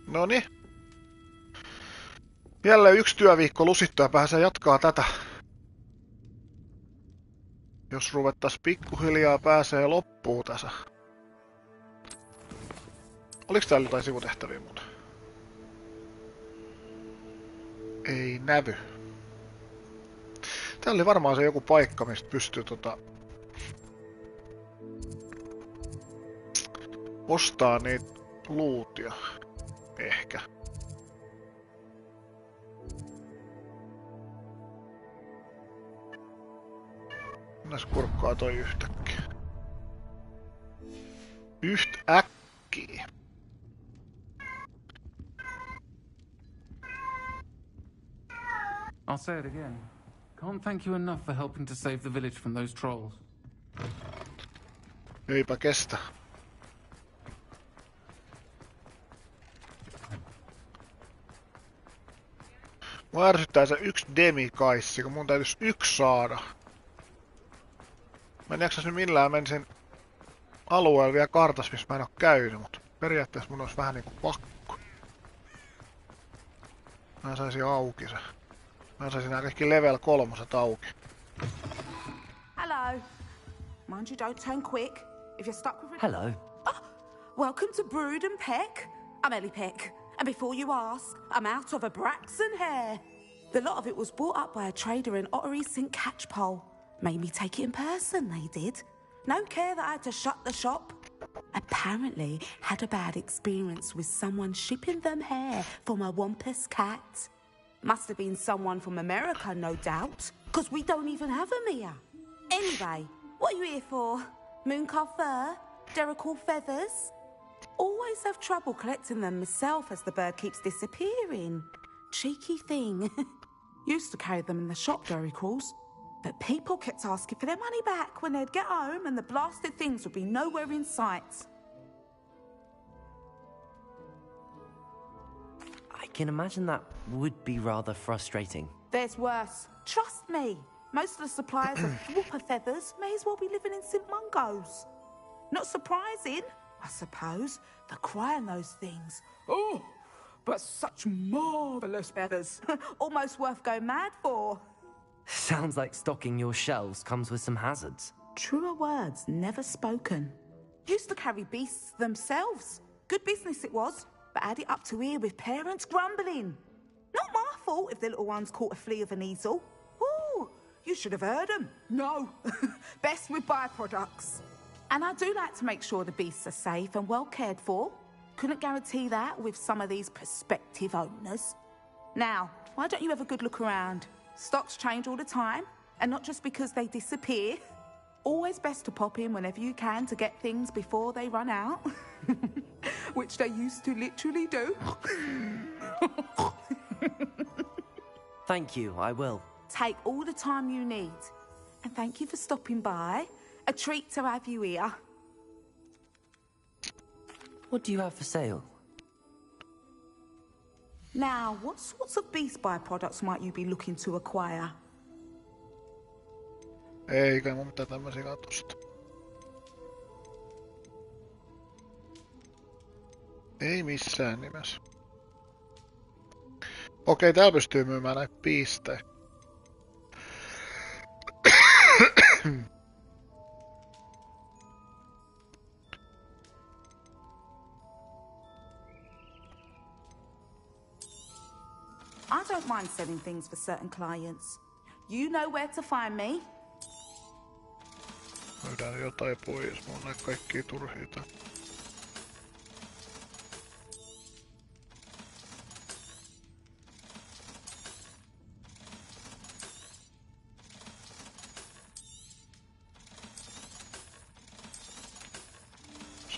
Noniin. Jälleen yksi työviikko lusittu ja pääsee jatkaa tätä. Jos ruvettais pikkuhiljaa pääsee loppuun tässä. Oliks täällä jotain sivutehtäviä muuta? Ei nävy. Täällä oli varmaan se joku paikka, mistä pystyy ostaa niitä lootia. Ehkä. Mennäs kurkkaa toi yhtäkkiä. Yhtäkkiä. I'll say it again. Can't thank you enough for helping to save the village from those trolls. Eipä kestä. Mua ärsyttää se yksi demikaissi, kun mun täytyis yksi saada. Mä en jaksais nyt millään menisin alueella vielä kartas, missä mä en oo käynyt, mut periaatteessa mun olisi vähän niinku pakko. Mä saisin auki se. Mä saisin nää kaikki level 3 auki. Hello. Mind you don't turn quick. If you're stuck with... Hello. Oh, welcome to Brood and Peck. I'm Ellie Peck. And before you ask, I'm out of a Braxton hair. The lot of it was bought up by a trader in Ottery St. Catchpole. Made me take it in person, they did. No care that I had to shut the shop. Apparently had a bad experience with someone shipping them hair for my Wampus cat. Must have been someone from America, no doubt, because we don't even have them here. Anyway, what are you here for? Mooncar fur? Derrickle feathers? Always have trouble collecting them myself as the bird keeps disappearing. Cheeky thing. Used to carry them in the shop, Derricles. But people kept asking for their money back when they'd get home and the blasted things would be nowhere in sight. I can imagine that would be rather frustrating. There's worse. Trust me. Most of the suppliers of whooper feathers may as well be living in St. Mungo's. Not surprising, I suppose, the cry on those things. Oh, but such marvellous feathers. Almost worth going mad for. Sounds like stocking your shelves comes with some hazards. Truer words never spoken. Used to carry beasts themselves. Good business it was, but had it up to here with parents grumbling. Not my fault if the little ones caught a flea of an easel. Ooh, you should have heard them. No, best with byproducts. And I do like to make sure the beasts are safe and well cared for. Couldn't guarantee that with some of these prospective owners. Now, why don't you have a good look around? Stocks change all the time, and not just because they disappear. Always best to pop in whenever you can to get things before they run out. Which they used to literally do. Thank you, I will. Take all the time you need. And thank you for stopping by. A treat to have you here. What do you have for sale? Now, what sorts of beast byproducts might you be looking to acquire? Eikä mun mitään tämmösiä katosta. Ei missään nimessä. Okei, täällä pystyy myymään näitä piistejä. I don't mind selling things for certain clients. You know where to find me. Myydään jotain pois, mulla on näitä kaikkia turhiita.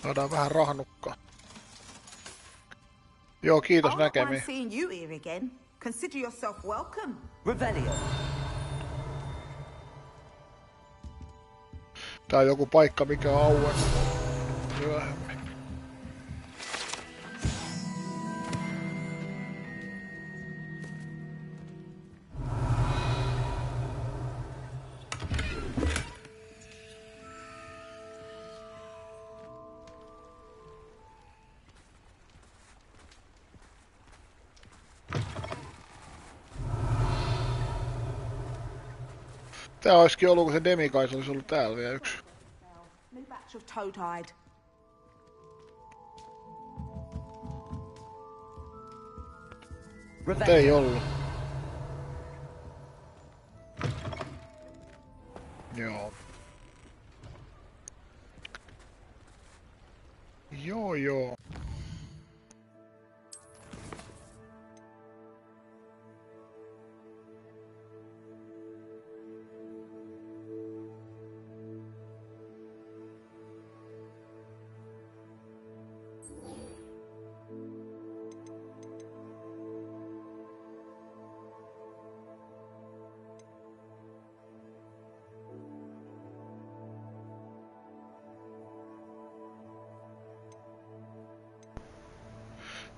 Saadaan vähän rahnukkaa. Joo, kiitos näkemiin. Seeing you here again. Consider yourself welcome. Revelio. Tää on joku paikka, mikä on auennut myöhemmin. Tää olisikin ollut, kun se Demigais olisi ollut täällä vielä yksi. New batch of toad-hide. Mut ei ollut. Joo. Joo.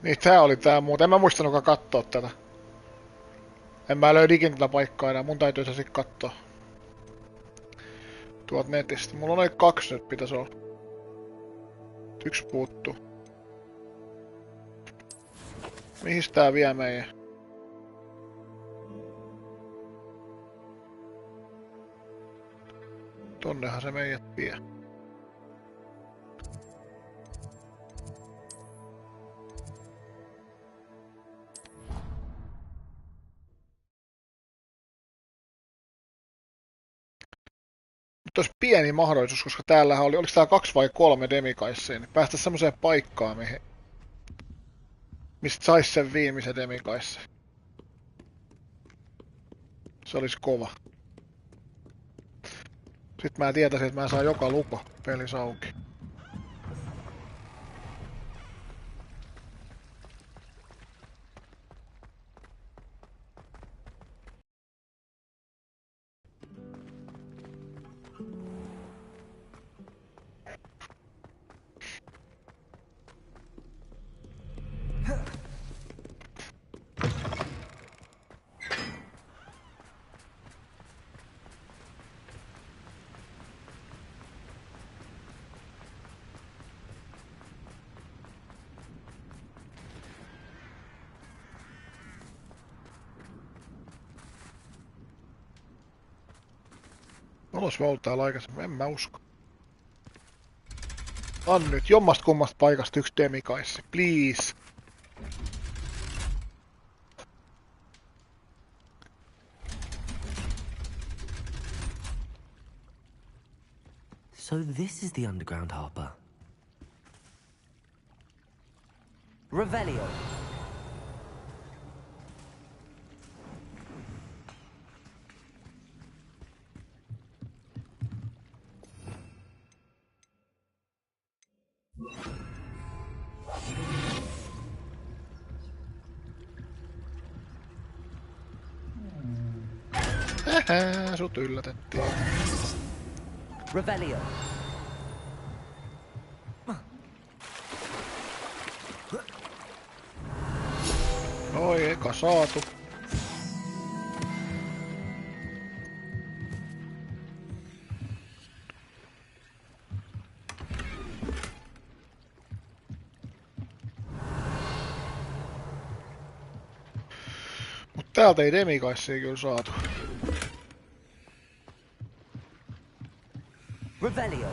Niin tää oli tää muuta. En mä muistanutkaan kattoo tätä. En mä löydä ikinä tätä paikkaa enää. Mun täytyy se sit kattoo. Tuolta netistä. Mulla on noin 2 nyt pitäis olla. 1 puuttuu. Mihin tää vie meidän? Tonnehan se meidät vie. Nyt olisi pieni mahdollisuus, koska täällähän oli, oliko täällä 2 vai 3 demikaisseja, niin päästä semmoiseen paikkaan, mistä sais sen viimeisen demikaisse. Se olisi kova. Sitten mä tietäisin, että mä saan joka lupa pelissä auki. Olis mä ollut täällä aikaisemmin, en mä usko. On nyt jommasta kummasta paikasta 1 demikaisse, please. So this is the underground harbor. Revelio. Sut yllätettiin. Revelio. Oi, eka saatu. Mut täältä ei demikaissia kyllä saatu. Revelio.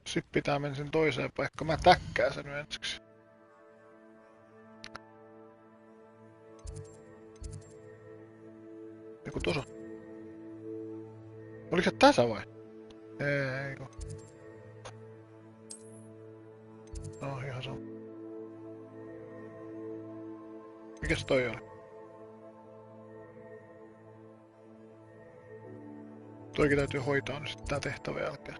Sitten pitää mennä sen toiseen paikkaan. Mä täkkään sen ensiksi. Joku tuossa. Oliko se tässä vai? Ei kun. No ihan sama. Mikäs toi oli? Toikin täytyy hoitaa nyt sitten tää tehtävän jälkeen.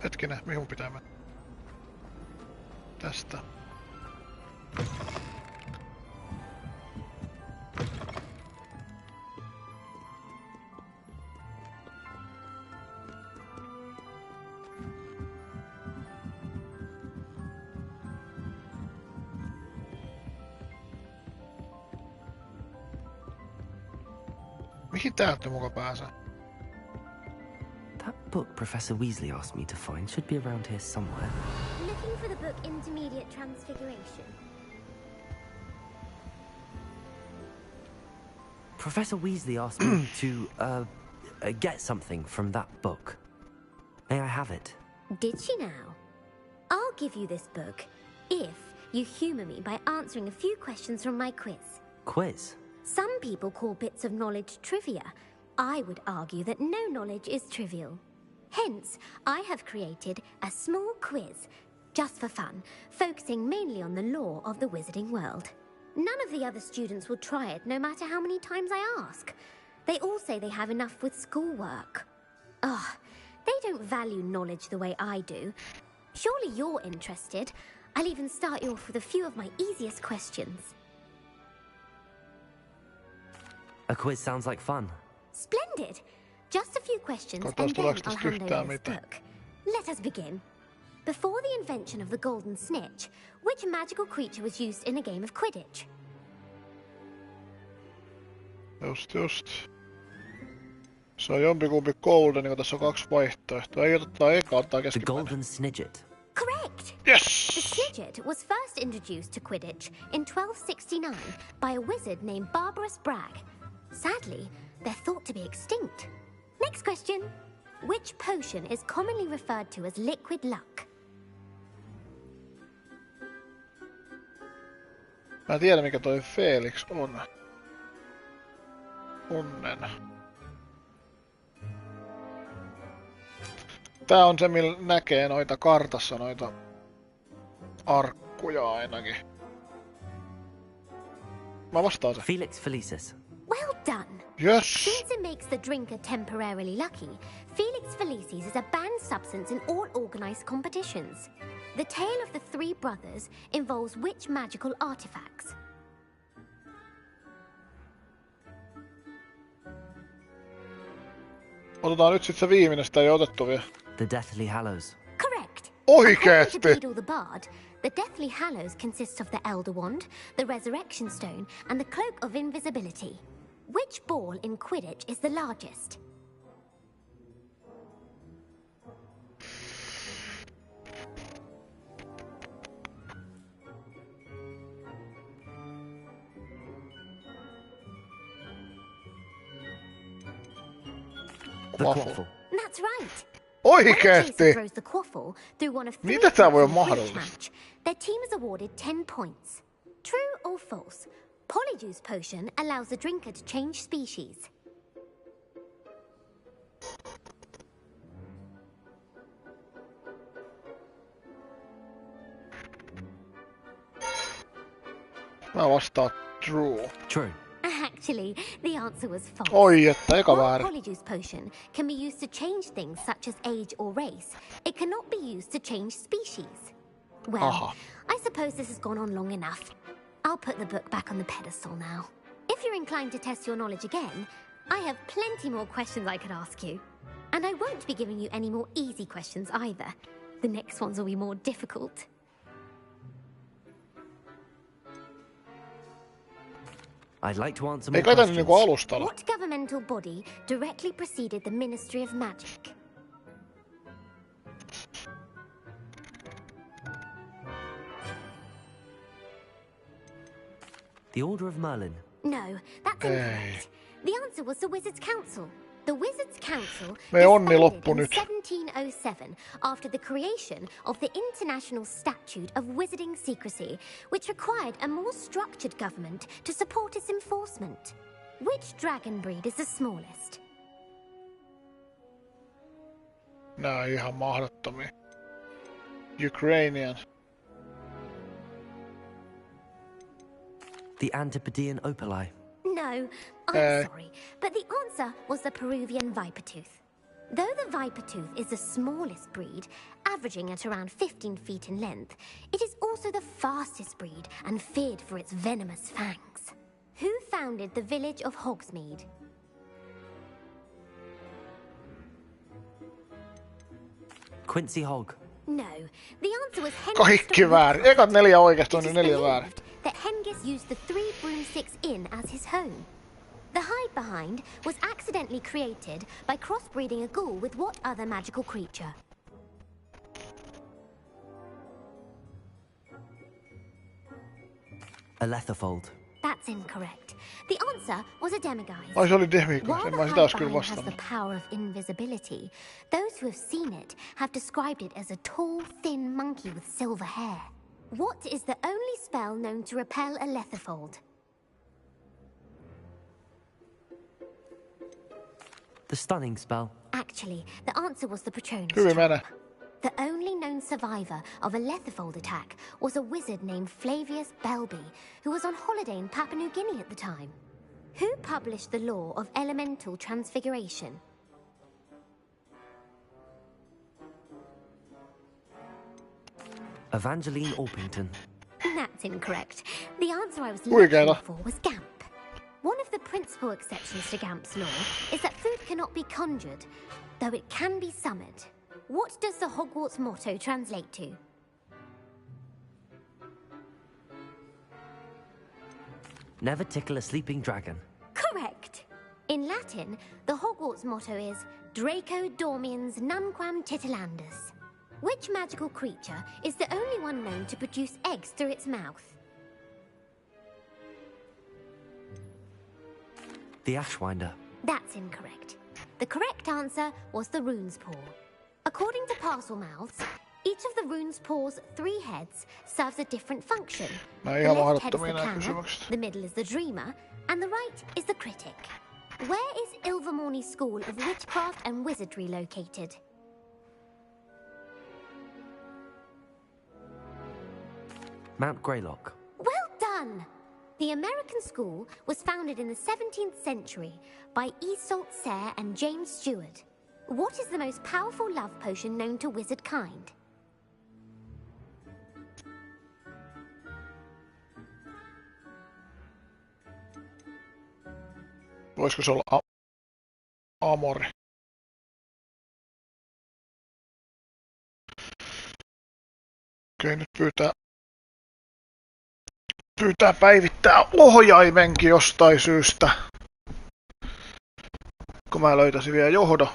Hetkinen, mihin mun pitää mennä? Tästä. Mihin täältä muka pääsee? That book Professor Weasley asked me to find should be around here somewhere. Looking for the book Intermediate Transfiguration. Professor Weasley asked me to get something from that book. May I have it? Did she now? I'll give you this book if you humour me by answering a few questions from my quiz. Quiz? Some people call bits of knowledge trivia. I would argue that no knowledge is trivial. Hence, I have created a small quiz, just for fun, focusing mainly on the lore of the wizarding world. None of the other students will try it, no matter how many times I ask. They all say they have enough with schoolwork. Ugh, they don't value knowledge the way I do. Surely you're interested. I'll even start you off with a few of my easiest questions. A quiz sounds like fun. Splendid! Just a few questions and Katsotaan, then tuleeko I'll tästä hand yhtään over this mitään. book. Let us begin. Before the invention of the golden snitch, which magical creature was used in a game of Quidditch? Just. Se on jompikumpi golden, niin tässä on 2 vaihtoehtoa. Ei ottaa eka, ottaa The keskimmäinen. Golden Snidget. Correct! Yes! The Snidget was first introduced to Quidditch in 1269 by a wizard named Barbarous Bragg. Sadly, they're thought to be extinct. Next question. Which potion is commonly referred to as liquid luck? Mä en tiedä mikä toi Felix on. Onnen. Tää on se, millä näkee noita kartassa noita arkkuja ainakin. Mä vastaan se. Felix Felicis. Well done! Yes! Since it makes the drinker temporarily lucky, Felix Felicis is a banned substance in all organised competitions. The tale of the three brothers involves which magical artifacts? Otetaan nyt sit se viimeinen, sitä ei otettu vielä. The Deathly Hallows. Correct! Oikeesti! According to Beedle the Bard, the Deathly Hallows consists of the Elder Wand, the Resurrection Stone, and the Cloak of Invisibility. Which ball in Quidditch is the largest? The Quaffle. Quaffle. That's right. When a Oikeesti! chaser throws the quaffle through one of three Miten tää voi hoops olla in a Quidditch mahdollista? match, their team is awarded 10 points. True or false? Polyjuice potion allows the drinker to change species. Mä vastaan true. True. Actually, the answer was false. Oi, että eka While väärin. Polyjuice potion can be used to change things such as age or race, it cannot be used to change species. Well, Aha. I suppose this has gone on long enough. I'll put the book back on the pedestal now. If you're inclined to test your knowledge again, I have plenty more questions I could ask you. And I won't be giving you any more easy questions either. The next ones will be more difficult. I'd like to answer more Ei kai tän questions. niinku alustalla. What governmental body directly preceded the Ministry of Magic? The Order of Merlin. No, that's incorrect. The answer was the Wizards' Council. The Wizards' Council Me onni disbanded loppu in nyt. 1707 after the creation of the International Statute of Wizarding Secrecy, which required a more structured government to support its enforcement. Which dragon breed is the smallest? Nää on ihan mahdottomia. Ukrainian. The Antipodean Opali. No, I'm sorry, but the answer was the Peruvian Vipertooth. Though the viper tooth is the smallest breed, averaging at around 15 feet in length, it is also the fastest breed and feared for its venomous fangs. Who founded the village of Hogsmeade? Quincy Hogg. No, the answer was Kaikki väärin. Ekat 4 oikeasta on It is 4 väärin. believed that Hengist used the 3 broomsticks inn as his home. The hide behind was accidentally created by crossbreeding a ghoul with what other magical creature? A Letherfold. That's incorrect. The answer was a demiguise. Ai se oli Demiguise, While en the mä sitä ois kyllä Highbind has vastannut. the power of invisibility, those who have seen it have described it as a tall, thin monkey with silver hair. What is the only spell known to repel a Letherfold? The stunning spell. Actually, the answer was the Patronus Hyvin trap. menee. The only known survivor of a Letherfold attack was a wizard named Flavius Belby, who was on holiday in Papua New Guinea at the time. Who published the law of elemental transfiguration? Evangeline Orpington. That's incorrect. The answer I was Huikeeta. looking for was Gamp. One of the principal exceptions to Gamp's law is that food cannot be conjured, though it can be summoned. What does the Hogwarts motto translate to? Never tickle a sleeping dragon. Correct. In Latin, the Hogwarts motto is Draco Dormiens Nunquam Titilandus. Which magical creature is the only one known to produce eggs through its mouth? The Ashwinder. That's incorrect. The correct answer was the Rune's Paw. According to Parselmouths, each of the Rune's Paw's 3 heads serves a different function. Nää The ihan left head is mahdottomia the nää planner, kysymykset. the middle is the dreamer, and the right is the critic. Where is Ilvermorny's School of Witchcraft and Wizardry located? Mount Greylock. Well done! The American school was founded in the 17th century by Iseult Sayre and James Stewart. What is the most powerful love potion known to wizard kind? Voisiko se olla Amori? Okei, nyt pyytää päivittää ohjaimenkin jostain syystä. Kun mä löytäisin vielä johdo.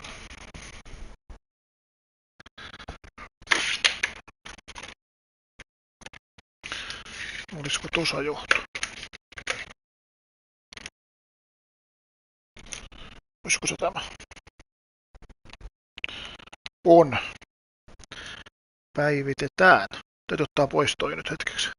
Olisiko tuossa johto? Olisiko se tämä? On. Päivitetään. Täytyy ottaa pois toi nyt hetkeksi.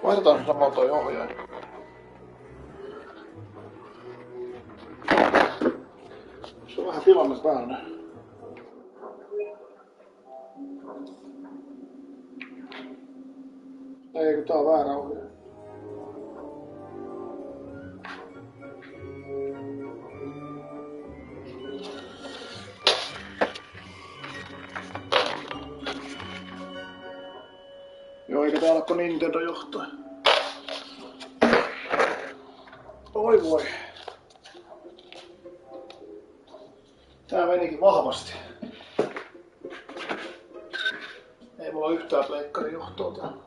Vaihdetaan samalla toi ohjaaja. Se on vähän tilanne päällä. Ei, kun tää on väärä ohjaaja. Joo, eikä täällä ole Nintendo johtaa. Oi voi. Tää menikin vahvasti. Ei mulla ole yhtään pleikkarin johtoa täällä.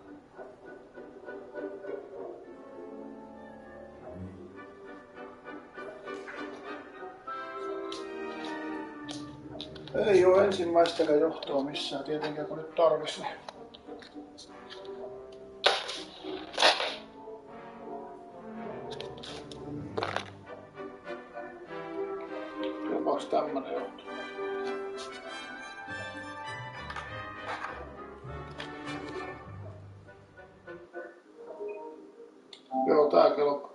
Ei oo ensimmäistäkään johtoa missään tietenkään kun nyt tarvis. Niin. Onks tämmönen johto? Joo, tää kello.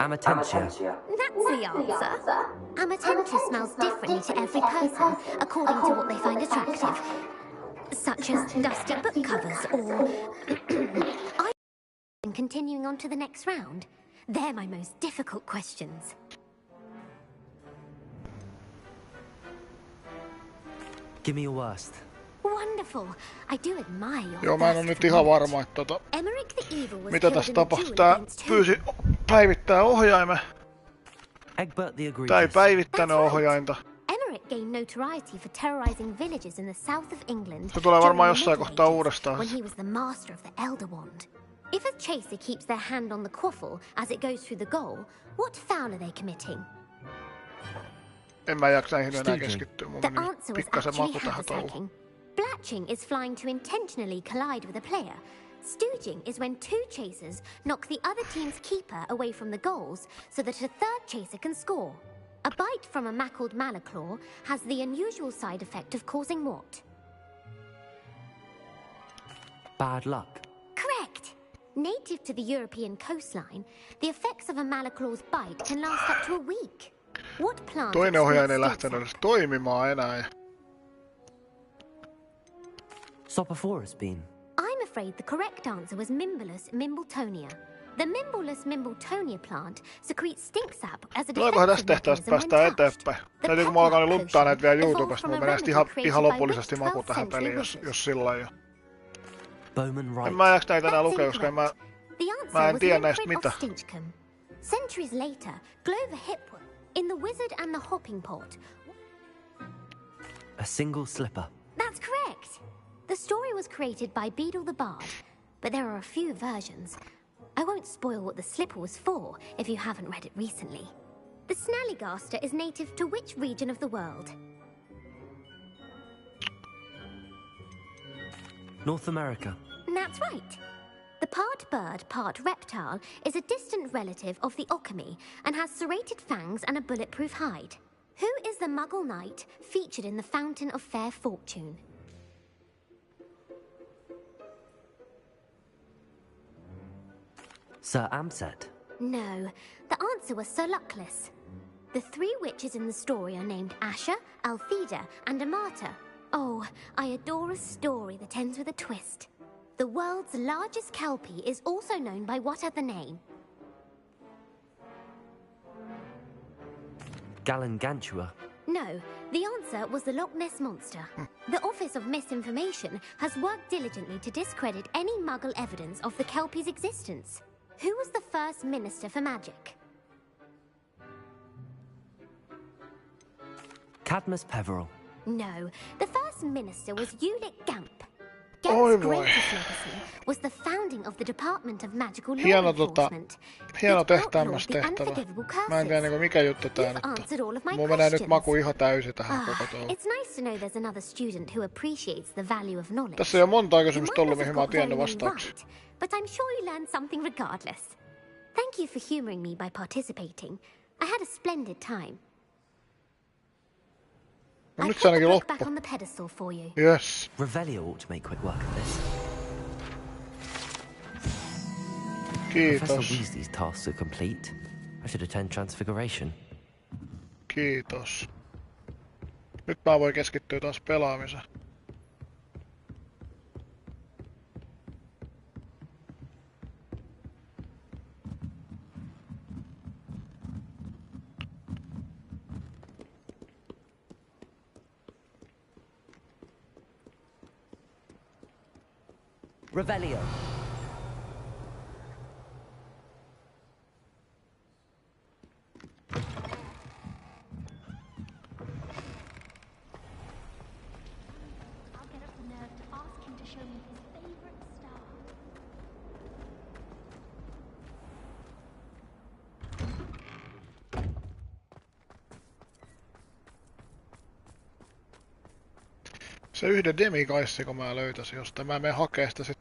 Amatentia. That's the answer. Amatentia smells differently to every person, according to what they find attractive. Such as dusty book covers or... And continuing on to the next round. They're my most difficult questions. Give me your worst. Wonderful. I do admire your Joo, mä en oo thirst nyt for ihan knowledge. varma, että Emmerich the Evil was mitä killed tässä in a tapahtui. duel Tää against who? pyysi päivittää ohjaimen. Egbert the Tää ei Egregious. päivittänyt That's right. ohjainta. Emmerich gained notoriety for terrorizing villages in the south of England Se tulee varmaan during the jossain Middle kohtaa Ages, uudestaan. when he was the master of the Elder Wand. If a chaser keeps their hand on the quaffle as it goes through the goal, what foul are they committing? En mä jaksa näihin enää Staging. keskittyä. Mun The meni answer was pikkasen actually maku tähän touhuun. haversacking. Blatching is flying to intentionally collide with a player. Stooging is when two chasers knock the other team's keeper away from the goals so that a third chaser can score. A bite from a mackled malaclaw has the unusual side effect of causing what? Bad luck. Correct! Native to the European coastline, the effects of a malaclaw's bite can last up to a week. What plant Toinen ohjain ei excretes lähtenyt stinks edes toimimaan enää. Sopophorus bean. I'm afraid the correct answer was Mimbulus mimbletonia. The Mimbulus mimbletonia plant secretes stink sap as a Tuleekohan tästä defensive tehtävästä mechanism päästään when touched. eteenpäin? The Täytyy kun mä alkaa Peplock lunttaa näitä vielä potion YouTubesta, evolved mulla from a menee sitten remedy ihan created by lopullisesti rich maku 12th tähän century peliin, wizards. jos sillä jo. Bowman En right. mä jaksa näitä enää That's lukea, koska en mä... incorrect. The answer mä en was tiedä Limerick näistä of mitään. Stinchcombe. Centuries later, Glover Hipwood, in The Wizard and the Hopping Pot. A single slipper. That's correct. The story was created by Beadle the Bard, but there are a few versions. I won't spoil what the slipper was for if you haven't read it recently. The Snallygaster is native to which region of the world? North America. That's right. The part bird, part reptile is a distant relative of the Occamy and has serrated fangs and a bulletproof hide. Who is the Muggle knight featured in the Fountain of Fair Fortune? Sir Amset. No, the answer was Sir Luckless. The three witches in the story are named Asher, Altheda, and Amata, Oh, I adore a story that ends with a twist. The world's largest kelpie is also known by what other name? Galangantua. No, the answer was the Loch Ness Monster. The Office of Misinformation has worked diligently to discredit any Muggle evidence of the kelpie's existence. Who was the first Minister for Magic? Cadmus Peveril. No, the first minister was Ulick Gamp. Oi Gamp's voi. greatest legacy was the founding of the Department of Magical Law Hieno, Enforcement. hieno It tämmöistä outlawed the tehtävää. unforgivable Mä en tiedä curses. mikä juttu tää You've nyt on. answered all of my Mulla menee nyt questions. maku ihan täysi tähän koko touhu. It's nice to know there's another student who appreciates the value of knowledge. Tässä ei ole montaa You kysymystä might ollut, not mihin have mä oon got very tiennyt many vastauksia. right, but I'm sure you learned something regardless. Thank you for humoring me by participating. I had a splendid time. No I nyt put se the ainakin book loppu. back on the pedestal for you. Yes. Revelio ought to make quick work of this. Professor Kiitos. Weasley's tasks are complete. I should attend Transfiguration. Kiitos. Nyt mä voin keskittyä taas pelaamiseen. Revelio. I'll get up the nerve to ask him to show me his favorite star. Se yhden demikaissi, kun mä löytäisin jostain. Mä menen hakee sitä sit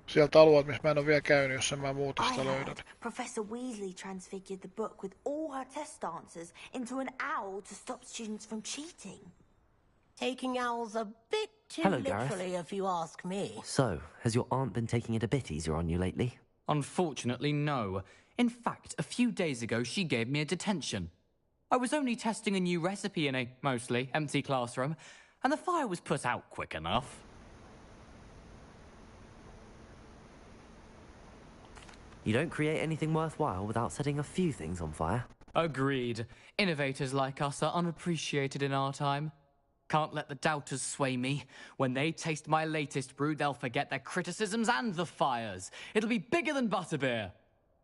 sieltä alueelta, missä mä en oo vielä käynyt, jos en mä muuta sitä löydän. Professor Weasley transfigured the book with all her test answers into an owl to stop students from cheating. Taking owls a bit too Hello, Gareth. literally, if you ask me. So, has your aunt been taking it a bit easier on you lately? Unfortunately, no. In fact, a few days ago, she gave me a detention. I was only testing a new recipe in a mostly empty classroom, and the fire was put out quick enough. You don't create anything worthwhile without setting a few things on fire. Agreed. Innovators like us are unappreciated in our time. Can't let the doubters sway me. When they taste my latest brew, they'll forget their criticisms and the fires. It'll be bigger than butterbeer.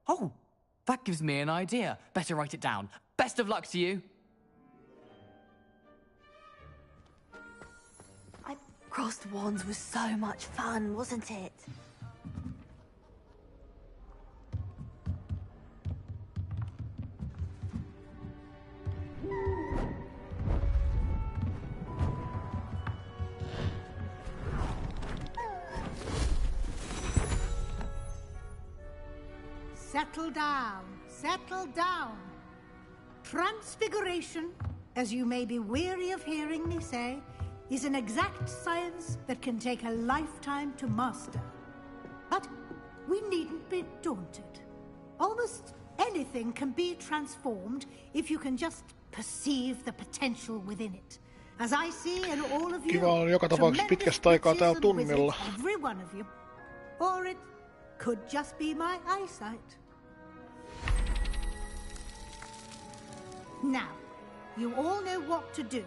Oh, that gives me an idea. Better write it down. Best of luck to you. Crossed wands was so much fun, wasn't it? Settle down, settle down. Transfiguration, as you may be weary of hearing me say, is an exact science that can take a lifetime to master. But we needn't be daunted. Almost anything can be transformed if you can just perceive the potential within it. As I see in all of you, Kiva on joka tapauksessa tremendous pitkästä aikaa witches täällä and tunnilla. wizards, every one of you. Or it could just be my eyesight. Now, you all know what to do.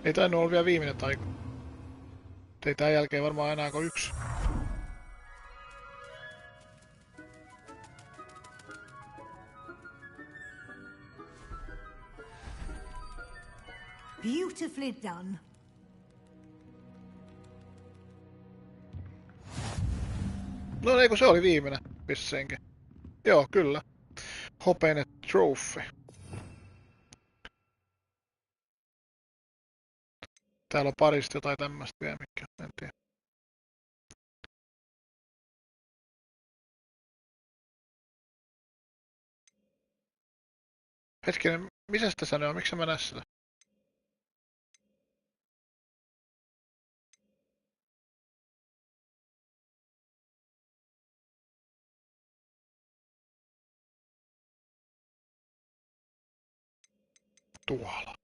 Ei tainnut olla vielä viimeinen taiku. Ei tän jälkeen varmaan enää kuin yksi. Beautifully done. No ei kun se oli viimeinen vissiinkin. Joo, kyllä. Hopeinen trophy. Täällä on parista jotain tämmöstä vielä, mikä en tiedä. Hetkinen, missä sitä sanoo? Miksi mä näe sitä? Tuolla.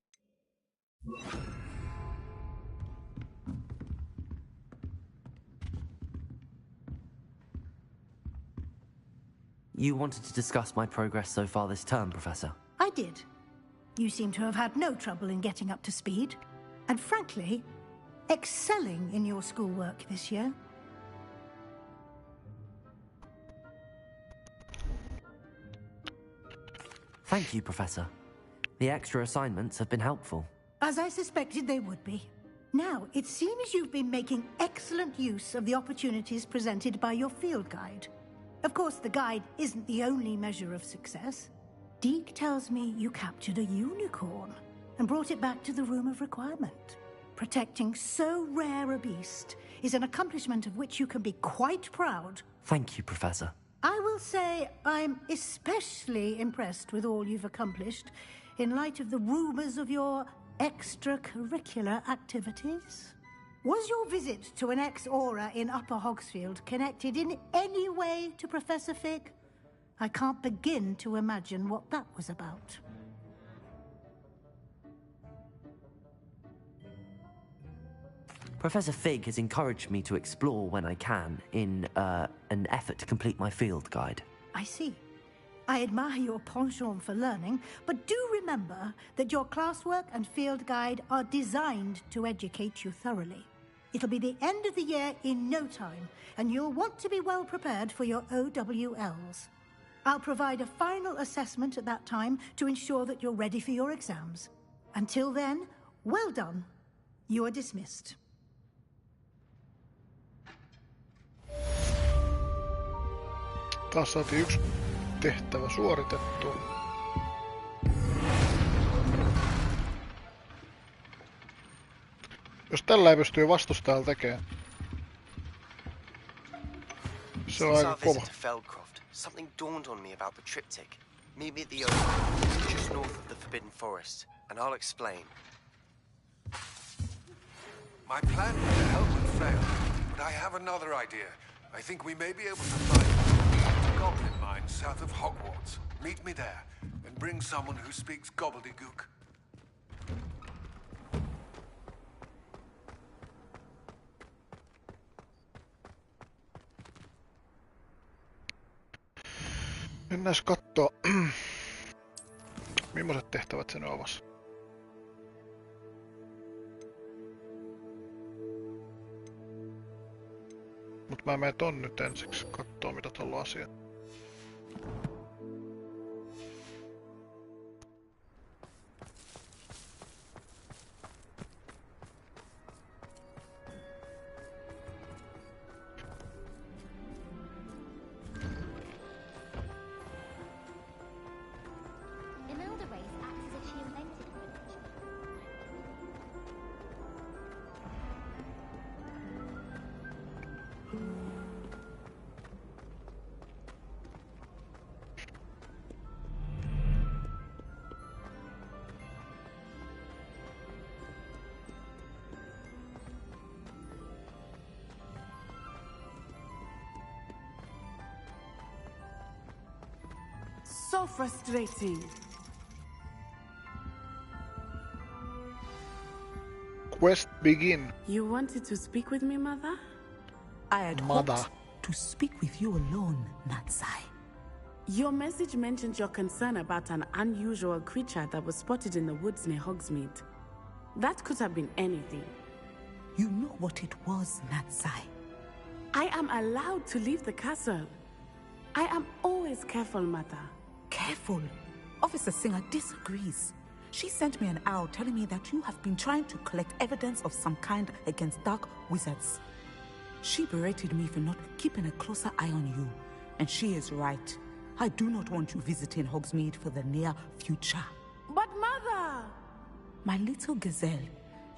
You wanted to discuss my progress so far this term, Professor? I did. You seem to have had no trouble in getting up to speed. And frankly, excelling in your schoolwork this year. Thank you, Professor. The extra assignments have been helpful. As I suspected they would be. Now, it seems you've been making excellent use of the opportunities presented by your field guide. Of course, the guide isn't the only measure of success. Deke tells me you captured a unicorn and brought it back to the Room of Requirement. Protecting so rare a beast is an accomplishment of which you can be quite proud. Thank you, Professor. I will say I'm especially impressed with all you've accomplished in light of the rumors of your extracurricular activities. Was your visit to an ex-aura in Upper Hogsfield connected in any way to Professor Fig? I can't begin to imagine what that was about. Professor Fig has encouraged me to explore when I can in an effort to complete my field guide. I see. I admire your penchant for learning, but do remember that your classwork and field guide are designed to educate you thoroughly. It'll be the end of the year in no time, and you'll want to be well prepared for your OWLs. I'll provide a final assessment at that time to ensure that you're ready for your exams. Until then, well done. You are dismissed. Taas saatiin yksi tehtävä suoritettua. Jos tällä ei pystyy vastustajalla tekemään. Se on aika kova. Something dawned on me about the triptych. Meet me at the open, just north of the Forbidden Forest, and I'll explain. My plan was to help and fail, but I have another idea. I think we may be able to find a goblin mine south of Hogwarts. Meet me there, and bring someone who speaks gobbledygook. Mennääs kattoo, millaiset tehtävät se ne avasi. Mut mä menen ton nyt ensiksi kattoo mitä tuolla asiaa. So frustrating. Quest begin. You wanted to speak with me, Mother? I had hoped to speak with you alone, Natsai. Your message mentioned your concern about an unusual creature that was spotted in the woods near Hogsmeade. That could have been anything. You know what it was, Natsai. I am allowed to leave the castle. I am always careful, Mother. Careful? Officer Singer disagrees. She sent me an owl telling me that you have been trying to collect evidence of some kind against dark wizards. She berated me for not keeping a closer eye on you. And she is right. I do not want you visiting Hogsmeade for the near future. But Mother! My little gazelle,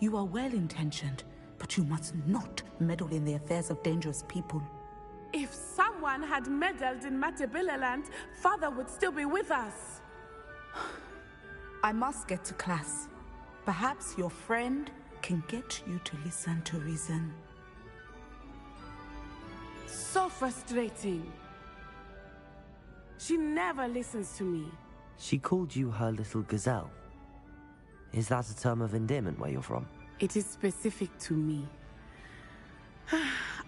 you are well-intentioned, but you must not meddle in the affairs of dangerous people. If someone had meddled in Matabeleland, Father would still be with us. I must get to class. Perhaps your friend can get you to listen to reason. So frustrating. She never listens to me. She called you her little gazelle. Is that a term of endearment where you're from? It is specific to me.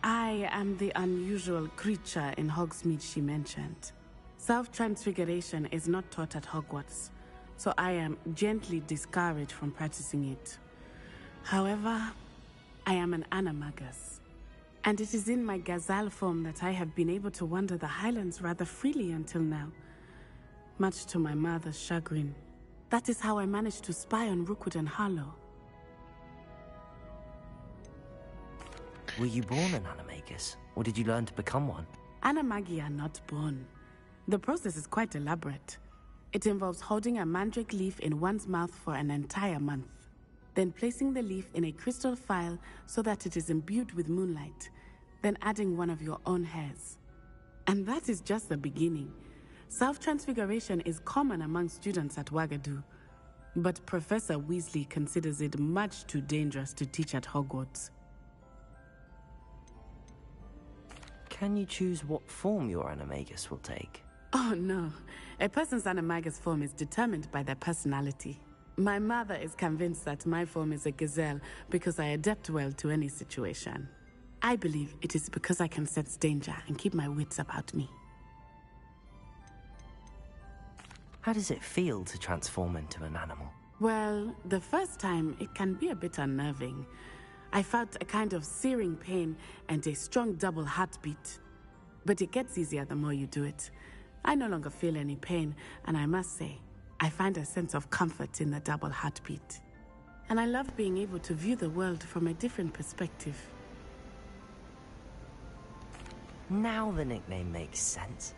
I am the unusual creature in Hogsmeade she mentioned. Self-transfiguration is not taught at Hogwarts, so I am gently discouraged from practicing it. However, I am an animagus, and it is in my gazelle form that I have been able to wander the Highlands rather freely until now, much to my mother's chagrin. That is how I managed to spy on Rookwood and Harlow. Were you born an animagus, or did you learn to become one? Animagi are not born. The process is quite elaborate. It involves holding a mandrake leaf in one's mouth for an entire month, then placing the leaf in a crystal phial so that it is imbued with moonlight, then adding one of your own hairs. And that is just the beginning. Self-transfiguration is common among students at Wagadu, but Professor Weasley considers it much too dangerous to teach at Hogwarts. Can you choose what form your animagus will take? Oh no, a person's animagus form is determined by their personality. My mother is convinced that my form is a gazelle because I adapt well to any situation. I believe it is because I can sense danger and keep my wits about me. How does it feel to transform into an animal? Well, the first time it can be a bit unnerving. I felt a kind of searing pain and a strong double heartbeat. But it gets easier the more you do it. I no longer feel any pain, and I must say, I find a sense of comfort in the double heartbeat. And I love being able to view the world from a different perspective. Now the nickname makes sense.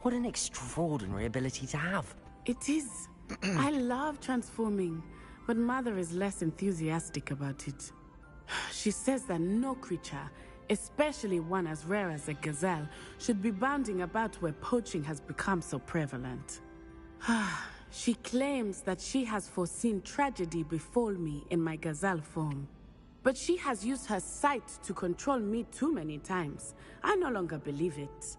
What an extraordinary ability to have. It is. I love transforming, but Mother is less enthusiastic about it. She says that no creature, especially one as rare as a gazelle, should be bounding about where poaching has become so prevalent. She claims that she has foreseen tragedy befall me in my gazelle form. But she has used her sight to control me too many times. I no longer believe it.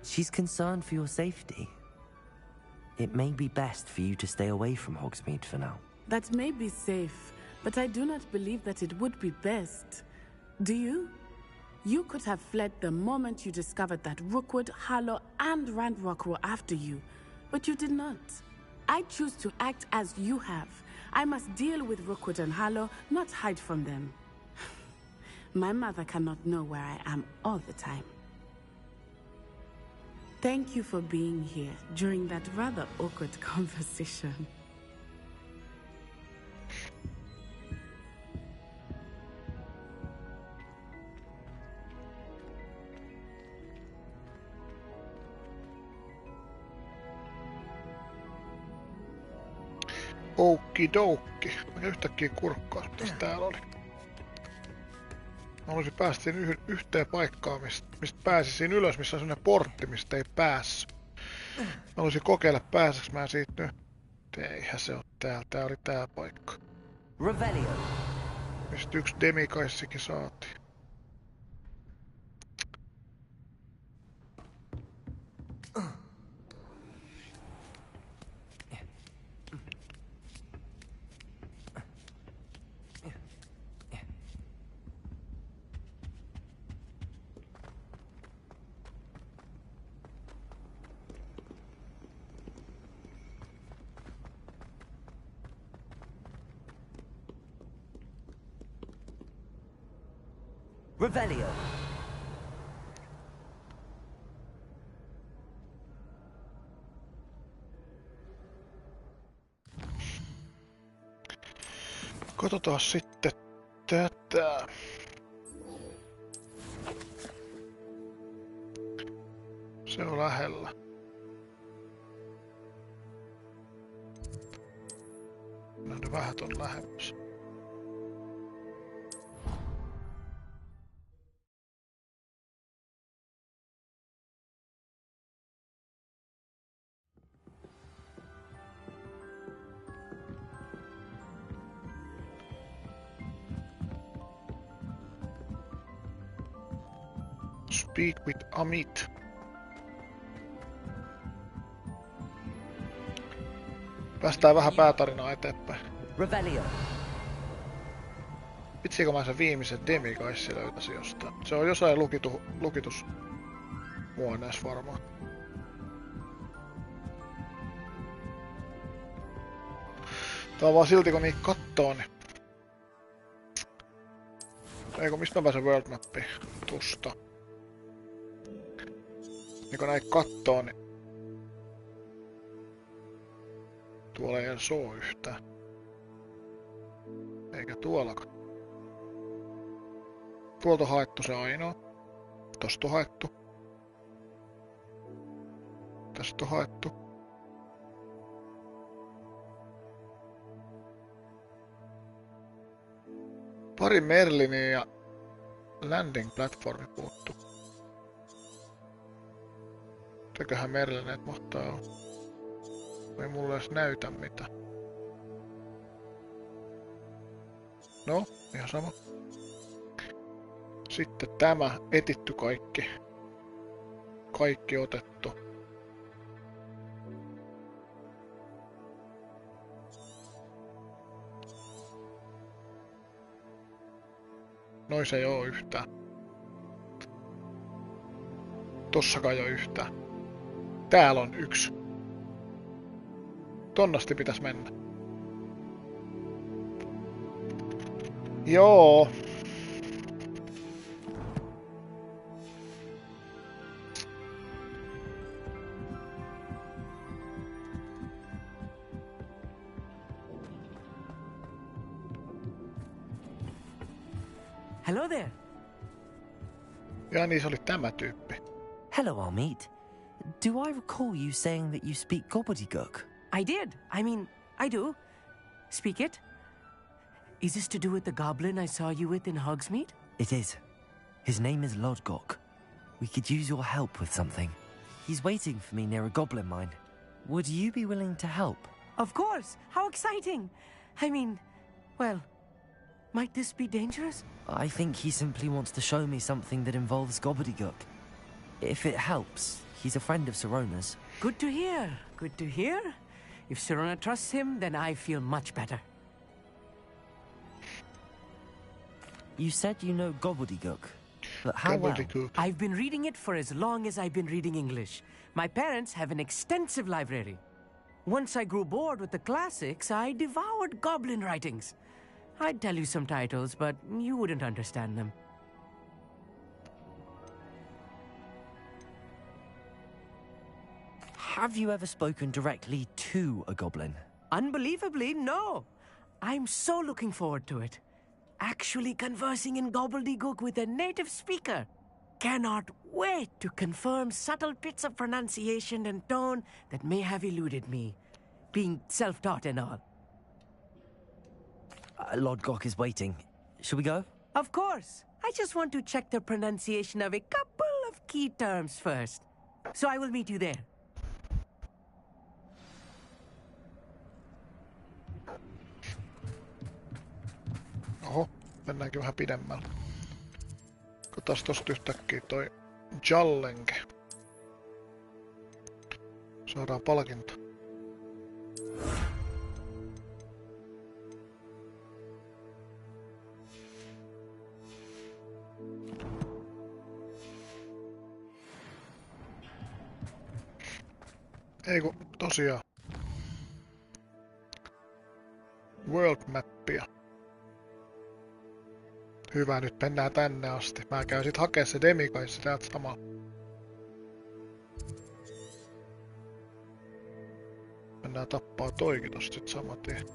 She's concerned for your safety. It may be best for you to stay away from Hogsmeade for now. That may be safe, but I do not believe that it would be best. Do you? You could have fled the moment you discovered that Rookwood, Harlow, and Ranrock were after you, but you did not. I choose to act as you have. I must deal with Rookwood and Harlow, not hide from them. My mother cannot know where I am all the time. Thank you for being here during that rather awkward conversation. Okidoukki. Mä yhtäkkiä kurkkaa, mitä täällä oli. Mä haluaisin päästä yhteen paikkaan, mistä pääsisin ylös, missä on sellainen portti, mistä ei päässyt. Mä haluaisin kokeilla, pääseks mä siitä nyt. Eihän se oo täällä. Tää oli tää paikka. Revelio. Mistä yksi demikaissikin saatiin. Revelio. Katsotaan sitten tätä. Se on lähellä. Ne vähän on lähemmäs. Speak with Amit. Päästään vähän päätarinaa eteenpäin. Revelio. Vitsikö mä sen viimeisen demikaissi löytäisin jostain. Se on jossain lukitusmuoneessa varmaan. Tää on vaan silti kun niitä kattoo, niin... Eikö, mistä mä pääsen world mappiin? Tusta. Niin kun näitä kattoo, niin... Tuolla ei edes oo yhtään. Eikä tuollakaan. Tuolta on haettu se ainoa. Tosta on haettu. Tästä on haettu. Pari Merlinia ja landing platformi puuttuu. Mitäköhän Merlineet mahtaa olla? Ei mulle edes näytä mitään. No, ihan sama. Sitten tämä etitty kaikki. Kaikki otettu. Nois ei oo yhtään. Tossakaan ei oo yhtään. Täällä on yksi. Tonnasti pitäis mennä. Joo. Hello there. Ja niin se oli tämä tyyppi. Hello, Amit. Do I recall you saying that you speak gobbledygook? I did. I mean, I do. Speak it. Is this to do with the goblin I saw you with in Hogsmeade? It is. His name is Lodgok. We could use your help with something. He's waiting for me near a goblin mine. Would you be willing to help? Of course. How exciting. I mean, well, might this be dangerous? I think he simply wants to show me something that involves gobbledygook. If it helps, he's a friend of Sirona's. Good to hear. Good to hear. If Sirona trusts him, then I feel much better. You said you know gobbledygook, but how well? I've been reading it for as long as I've been reading English. My parents have an extensive library. Once I grew bored with the classics, I devoured goblin writings. I'd tell you some titles, but you wouldn't understand them. Have you ever spoken directly to a goblin? Unbelievably, no. I'm so looking forward to it. Actually conversing in gobbledygook with a native speaker. Cannot wait to confirm subtle bits of pronunciation and tone that may have eluded me, being self-taught and all. Lodgok is waiting. Shall we go? Of course. I just want to check the pronunciation of a couple of key terms first. So I will meet you there. Oho, mennäänkin vähän pidemmällä. Katas tosta yhtäkkiä toi Jallenge. Saadaan palkinto. Ei kun tosiaan. World mappia. Hyvä, nyt mennään tänne asti. Mä käyn sit hakee se demikaissi täältä samalla. Mennään tappaa toikin tosta sit saman tien.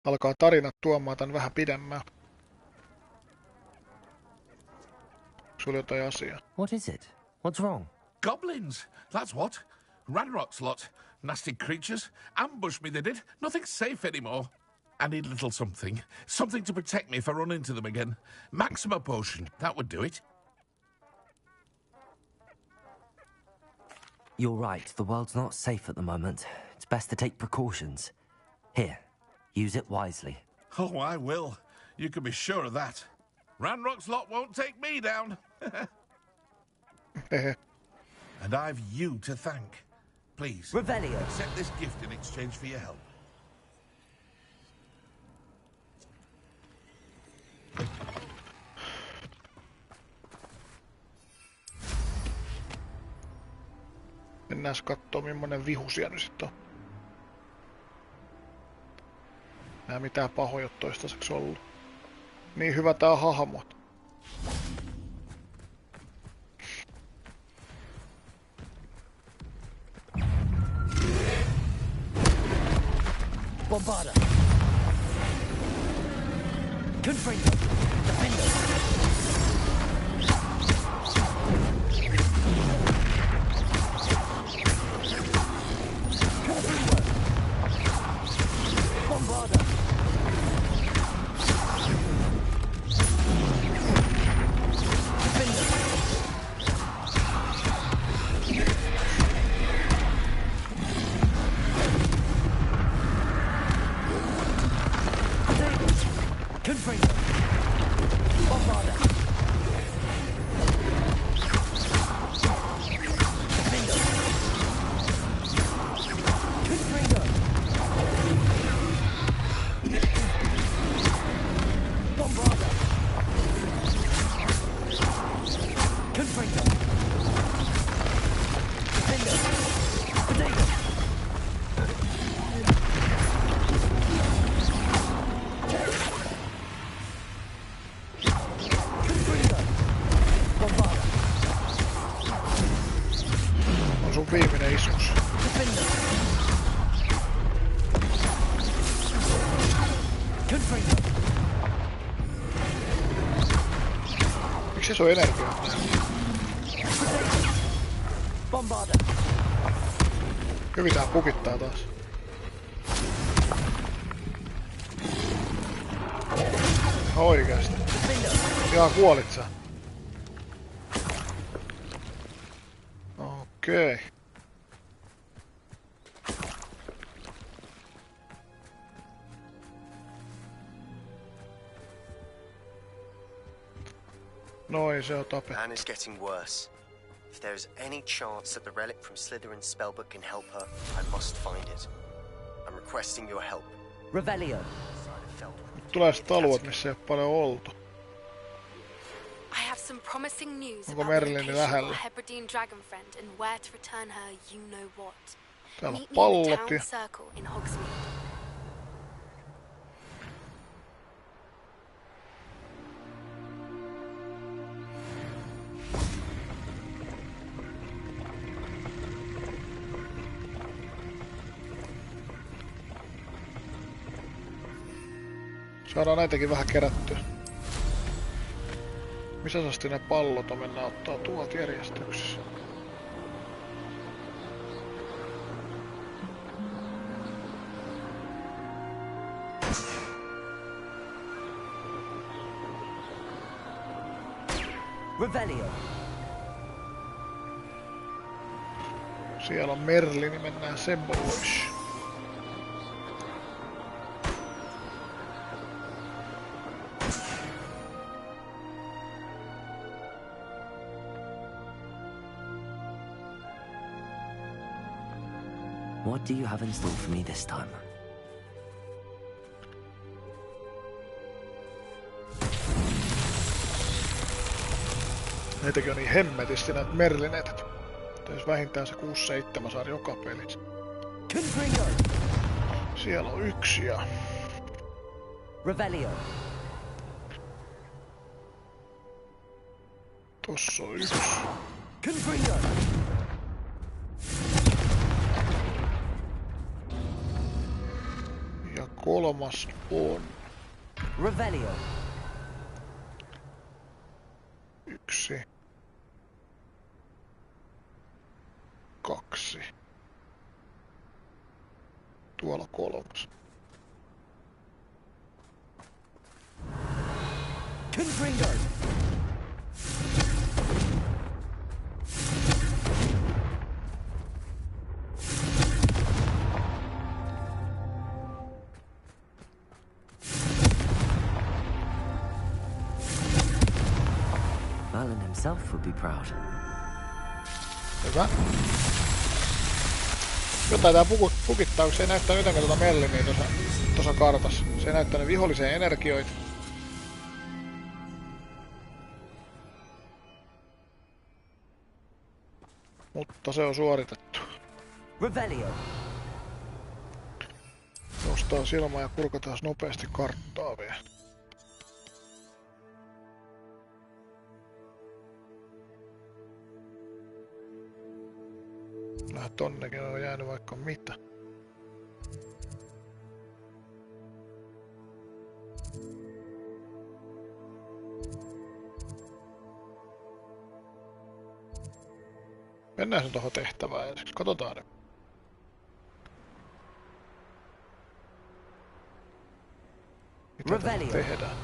Alkaa tarinat tuomaan tän vähän pidemmän. Sulla jotain asiaa. What is it? What's wrong? Goblins, that's what. Ranrock's lot. Nasty creatures. Ambush me, they did. Nothing's safe anymore. I need a little something. Something to protect me if I run into them again. Maxima potion, that would do it. You're right, the world's not safe at the moment. It's best to take precautions. Here, use it wisely. Oh, I will. You can be sure of that. Ranrock's lot won't take me down. And I've you to thank. Please, Revelio. Accept this gift in exchange for your help. Mennään kattoo, millainen vihu siellä nyt sit on. Nää mitään pahoja toistaiseksi ollut. Niin hyvä tää on hahmot. Bombarda. Confringo. Defendo. Bombarda. Defendo. Confringo. Bombarda. Defendo. Confringo. Bombarda. Confringo. Defendo. Potato. On sun viimeinen iskus. Miksi se on energiaa? Hyvin tää pukittaa taas. Ihan oikeasti. Ihan kuolit sä. Okei. Noin, se on tapettu. Anne is getting worse. If there is any chance that the relic from Slytherin's spellbook can help her, I must find it. I'm requesting your help. Revelio. Nyt tulee sit alueet, missä ei oo paljon oltu. I have some promising news Onko about the Merlini location of lähellä? our Hebridean dragon friend and where to return her you know what. Täällä on Meet me in the pallot town ja... circle in Hogsmeade. Saadaan näitäkin vähän kerättyä. Missä asti ne pallot on mennä ottaa tuolta järjestyksessä? Revelio. Siellä on Merli, niin mennään sen pois. What do you have in store for me this time? Näitäkin on niin hemmetisti näitä Merlineitä. Täytyisi vähintään se 6-7 saada joka pelissä. Siellä on yksi ja... Revelio. Tossa on yksi. Confringo. Ja kolmas on... Revelio. Yksi. Kaksi. Tuolla kolmas. Confringo. himself would be proud. Hyvä. Jotain tää pukittaa, kun se ei näyttää jotenkin tuota mellimiä tuossa kartassa. Se ei näyttänyt viholliseen energioita. Mutta se on suoritettu. Revelio. Nostaa silmää ja kurkataan nopeasti karttaa vielä. Tonnekin on jäänyt vaikka mitä. Mennään sen tohon tehtävään ensiksi. Katsotaan ne. Mitä tehdään?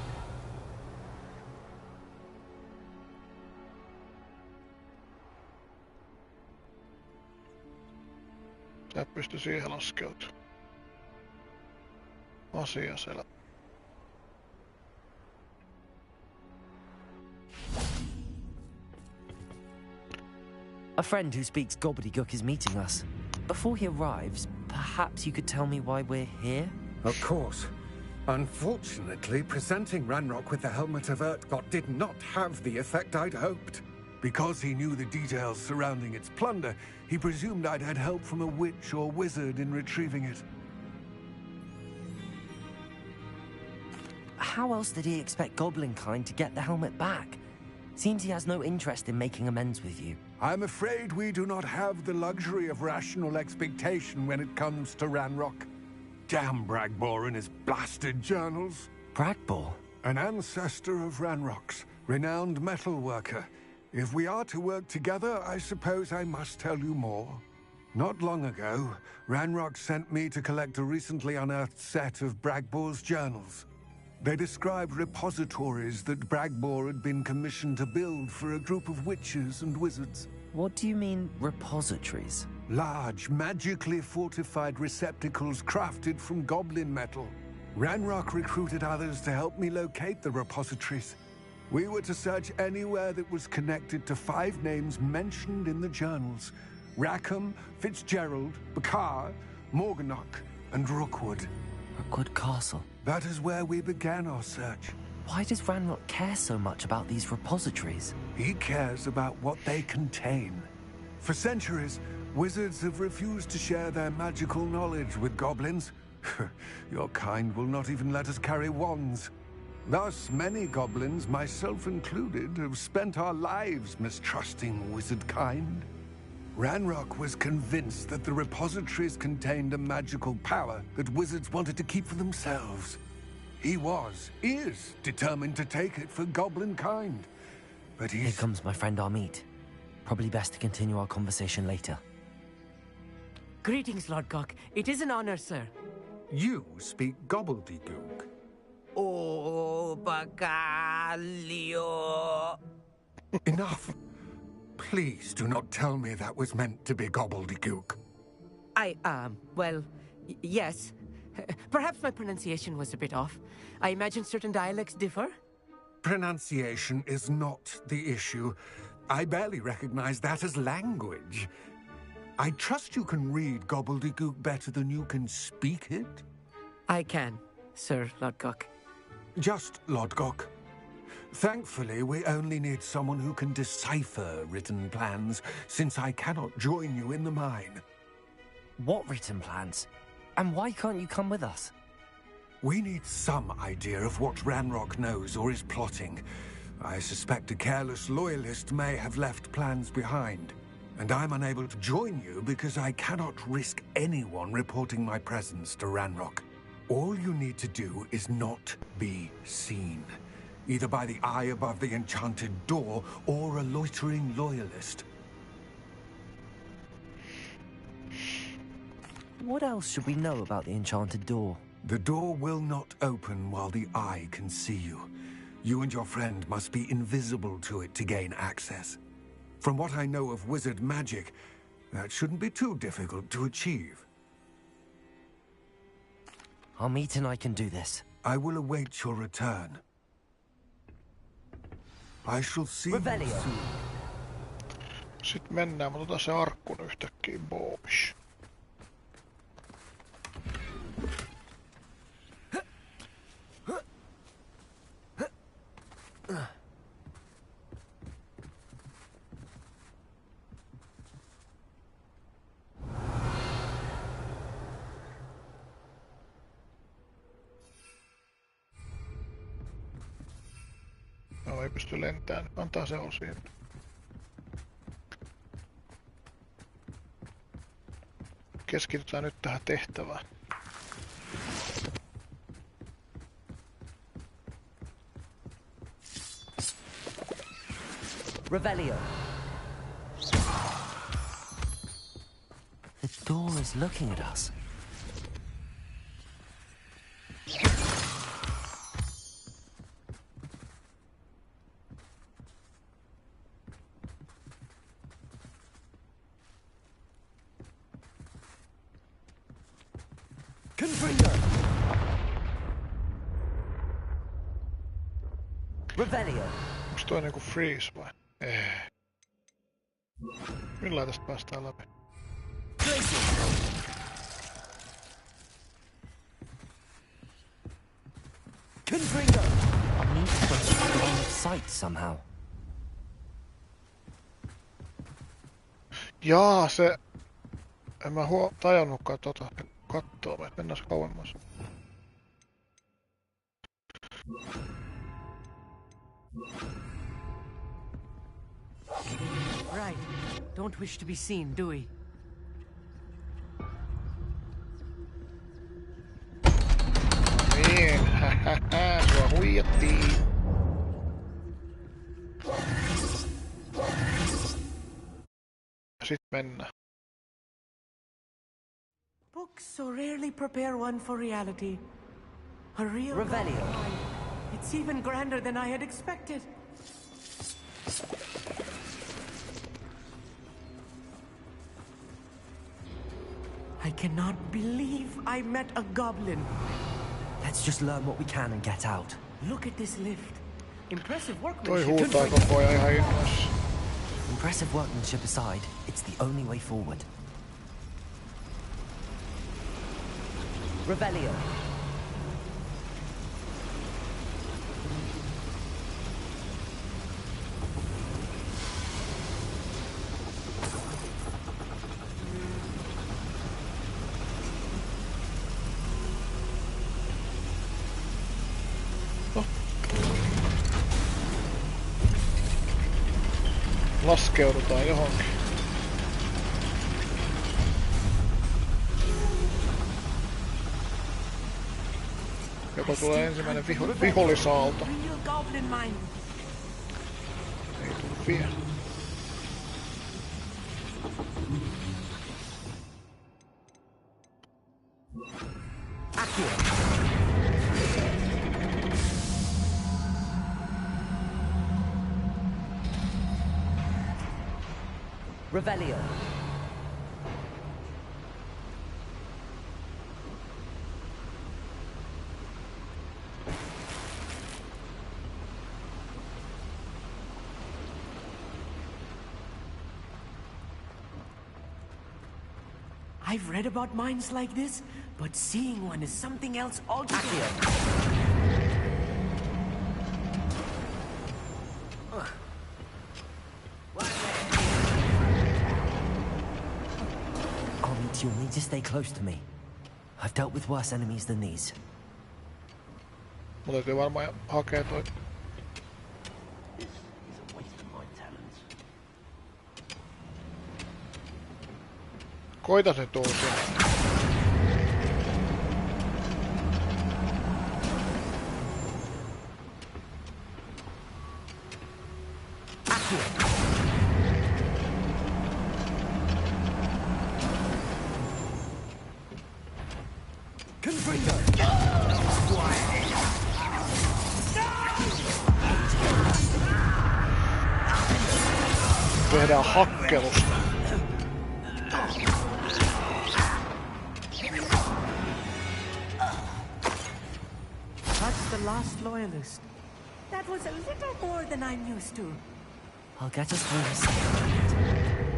Sä et pysty siihen laskeutumaan. Asia selvä. A friend who speaks gobbledygook is meeting us. Before he arrives, perhaps you could tell me why we're here? Of course. Unfortunately, presenting Ranrock with the Helmet of Urtkot did not have the effect I'd hoped. Because he knew the details surrounding its plunder, he presumed I'd had help from a witch or wizard in retrieving it. How else did he expect Goblinkind to get the helmet back? Seems he has no interest in making amends with you. I'm afraid we do not have the luxury of rational expectation when it comes to Ranrock. Damn Bragbor and his blasted journals. Bragbor? An ancestor of Ranrock's, renowned metal worker. If we are to work together, I suppose I must tell you more. Not long ago, Ranrock sent me to collect a recently unearthed set of Bragbor's journals. They described repositories that Bragbor had been commissioned to build for a group of witches and wizards. What do you mean, repositories? Large, magically fortified receptacles crafted from goblin metal. Ranrock recruited others to help me locate the repositories. We were to search anywhere that was connected to 5 names mentioned in the journals. Rackham, Fitzgerald, Bakar, Morganach, and Rookwood. Rookwood Castle. That is where we began our search. Why does Ranrock care so much about these repositories? He cares about what they contain. For centuries, wizards have refused to share their magical knowledge with goblins. Your kind will not even let us carry wands. Thus, many goblins, myself included, have spent our lives mistrusting wizard kind. Ranrock was convinced that the repositories contained a magical power that wizards wanted to keep for themselves. He is determined to take it for goblin kind. But Here comes my friend Amit. Probably best to continue our conversation later. Greetings, Lord Gok. It is an honor, sir. You speak gobbledygook. Oh, Bagalio. Enough. Please do not tell me that was meant to be gobbledygook. Well, yes. Perhaps my pronunciation was a bit off. I imagine certain dialects differ? Pronunciation is not the issue. I barely recognize that as language. I trust you can read gobbledygook better than you can speak it? I can, Sir Lord Gok. Just Lord Gok. Thankfully, we only need someone who can decipher written plans, since I cannot join you in the mine. What written plans? And why can't you come with us? We need some idea of what Ranrock knows or is plotting. I suspect a careless loyalist may have left plans behind. And I'm unable to join you because I cannot risk anyone reporting my presence to Ranrock. All you need to do is not be seen. Either by the eye above the enchanted door or a loitering loyalist. What else should we know about the enchanted door? The door will not open while the eye can see you. You and your friend must be invisible to it to gain access. From what I know of wizard magic, that shouldn't be too difficult to achieve. Amit and I can do this. I will await your return. I shall see you soon. Sitten mennään, mutta otetaan se arkkun yhtäkkiä pois. No ei pysty lentämään, antaa se olla siinä. Keskitytään nyt tähän tehtävään. Revelio. The door is looking at us. Revelio. Onks toi niinku freeze vai? Millä tästä päästään läpi? Confringo. Need to put line of sight somehow. Jaa, se... En mä tajunnutkaan kattoo, me mennään kauemmas. Right. Don't wish to be seen, do we? Niin, sua huijattiin. Sitten mennään. Books so rarely prepare one for reality. A real Revelio. It's even grander than I had expected. I cannot believe I met a goblin. Let's just learn what we can and get out. Look at this lift. Impressive Toi workmanship. huutaa koko ajan ihan innoissa. Impressive workmanship aside, it's the only way forward. Revelio. Laskeudutaan johonkin. Joko tulee ensimmäinen vihollisaalto. Ei tuu vielä. Revelio. I've read about mines like this, but seeing one is something else altogether. You'll need to stay close to me. I've dealt with worse enemies than these. Mulla täytyy varmaan hakea toi. Koita se tuu sinne. Tehdään hakkelusta. That's the last loyalist. That was a little more than I'm used to. I'll get us through this.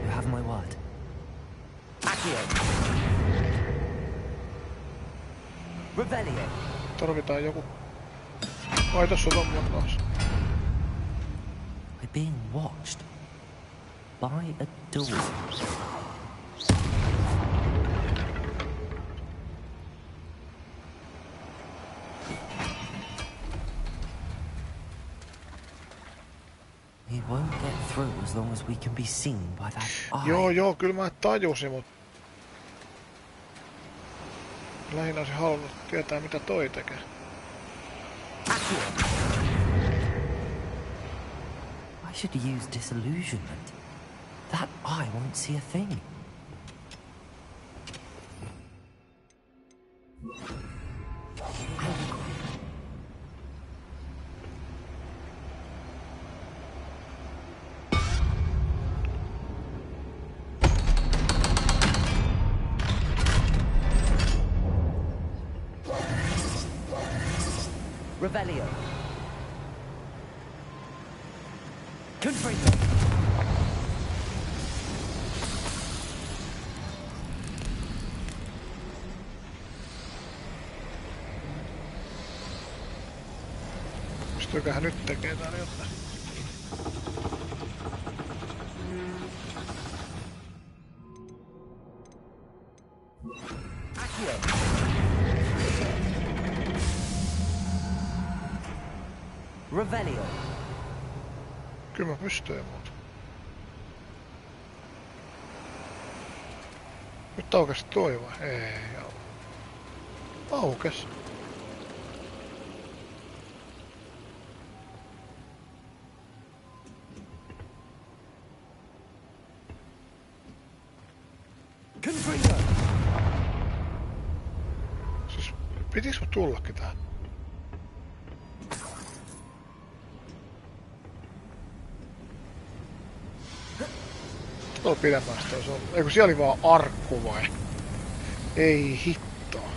You have my word. Accio. Revelio. Tarvitaan joku. Ai tossa on tommonen taas. We're being watched. By a door. We won't get through as long as we can be seen by that eye. Joo, kyllä mä tajusin, mut... Lähinnä olisin halunnut tietää, mitä toi tekee. I should use disillusionment. That eye won't see a thing. Revelio. Confringo. Pystyyköhän nyt tekee täällä jotain? Revelio. Kyllä mä pystyin muuta. Nyt aukesi toi vai? Ei, aukes. Siis pitikö mä tullakin tähän? Tuolla pidemmästä olisi ollut. Eiku siellä oli vaan arkku vai? Ei hittoa.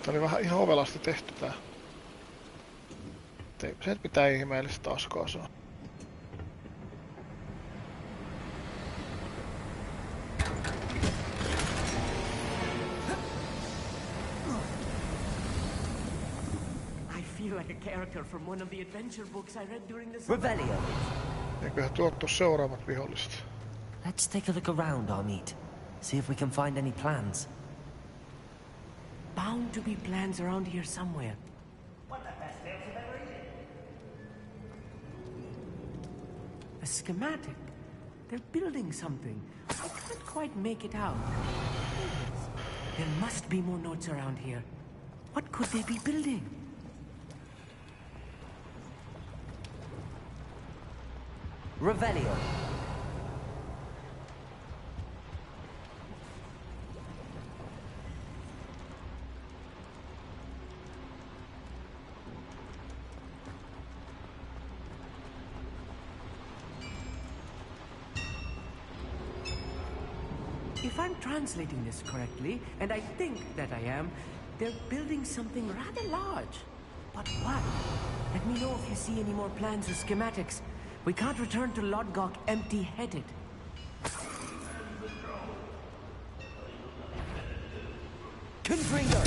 Tää oli vähän ihan ovelasti tehty tää. Se et mitään ihmeellistä taaskaan saa. Like a character from one of the adventure books I read during the Revelio. Eiköhän tuottu seuraavat viholliset. Let's take a look around our meet. See if we can find any plans. Bound to be plans around here somewhere. A schematic. They're building something. I can't quite make it out. There must be more notes around here. What could they be building? Revelio. If I'm translating this correctly, and I think that I am, they're building something rather large. But what? Let me know if you see any more plans or schematics. We can't return to Lodgok empty-headed. Confringo!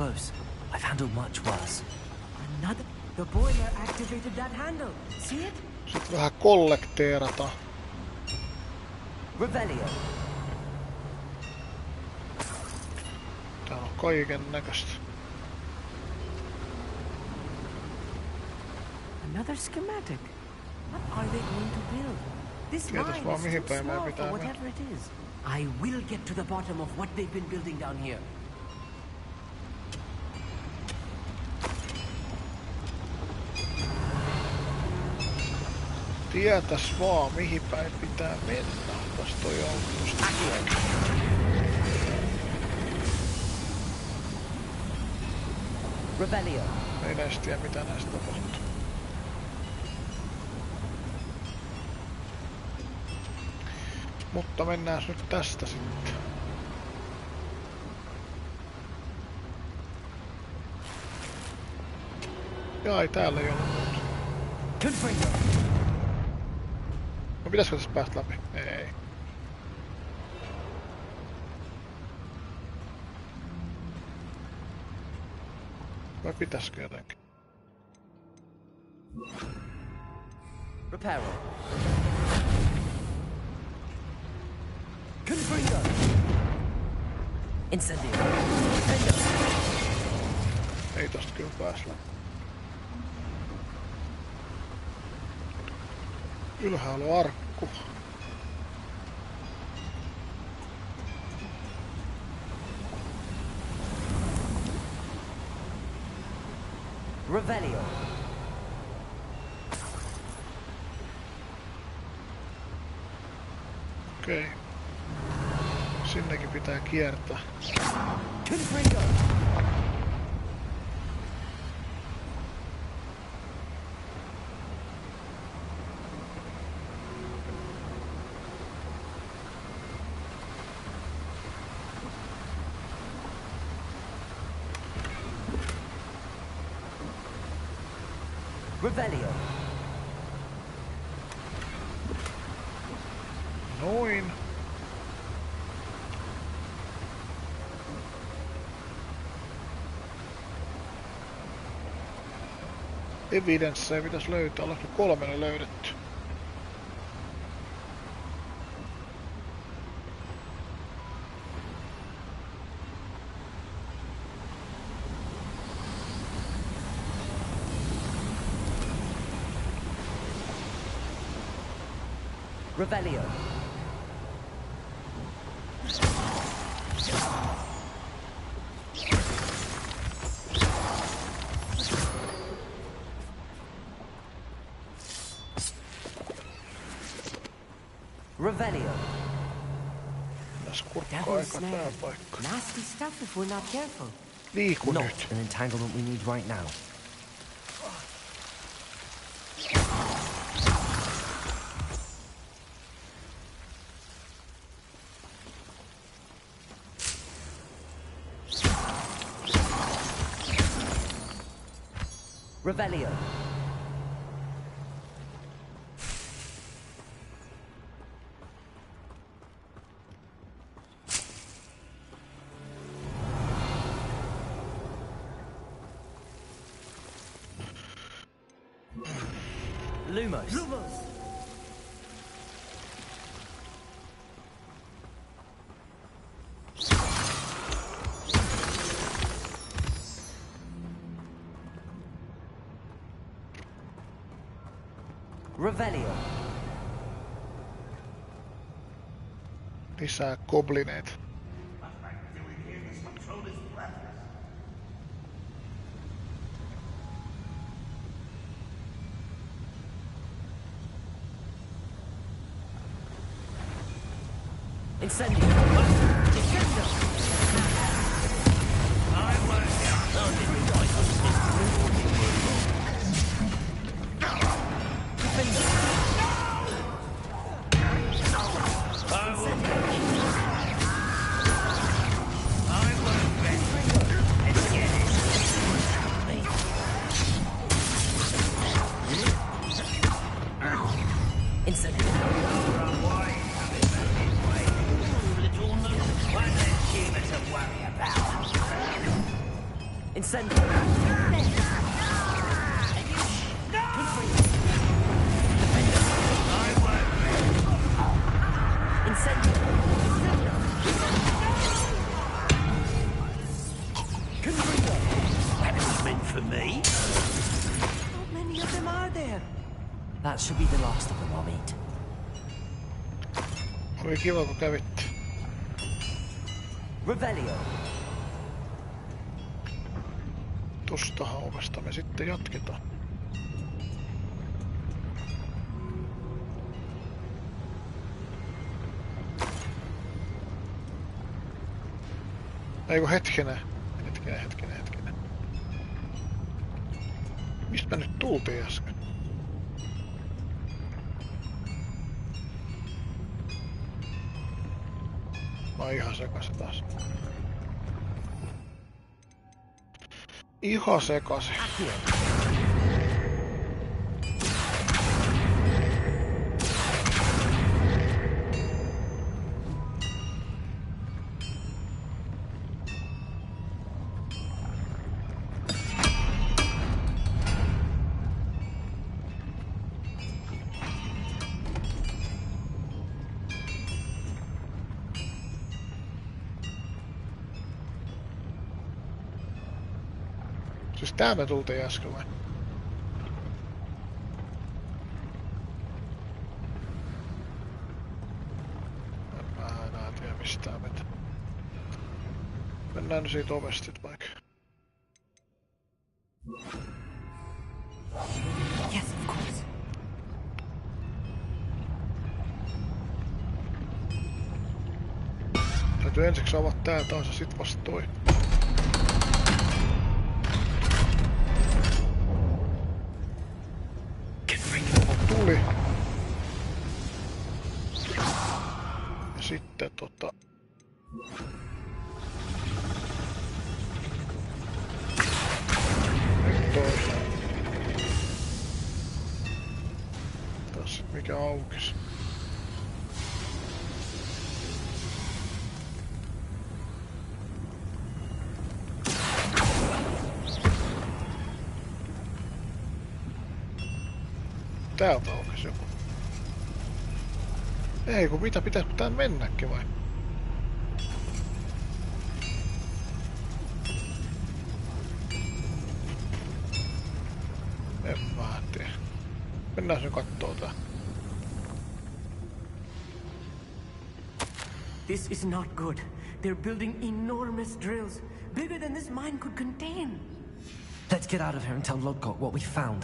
close. I've handled much worse. Another? The boiler activated that handle. See it? Sitten vähän kollekteerata. Revelio. Täällä on kaiken näköistä. Another schematic. What are they going to build? This mine is too small for whatever it is. I will get to the bottom of what they've been building down here. Tietäs vaan mihin päin pitää mennä. Tästä on joutusta. Revelio. Ei näistä tiedä mitä näistä tapahtuu. Mutta mennään nyt tästä sitten. Jaa, ei täällä ei ollut muuta. No pitäisikö tässä päästä läpi? Ei. Vai pitäisikö jotenkin? Reparo. Confringo. Incendio. Ei tosta kyllä pääs läpi. Ylhäällä on arkku. Revelio. Okei. Sinnekin pitää kiertää. Confringo. Revelio. Noin. Evidenssejä pitäisi löytää. Ollaanko 3 löydetty? Revelio. Revelio. Nasty stuff if we're not careful. Liiku Not nyt. an entanglement we need right now. Revelio. Lumos. Lumos. Revelio. Lisää goblineita. Incendio. Defendo. Incendio. Incendio. That was meant for me. How many of them are there? That should be the last of them I'll meet. Oli kiva kun kävitte. Revelio. Tuosta hauvesta me sitten jatketaan. Eiku hetkinen. Hetkinen. Mistä me nyt tultiin äsken? Mä oon ihan sekaisin taas. Ihan sekaisin. Siis tää me tultiin äsken vai? Mä enää tiedä mistään mitä. Mennään nyt siitä ovesta sit vaikka. Yes, of course. Täytyy ensiksi avata tää taas ja sit vasta toi. Tuli. Ja sitten nyt toi. Taas sit mikä aukes. Täältä aukesi joku. Ei kun mitä pitäis tää mennäkin vai? En mä tiedä. Mennään sen kattoo tää. This is not good. They're building enormous drills, bigger than this mine could contain. Let's get out of here and tell Lodgok what we found.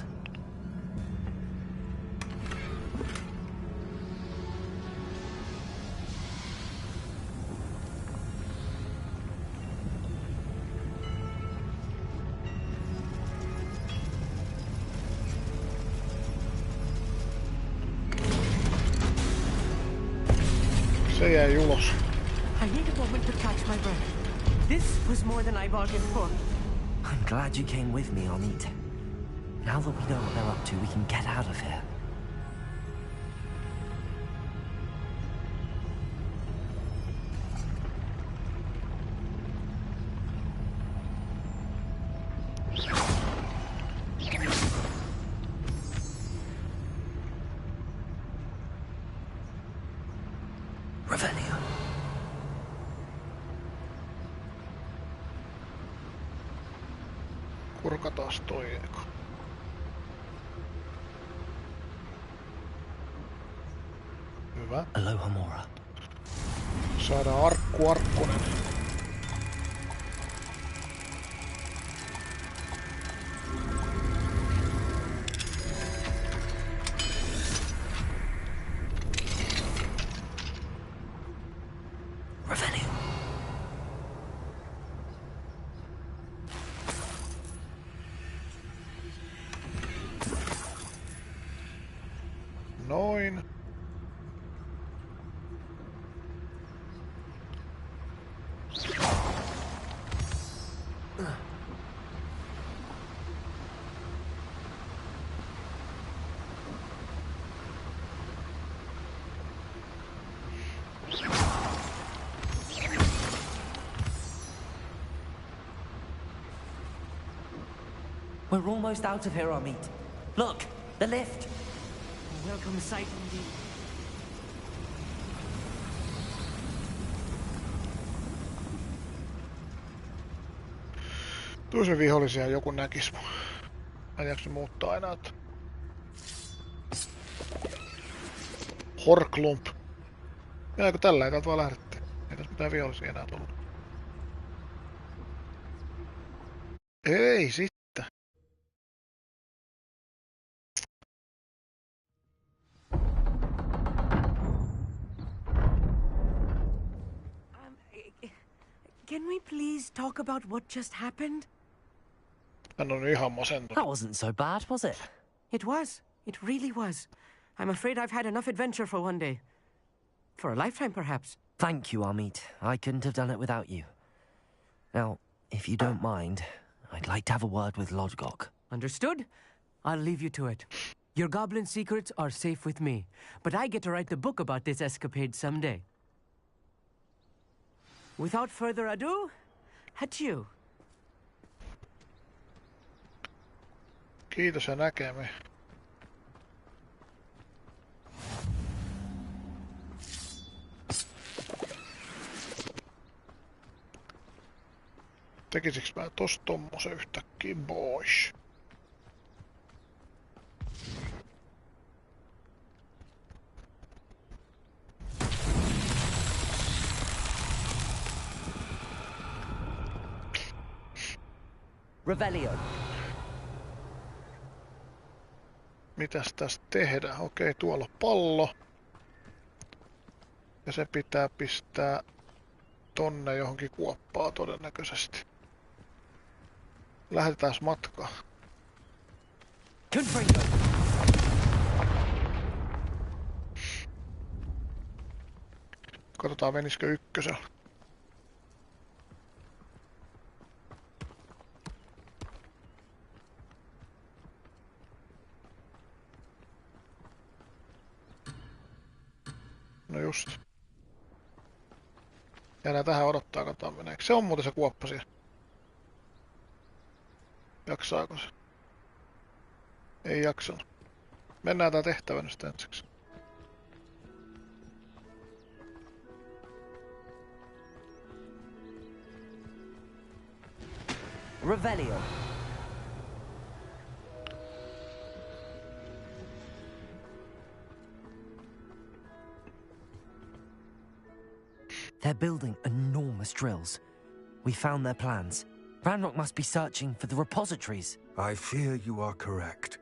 Se jäi ulos. I need a moment to catch my breath. This was more than I bargained for. I'm glad you came with me, Arnit. Now that we know what they're up to, we can get out of here. Revelio. Kurkataan toi eka. Hyvä. Aloha Mora. Saadaan arkkunen. Revelio. Noin. We're almost out of here, Amit. Look, the lift. A welcome sight indeed. Tuossa vihollisia joku näkis. Mä en jaksa muuttaa enää. Horklump. Minäkö tällä ei täältä vaan lähdettiin? Ei tässä mitään vihollisia enää tullut. Ei sitten. Can we please talk about what just happened? Hän on ihan masentunut. That wasn't so bad, was it? It was. It really was. I'm afraid I've had enough adventure for one day. For a lifetime, perhaps. Thank you, Amit. I couldn't have done it without you. Now, if you don't mind, I'd like to have a word with Lodgok. Understood? I'll leave you to it. Your goblin secrets are safe with me, but I get to write the book about this escapade someday. Without further ado, adieu. Kiitos ja näkemiin. Tekisiks mä tossa tommosen yhtäkkiä boys? Revelio. Mitäs tästä tehdään? Okei, tuolla on pallo. Ja se pitää pistää tonne johonkin kuoppaan todennäköisesti. Lähdetään matkaan. Katsotaan menisikö ykkösellä. No just. Jäädään tähän odottaa, katsotaan meneekö. Se on muuten se kuoppa siellä. Jaksaako se? Ei jaksanut. Mennään tää tehtävä nyt ensiksi. Revelio. They're building enormous drills. We found their plans. Ranrock must be searching for the repositories. I fear you are correct.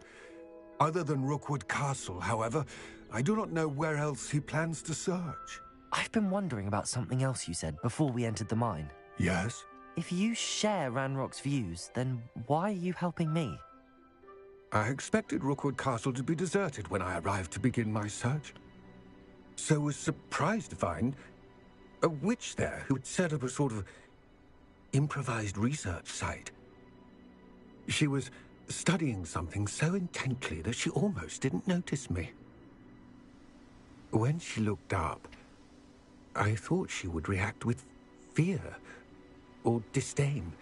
Other than Rookwood Castle, however, I do not know where else he plans to search. I've been wondering about something else you said before we entered the mine. Yes? If you share Ranrock's views, then why are you helping me? I expected Rookwood Castle to be deserted when I arrived to begin my search. So was surprised to find a witch there who had set up a sort of improvised research site. She was studying something so intently that she almost didn't notice me. When she looked up, I thought she would react with fear or disdain.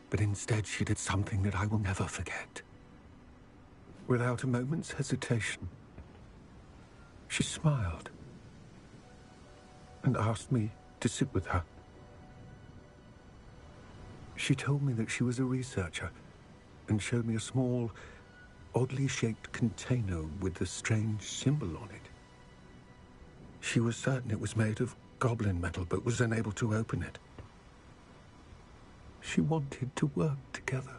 But instead she did something that I will never forget. Without a moment's hesitation, she smiled and asked me to sit with her. She told me that she was a researcher and showed me a small, oddly shaped container with a strange symbol on it. She was certain it was made of goblin metal, but was unable to open it. She wanted to work together.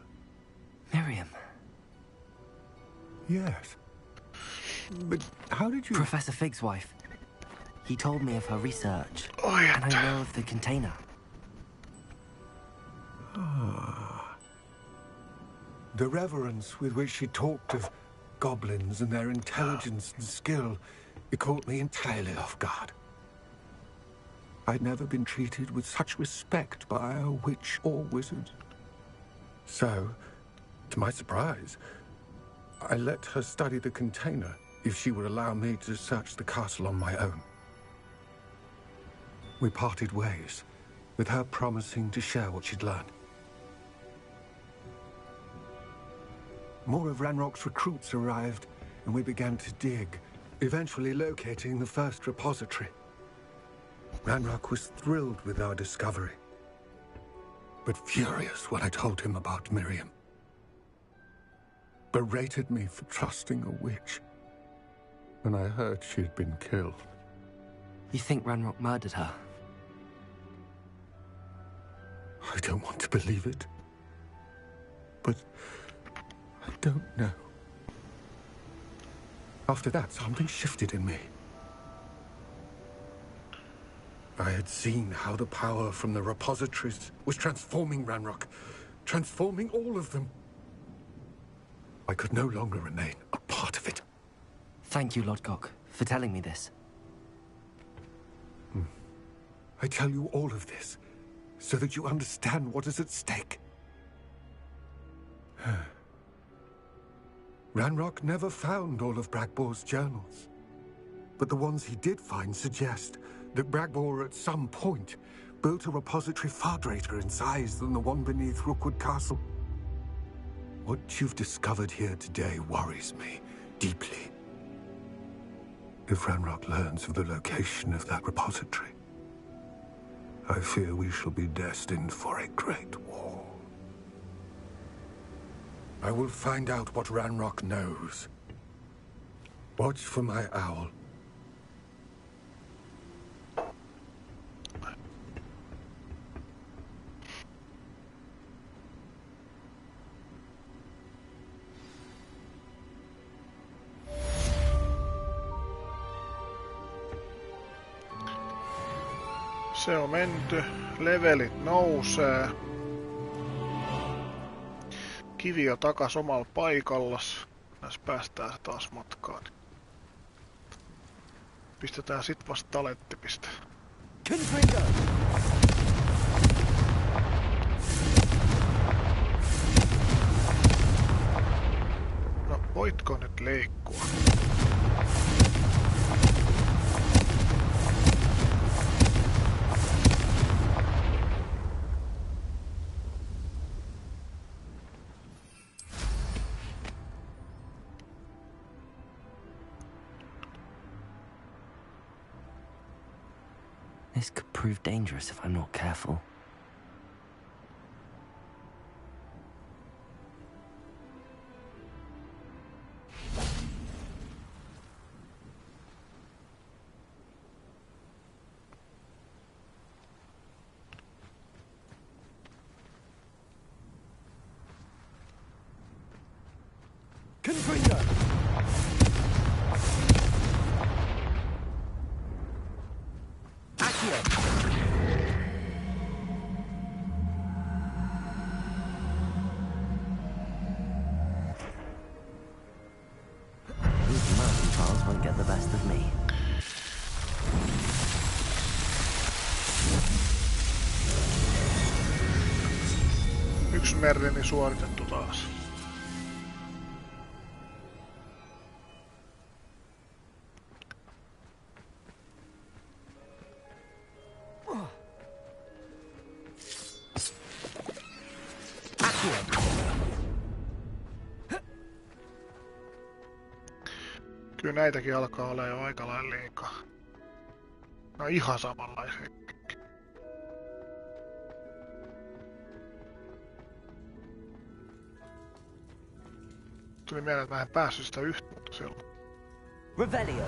Miriam. Yes. But how did you... Professor Fig's wife. He told me of her research. Oh, yeah. And I know of the container. Ah. The reverence with which she talked of goblins and their intelligence and skill, it caught me entirely off guard. I'd never been treated with such respect by a witch or wizard. So, to my surprise, I let her study the container if she would allow me to search the castle on my own. We parted ways, with her promising to share what she'd learned. more of Ranrock's recruits arrived, and we began to dig, eventually locating the first repository. Ranrock was thrilled with our discovery, but furious when I told him about Miriam. Berated me for trusting a witch when I heard she'd been killed. You think Ranrock murdered her? I don't want to believe it, but I don't know. After that, something shifted in me. I had seen how the power from the repositories was transforming Ranrock, transforming all of them. I could no longer remain a part of it. Thank you, Lodgok, for telling me this. I tell you all of this so that you understand what is at stake. Ranrock never found all of Bragbor's journals, but the ones he did find suggest that Bragbor at some point built a repository far greater in size than the one beneath Rookwood Castle. What you've discovered here today worries me deeply. If Ranrock learns of the location of that repository, I fear we shall be destined for a great war. I will find out what Ranrock knows. Watch for my owl. Se on menty. Levelit nousee. Kivi on takas omalla paikallas. Näissä päästään se taas matkaan. Pistetään sit vasta talenttipiste. No, voitko nyt leikkua? This could prove dangerous if I'm not careful. Yksi merlini suoritettu taas. Kyllä näitäkin alkaa olla jo aika lailla liikaa. No ihan samanlaisia. Tuli mieleen, että mä en päässyt sitä yhtä, mutta silloin. Revelio.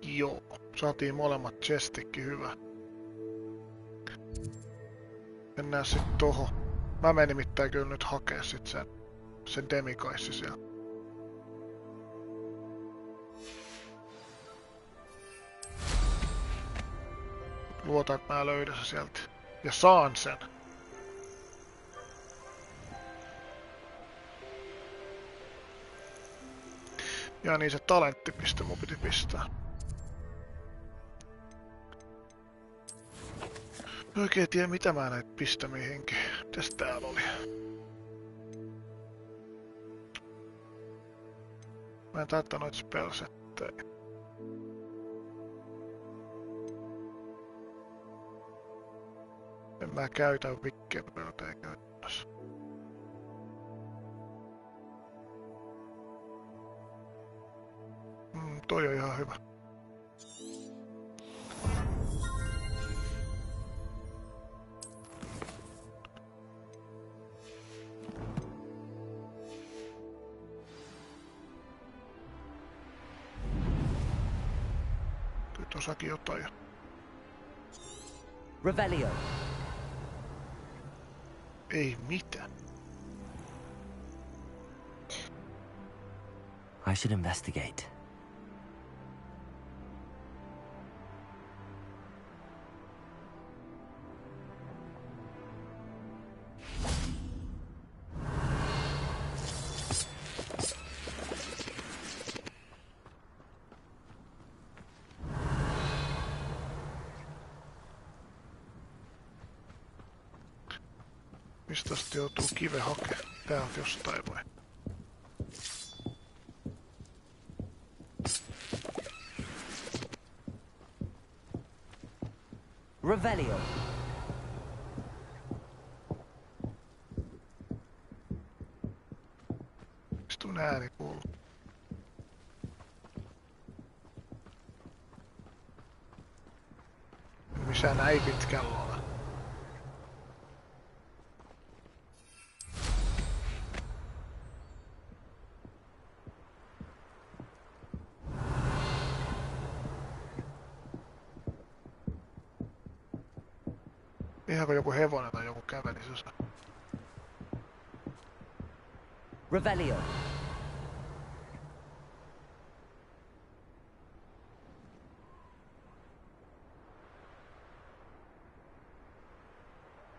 Joo, saatiin molemmat chestikki hyvä. Mennään sit tohon. Mä menin nimittäin kyllä nyt hakee sit sen demikaissi siellä. Luotan, että mä löydän sen sieltä. Ja saan sen. Ja niin se talenttipiste mun piti pistää. Mä oikein tiedä mitä mä näitä pistä mihinkin. Mitäs täällä oli? Mä en taittaa noita spellsettejä. En mä käytä Wickenbergia käytännössä. Toi on ihan hyvä. Kyllä tossakin jotain jo. Revelio. Ei mitään. I should investigate. Mistä sitten joutuu kive hakemaan? Täältä jostain vai? Revelio. Mistä mun ääni kuuluu? Missä näin pitkällä ole. Ihan kuin joku hevonen tai joku kävelisi osa. Revelio.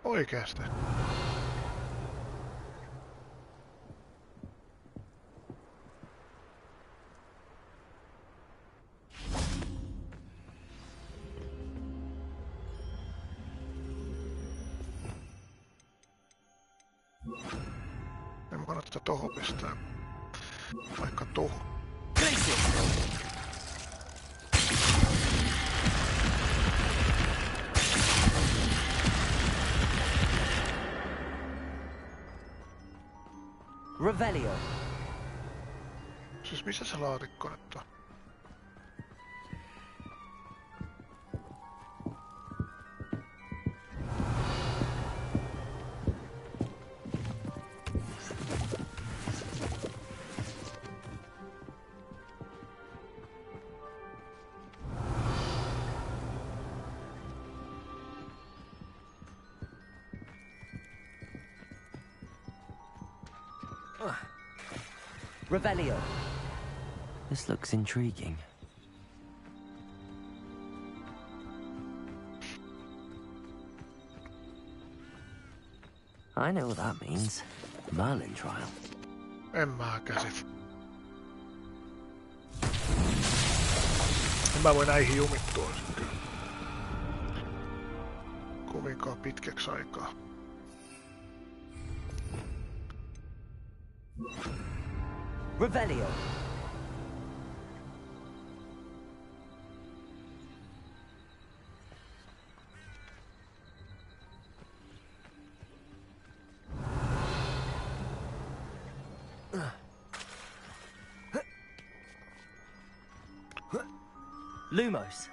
Oikeesti. En mä kannata tohon pistää. Vaikka tohon. Revelio. Siis missä se laatikko nyt on? Revelio. This looks intriguing. I know what that means. Merlin trial. En mä käsit. En mä voi näihin jumittua kyllä. Kovinkaan pitkäksi aikaa. Revelio. Lumos.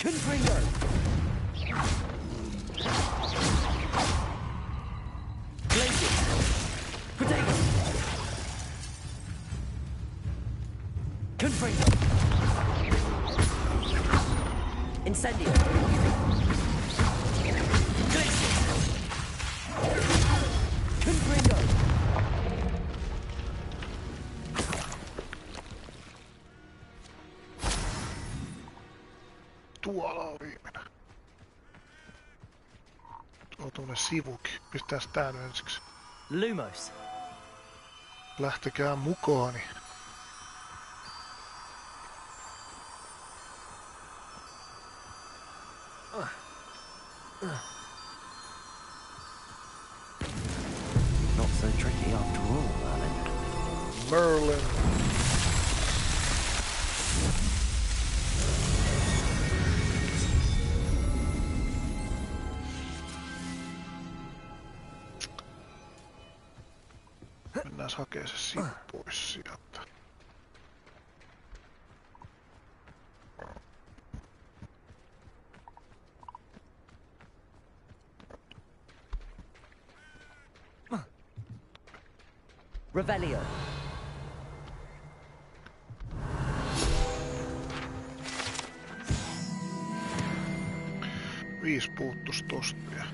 Confringo. Incendio. Confringo. Tuolla on viimeinen. Tuo tuonne sivukin. Pistääs tää nyt ensiksi. Lumos. Lähtekää mukaani. Not so tricky after all, Merlin. Merlin. Mennään hakee se sivu pois sieltä. Revelio. Viisi puuttus tosta vielä.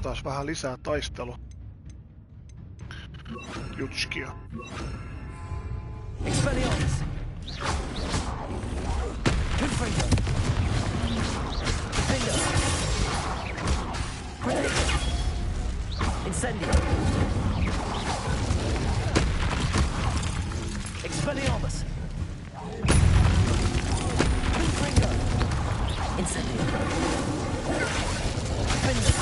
Taas vähän lisää taistelu. Jutskia. Expelliarmus. Confringo. Defendo. Protego. Incendio. Expelliarmus. Confringo. Incendio. Defendo.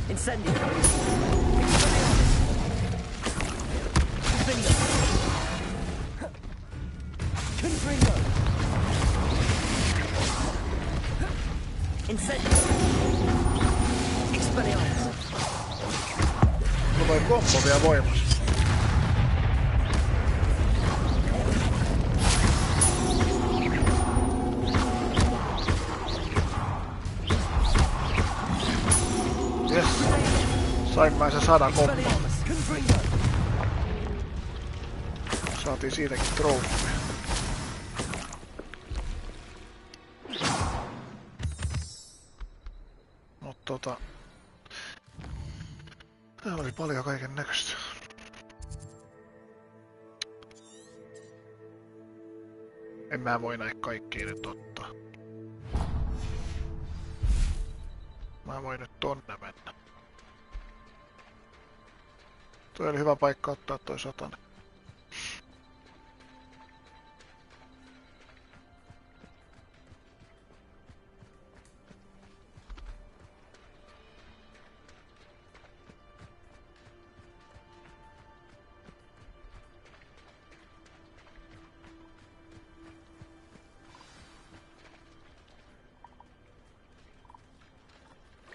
Incendio. Defendo. Confringo. Incendio. Expelliarmus. No toi kompo vielä voimassa. Sain mä sen 100 komppaa. Saatiin siitäkin trofeja. No täällä oli paljon kaiken näköistä. En mä voi näitä kaikkia nyt ottaa. Mä voin nyt tonne mennä. Toi oli hyvä paikka ottaa toi satanen.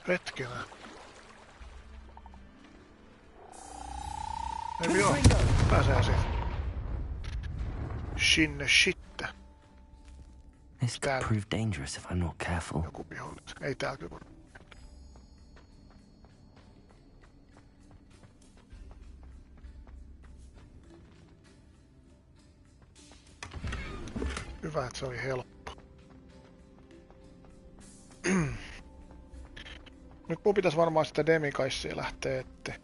Retkenä. Ei joo, pääsee siitä. Sinne sitten. This could prove dangerous if I'm not careful. Joku vihollis. Ei tää kyllä. Hyvä, että se oli helppo. Nyt mun pitäis varmaan sitä demikaissia lähteä ette.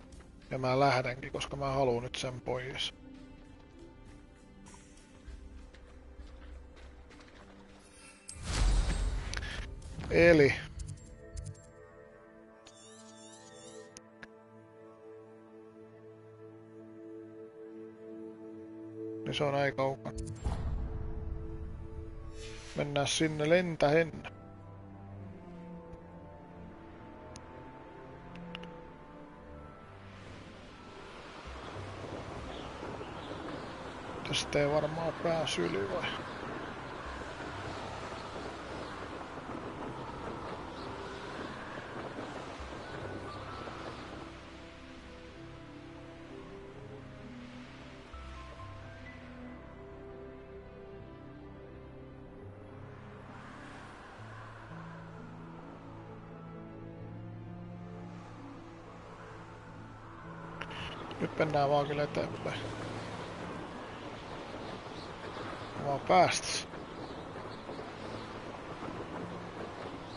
Ja mä lähdenkin, koska mä haluun nyt sen pois. Eli... niin se on aika kaukana. Mennään sinne lentähen. Tästä ei varmaan pääsy yli vai? Nyt mennään vaan kyllä eteenpäin. Vaan päästäs.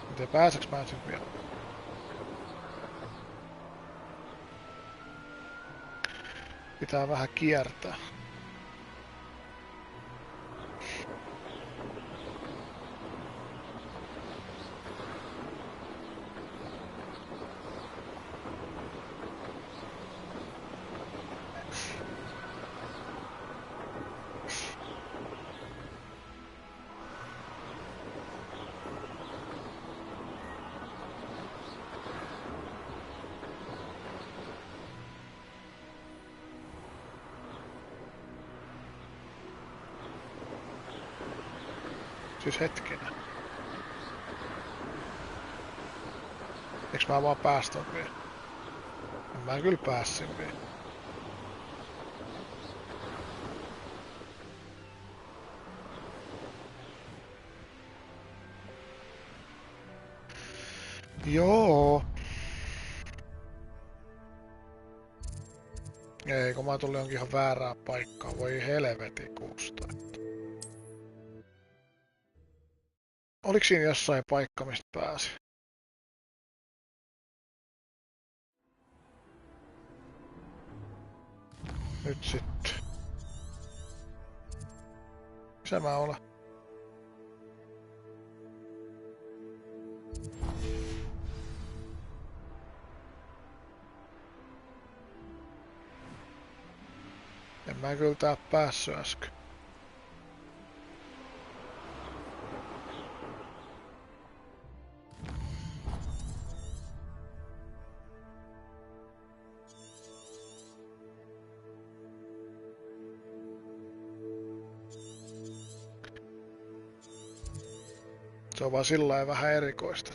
En tiedä pääseks mä sen vielä. Pitää vähän kiertää. Siis hetkinen. Eiks mä vaan päästä vielä? En mä kyllä päässin vielä. Joo. Ei, kun mä tulin jonkin ihan väärään paikkaan. Voi helvetin kuusta. Oliko siinä jossain paikka, mistä pääsi? Nyt sitten. Missä mä olen? En mä kyllä tää päässyt äsken. Se on vaan sillain vähän erikoista.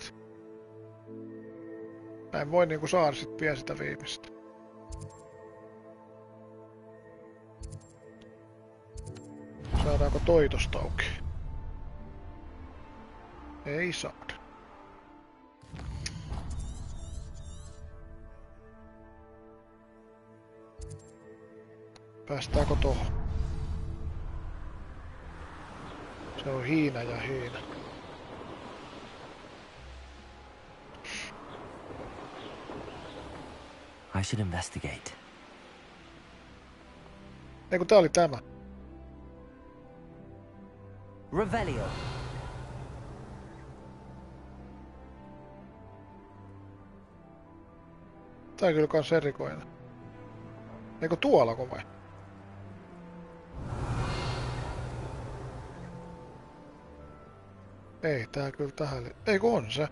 Mä en voi niinku saada sit pian sitä viimeistä. Saadaanko toi tosta auki? Ei saada. Päästäänkö tohon? Se on hiina ja hiina. I should investigate. Eiku tää oli tämä. Revelio. Tää on kyllä kans erikoinen. Eiku tuolako vai? Ei tää kyllä tähän... Eiku on se?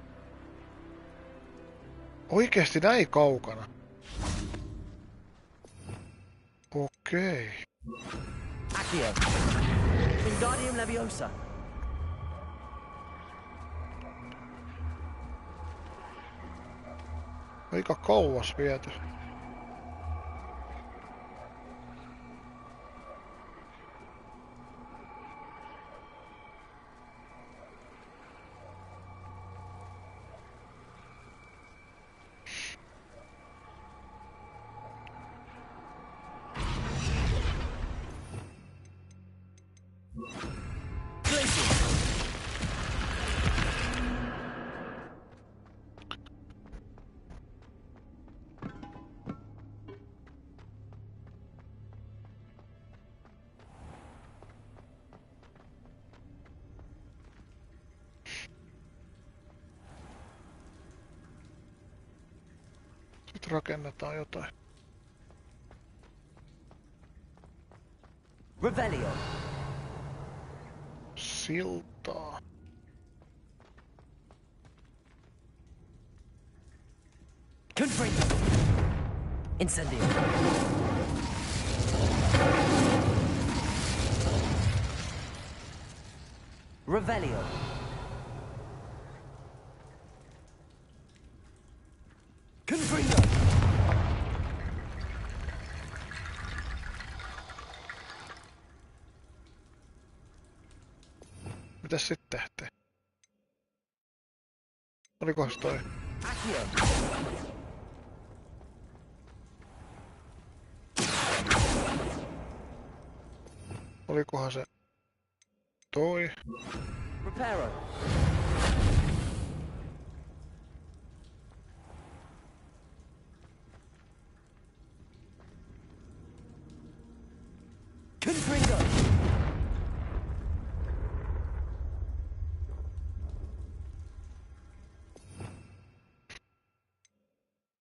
Oikeesti näin kaukana? Okei. Accio. Wingardium Leviosa. Aika kauas viety. rakennetaan jotain. Revelio. Siltaa. Confringo. Incendio. Revelio. Confringo. Mitäs sit tehtiin? Olikohan se toi? Accio. Olikohan se toi? Reparo. Confringo.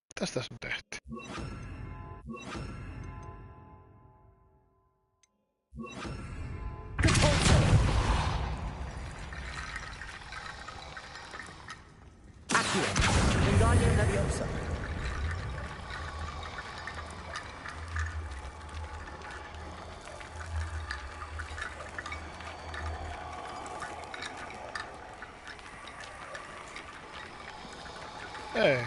Mitäs tässä nyt tehtiin? Accio. Wingardium Leviosa. Ei.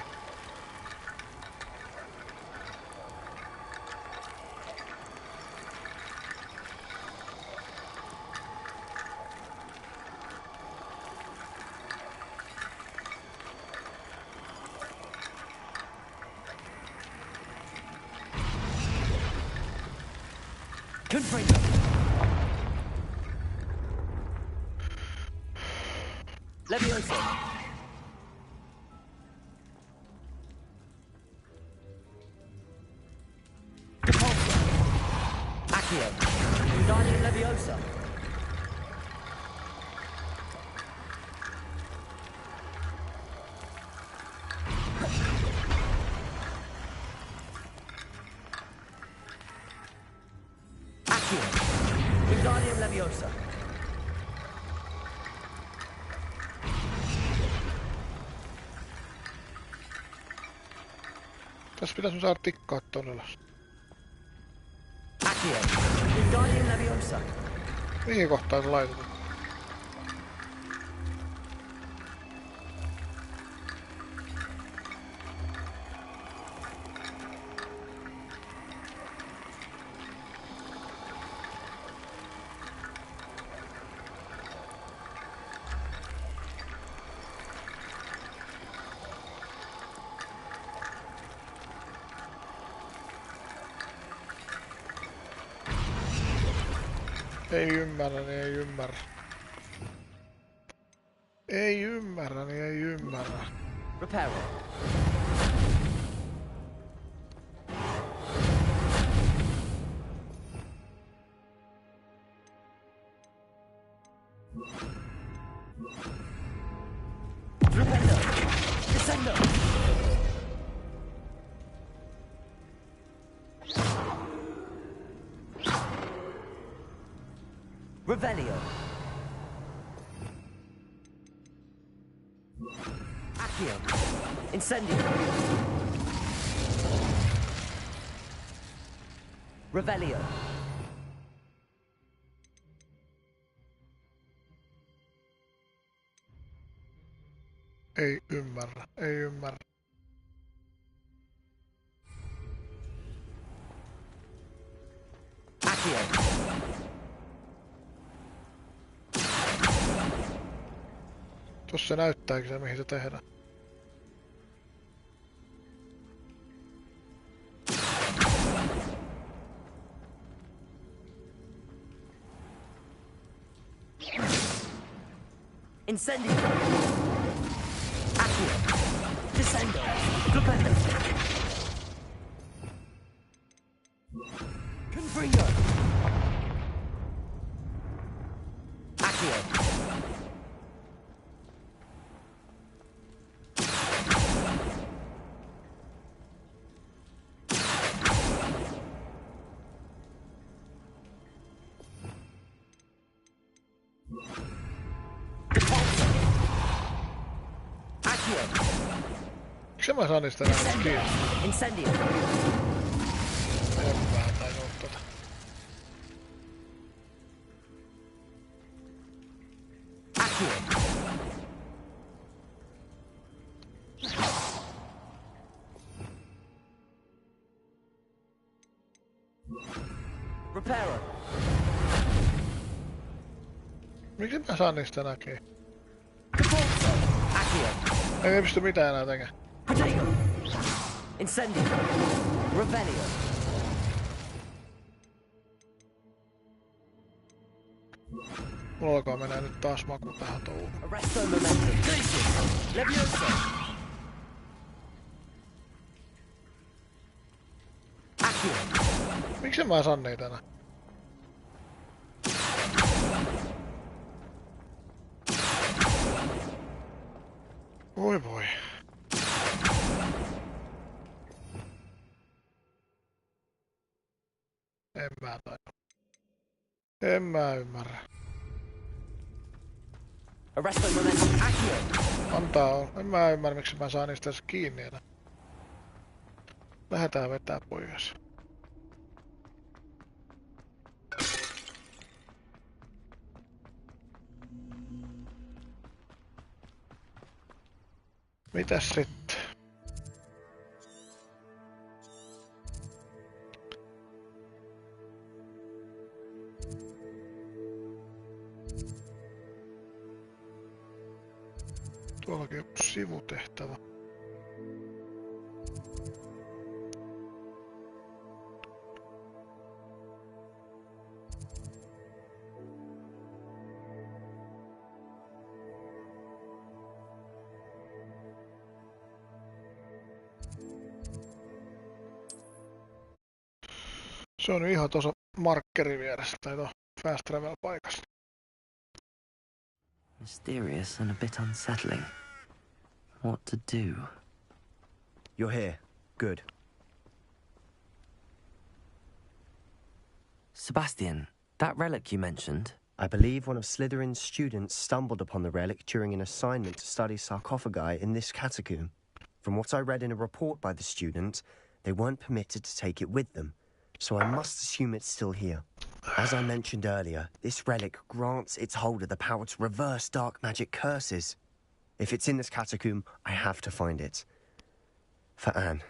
Confringo. Leviosa. Repulsor. Accio. Wingardium Leviosa. Accio. Wingardium Leviosa. Tässä pitäisi saada tikkaa todella. Accio. Wingardium Leviosa. Mihin kohtaan se laitetaan? Ei ymmärrä, niin ei ymmärrä. Ei ymmärrä, niin ei ymmärrä. Reparo. Rependo. Descendo. Revelio. Accio. Incendio. Revelio. Ei ymmärrä, ei ymmärrä. Accio. Tossa näyttääkin se, mihin se tehdään. Incendio. Accio. Descendo. Flipendo. Confringo. Accio. Miksi mä saan niistä näistä kiinni? Incendio. En mä tajua tota. Reparo. Miksi mä saan niistä näkee? Ei pysty mitään enää tekemään. Protego. Incendio. Revelio. Mulla alkaa mennä nyt taas maku tähän touhuun. Arresto momentum. Levioso. Miksi mä saan niitä enää? Voi voi. En mä tajua. En mä ymmärrä. Arresto momentum. Accio. Antaa olla. En mä ymmärrä miksi mä saan niistä edes kiinni enää. Lähdetään vetää pois. Mitäs sitten? Tuollakin on sivutehtävä. Se on ihan tuossa markkerin vieressä tai tuo fast travel paikassa. Mysterious and a bit unsettling. What to do? You're here. Good. Sebastian, that relic you mentioned. I believe one of Slytherin's students stumbled upon the relic during an assignment to study sarcophagi in this catacomb. From what I read in a report by the student, they weren't permitted to take it with them, so I must assume it's still here. As I mentioned earlier, this relic grants its holder the power to reverse dark magic curses. If it's in this catacomb, I have to find it. For Anne.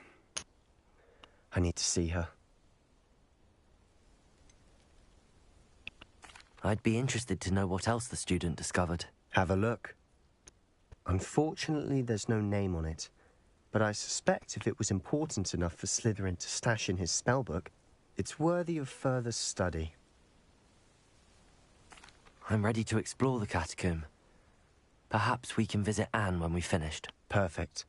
I need to see her. I'd be interested to know what else the student discovered. Have a look. Unfortunately, there's no name on it, but I suspect if it was important enough for Slytherin to stash in his spellbook, it's worthy of further study. I'm ready to explore the catacomb. Perhaps we can visit Anne when we've finished. Perfect.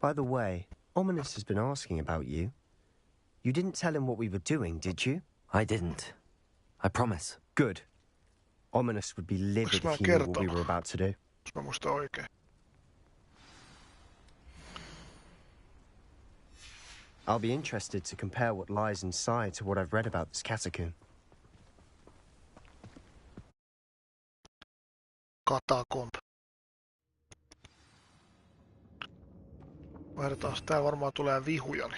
By the way, Ominous has been asking about you. You didn't tell him what we were doing, did you? I didn't. I promise. Good. Ominous would be livid if he knew what we were about to do. Jos mä muistan oikein. I'll be interested to compare what lies inside to what I've read about this catacomb. Katakomb. Vaihdetaan, tää varmaan tulee vihuja.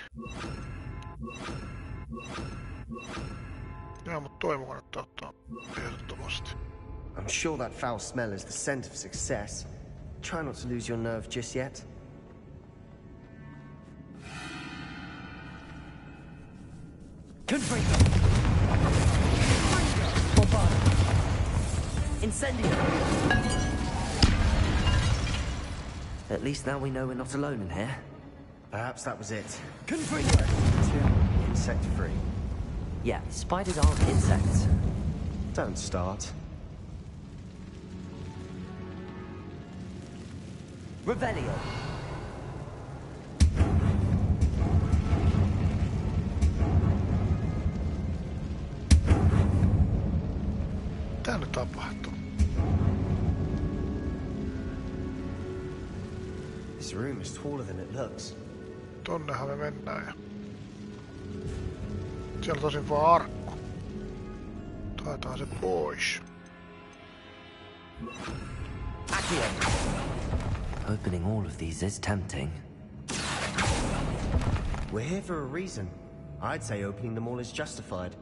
Joo, mutta toi mun kannattaa ottaa ehdottomasti. I'm sure that foul smell is the scent of success. Try not to lose your nerve just yet. Confringo. Incendio. At least now we know we're not alone in here. Perhaps that was it. Confringo. Insect-free. Yeah, spiders aren't insects. Don't start. Revelio. Mitä nyt tapahtuu? This room is taller than it looks. Tonnehan me mennään ja... Siellä on tosin vaan arkku. Taitaa se pois. Opening all of these is tempting. We're here for a reason. I'd say opening them all is justified.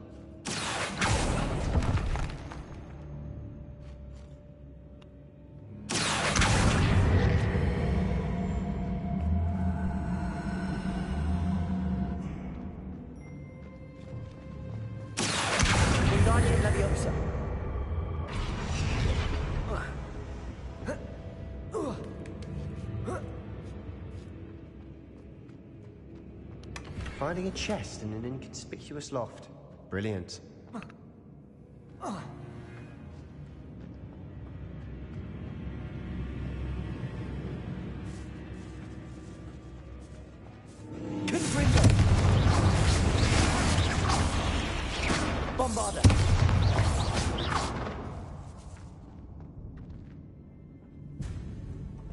Finding a chest in an inconspicuous loft. Brilliant. Bombarder.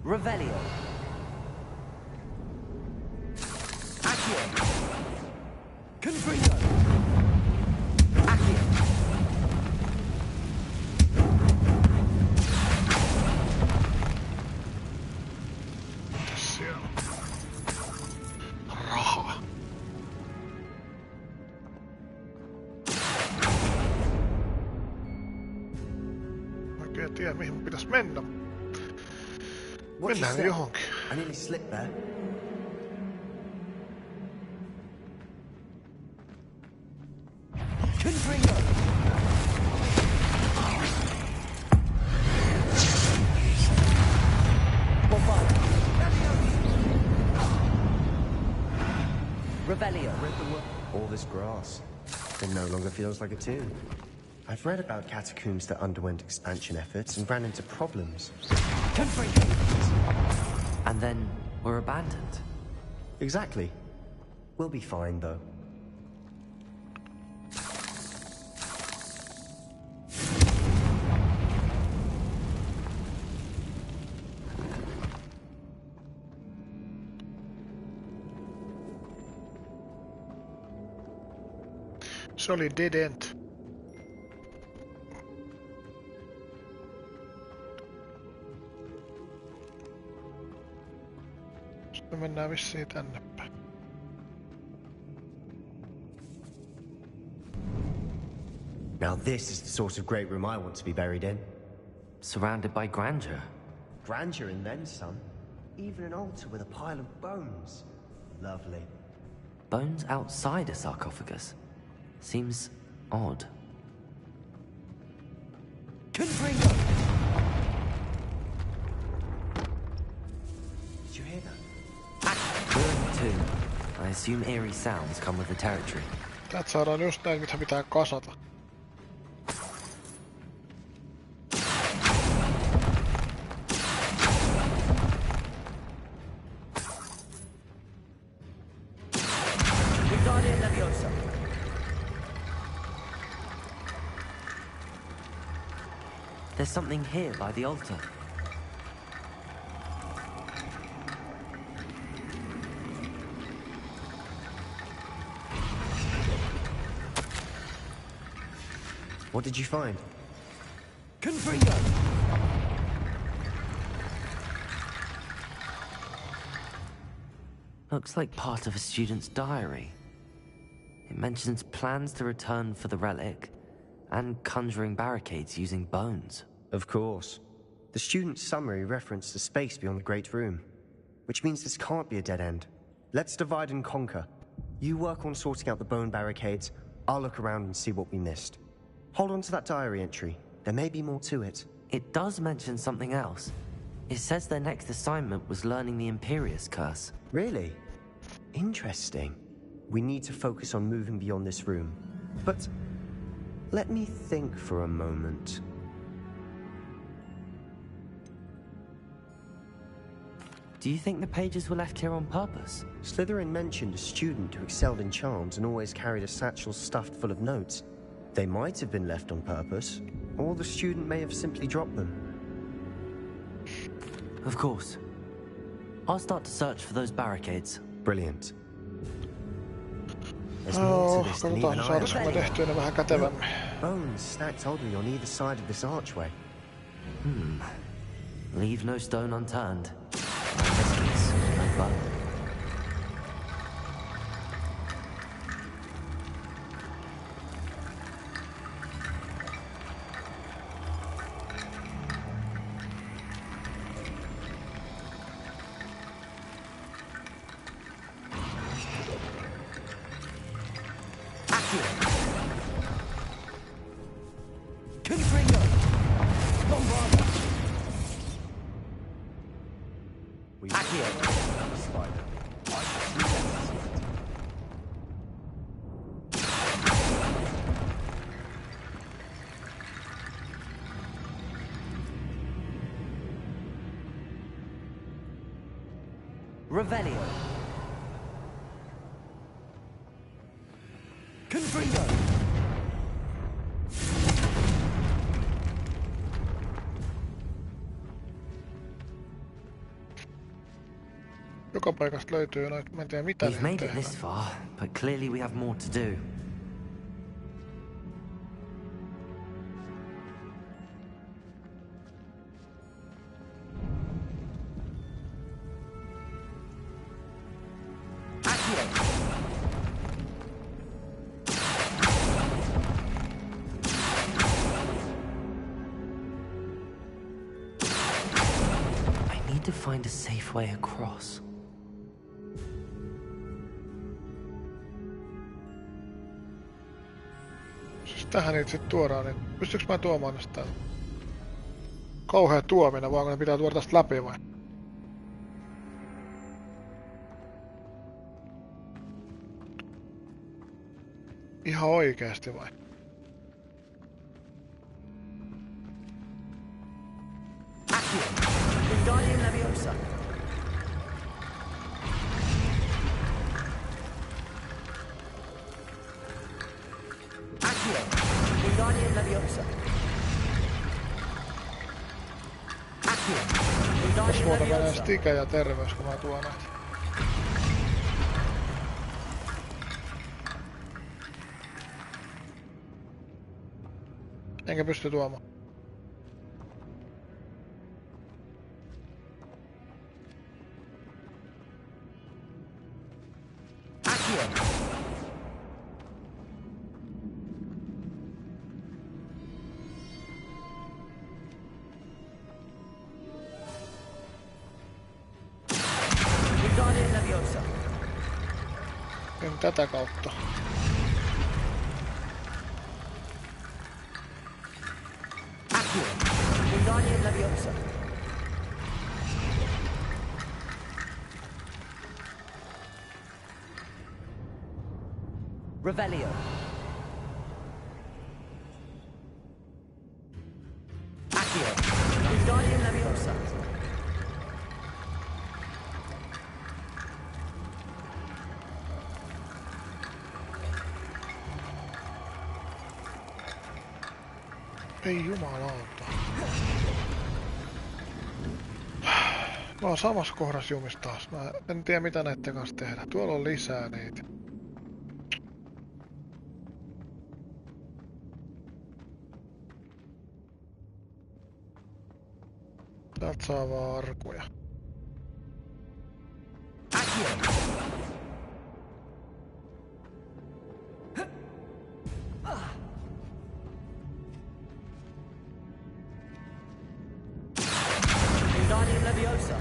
Revelio. Accio. Confringo. Accio. Mitäs siellä? Raha. Oikein tiedä mihin mun pitäis mennä. Mennään johonkin. I nearly slipped there. Confringo. Bombarder. Revelio. All this grass. It no longer feels like a tomb. I've read about catacombs that underwent expansion efforts and ran into problems. And then were abandoned. Exactly. We'll be fine, though. Se oli dead end. Sitten mennään vissiin tänne päin. Now this is the sort of great room I want to be buried in. Surrounded by grandeur. Grandeur and then some. Even an altar with a pile of bones. Lovely. Bones outside a sarcophagus. Seems odd. Confringo. Did you hear that? We're in the tomb. I assume eerie sounds come with the territory. Täältä saadaan just näin, mitä pitää kasata. Wingardium Leviosa. There's something here by the altar. What did you find? Confringo. Looks like part of a student's diary. It mentions plans to return for the relic and conjuring barricades using bones. Of course. The student's summary referenced the space beyond the Great Room, which means this can't be a dead end. Let's divide and conquer. You work on sorting out the bone barricades, I'll look around and see what we missed. Hold on to that diary entry. There may be more to it. It does mention something else. It says their next assignment was learning the Imperius Curse. Really? Interesting. We need to focus on moving beyond this room. But let me think for a moment. Do you think the pages were left here on purpose? Slytherin mentioned a student who excelled in charms and always carried a satchel stuffed full of notes. They might have been left on purpose, or the student may have simply dropped them. Of course. I'll start to search for those barricades. Brilliant. There's more to this than even I imagine. Bones stacked oddly on either side of this archway. Leave no stone unturned. bow. Revelio. Confringo. Joka paikasta löytyy noita, mä en tiedä mitä We've made it this far, but clearly we have more to do. To find a safe way across. Siis tähän itse tuodaan, niin pystyykö mä tuomaan sitä kauhea tuomina, vai onko ne pitää tuoda tästä läpi vai? Ihan oikeesti vai? Guardian Leviosa. Accio. Guardian Leviosa. Accio. Jos muuta menee stikä ja terveys, kun mä tuon näitä. Enkä pysty tuomaan. Tätä kautta. Revelio. Accio. Guardian Leviosa. Ei jumalauta. Mä oon samassa kohdassa jumissa taas. Mä en tiedä mitä näitten kanssa tehdä. Tuolla on lisää niitä. Täältä saa vaan arkuja. Guardian Leviosa.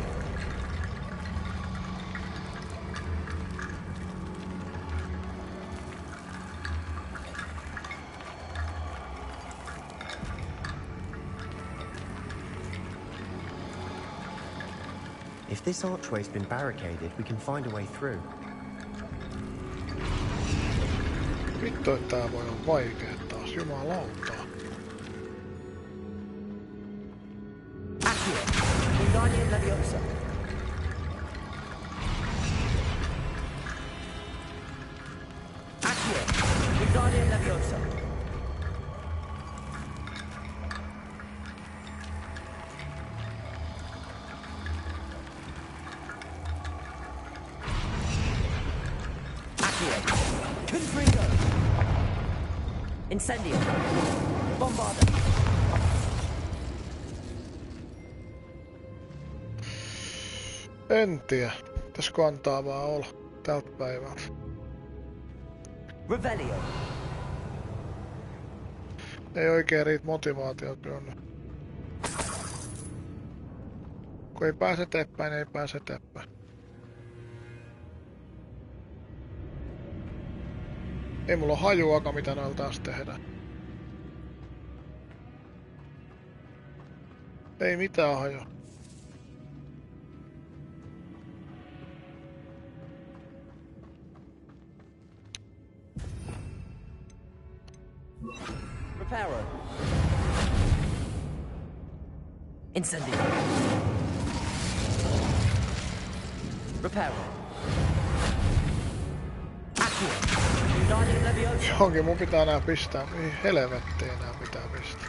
If this archway's been barricaded, we can find a way through. Vittu, että tää voi olla vaikea taas, jumalauta. Guardian Leviosa. Accio. Guardian Leviosa. Accio. Confringo. Incendio. Bombarda. En tiedä. Pitäisikö antaa vaan olla tältä päivältä? Revelio. Ei oikein riitä motivaatiota kyllä. Kun ei pääse eteenpäin, niin ei pääse eteenpäin. Ei mulla ole hajuakaan, mitä noilla taas tehdään. Ei mitään hajua. Reparo. Incendio. Reparo. Accio. Guardian Leviosa. Johonkin mun pitää nää pistää. Mihin helvettiin nää pitää pistää?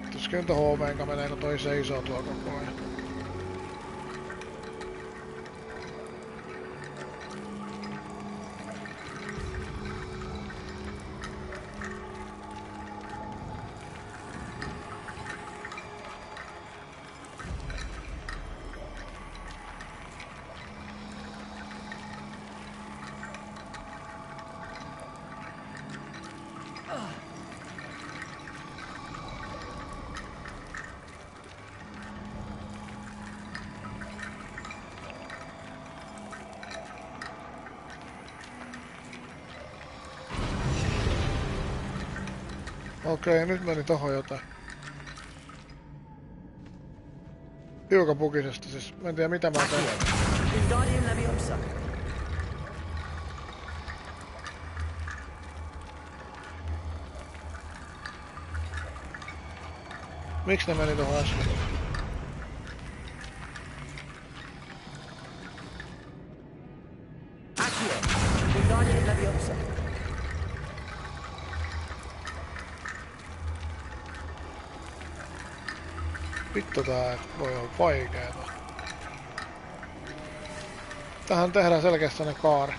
Pitäisikö nyt HV:nka menee, kun toi seisoo tuo koko ajan? Okei, nyt meni tohon jotain. Hiukan bugisesti siis. Mä en tiedä mitä mä teen. Miksi ne meni tohon äsken? Vittu tää voi olla vaikeeta. Tähän tehdään selkeästi sellainen kaari.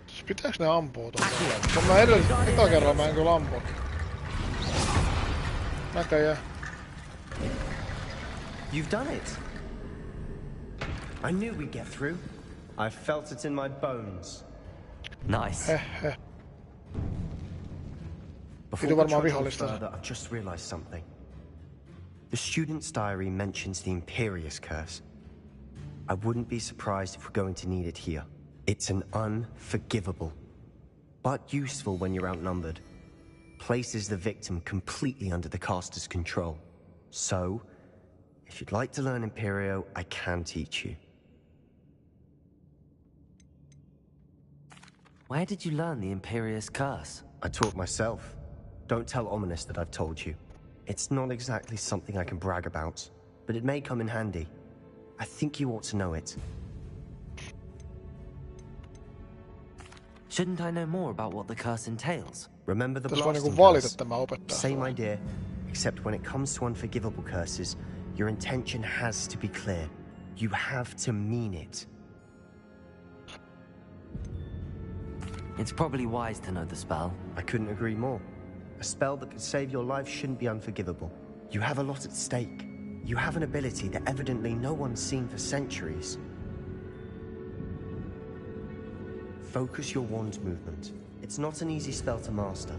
Siis pitääks ne ampua tuolla? Mä eka kerran mä en kyllä ampunut. Näköjään. You've done it. I knew we'd get through. I felt it in my bones. Nice. Before we try to go further, I've just realized something. The student's diary mentions the Imperious Curse. I wouldn't be surprised if we're going to need it here. It's an unforgivable, but useful when you're outnumbered. Places the victim completely under the caster's control. So, if you'd like to learn Imperio, I can teach you. Where did you learn the Imperious Curse? I taught myself. Don't tell Ominous that I've told you. It's not exactly something I can brag about, but it may come in handy. I think you ought to know it. Shouldn't I know more about what the curse entails? Remember the blasting curse? Same idea, except when it comes to unforgivable curses, your intention has to be clear. You have to mean it. It's probably wise to know the spell. I couldn't agree more. A spell that could save your life shouldn't be unforgivable. You have a lot at stake. You have an ability that evidently no one's seen for centuries. Focus your wand movement. It's not an easy spell to master.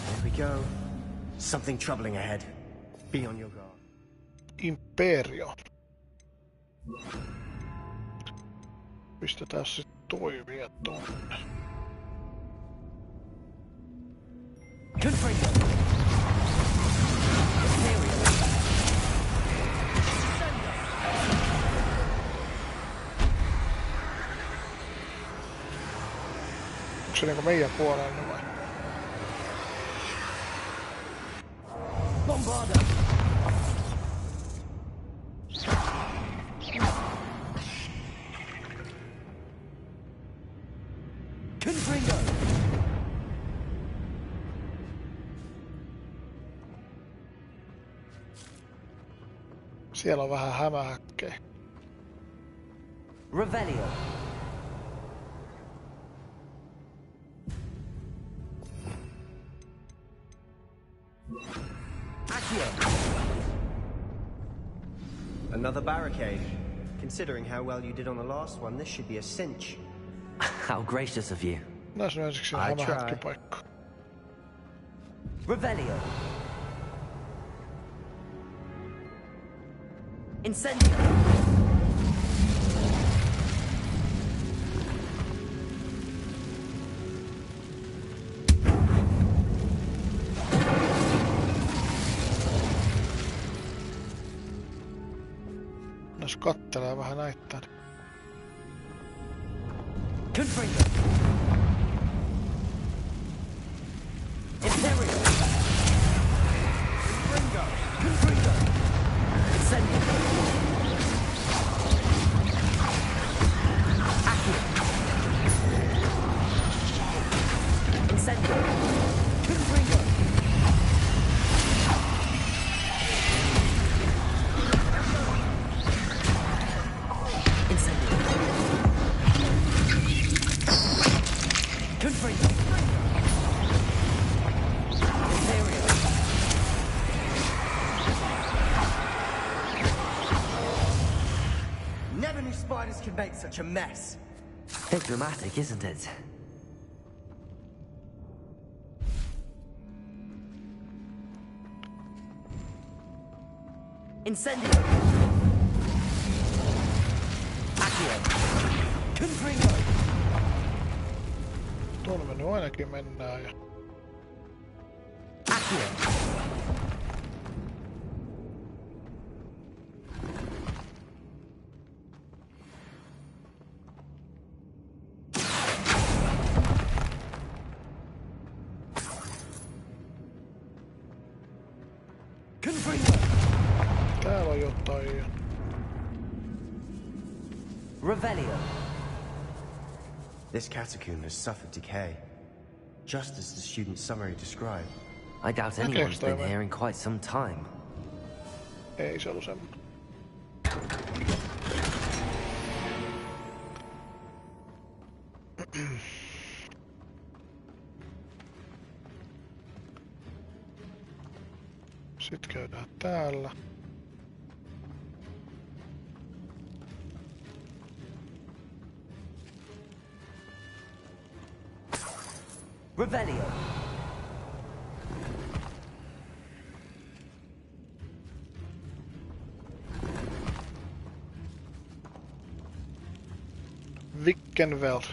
There we go. Something troubling ahead. Be on your guard. Imperio. Pistetään sit toi vielä tonne. Onko se niinku meidän puolella vai? Bombarda! Confringo! Siellä on vähän hämähäkkejä. Revelio. Accio. Another barricade. Considering how well you did on the last one, this should be a cinch. How gracious of you. Näissä on ensiksi hämähäkkipaikka. Revelio. Incendio. Jos kattelee vähän näittää. Confringo. Imperio. Confringo. Confringo. Incendio. Accio. Incendio. Confringo. Incendio. Confringo. Imperio. Never knew spiders could make such a mess. Bit dramatic, isn't it? Incendio. Accio. Confringo. Tuolla me nyt ainakin mennään ja... Accio. Confringo. Täällä on jotain. Revelio. This catacomb has suffered decay, just as the student's summary described. I doubt anyone's been here in quite some time. Ei se ollut semmoinen. Sitten käydään täällä. Revelio. Vickenveld.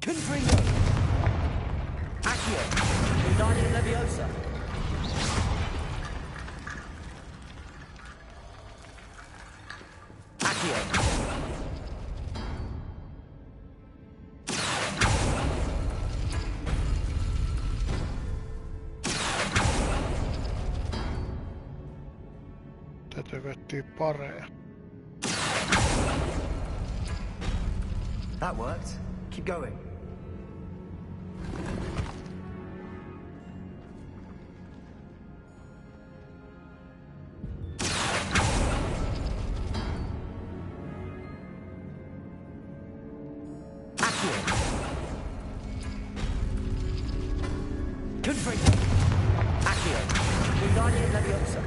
Confringo. Accio. Wingardium Leviosa. Accio. Täytyy etsiä pareja. That worked. Keep going. Confringo. Accio. Wingardium Leviosa.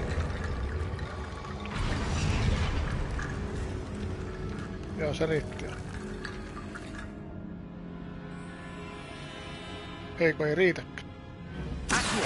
Joo, se riitti. Eikö ei riitäkään? Accio.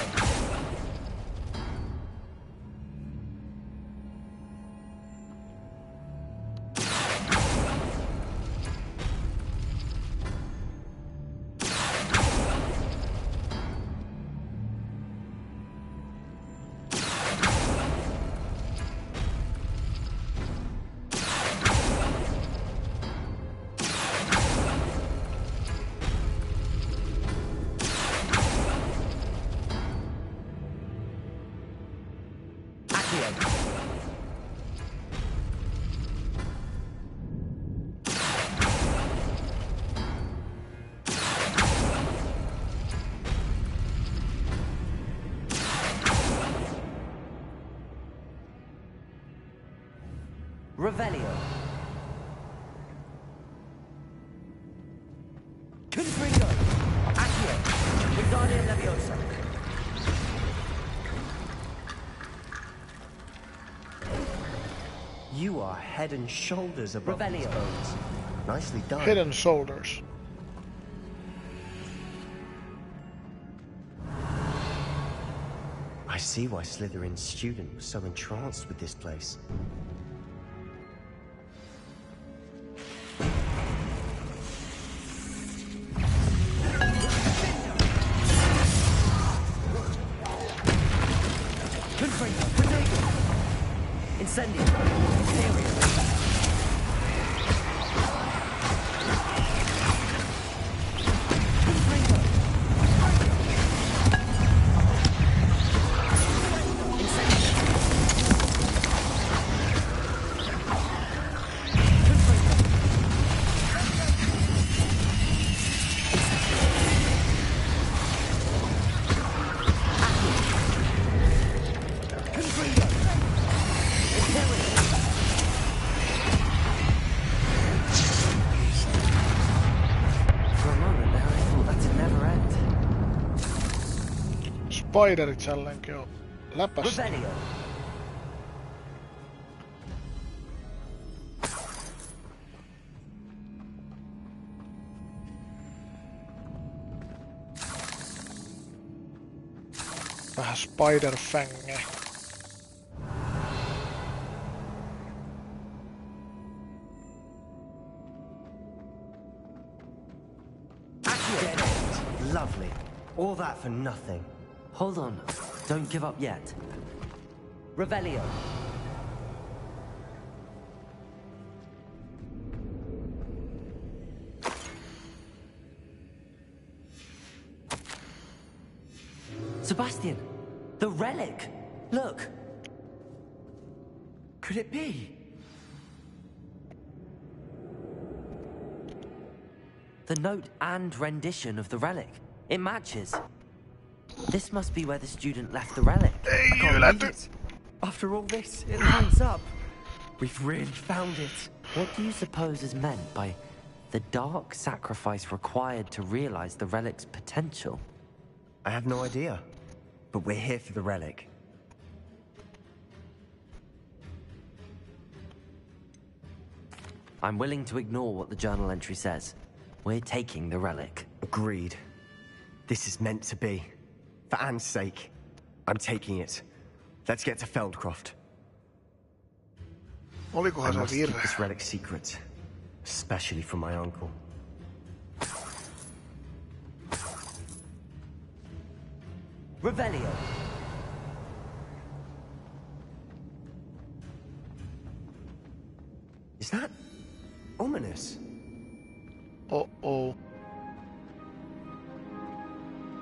Revelio. Confringo. Accio. Wingardium Leviosa. You are head and shoulders above these Revelio. bones. Nicely done. Head and shoulders. I see why Slytherin's student was so entranced with this place. Incendio. Hysteria. Spiderit jällenkin on läpästä. Revelio. Vähän spider-fänge. Lovely. All that for nothing. Hold on. Don't give up yet. Revelio. Sebastian! The relic! Look! Could it be? The note and rendition of the relic. It matches. This must be where the student left the relic. I can't believe it. After all this, it lines up. We've really found it. What do you suppose is meant by the dark sacrifice required to realize the relic's potential? I have no idea. But we're here for the relic. I'm willing to ignore what the journal entry says. We're taking the relic. Agreed. This is meant to be. For Anne's sake, I'm taking it. Let's get to Feldcroft. I Olikohan must se keep virhe? this relic secret, especially from my uncle. Revelio. Is that ominous? Oh.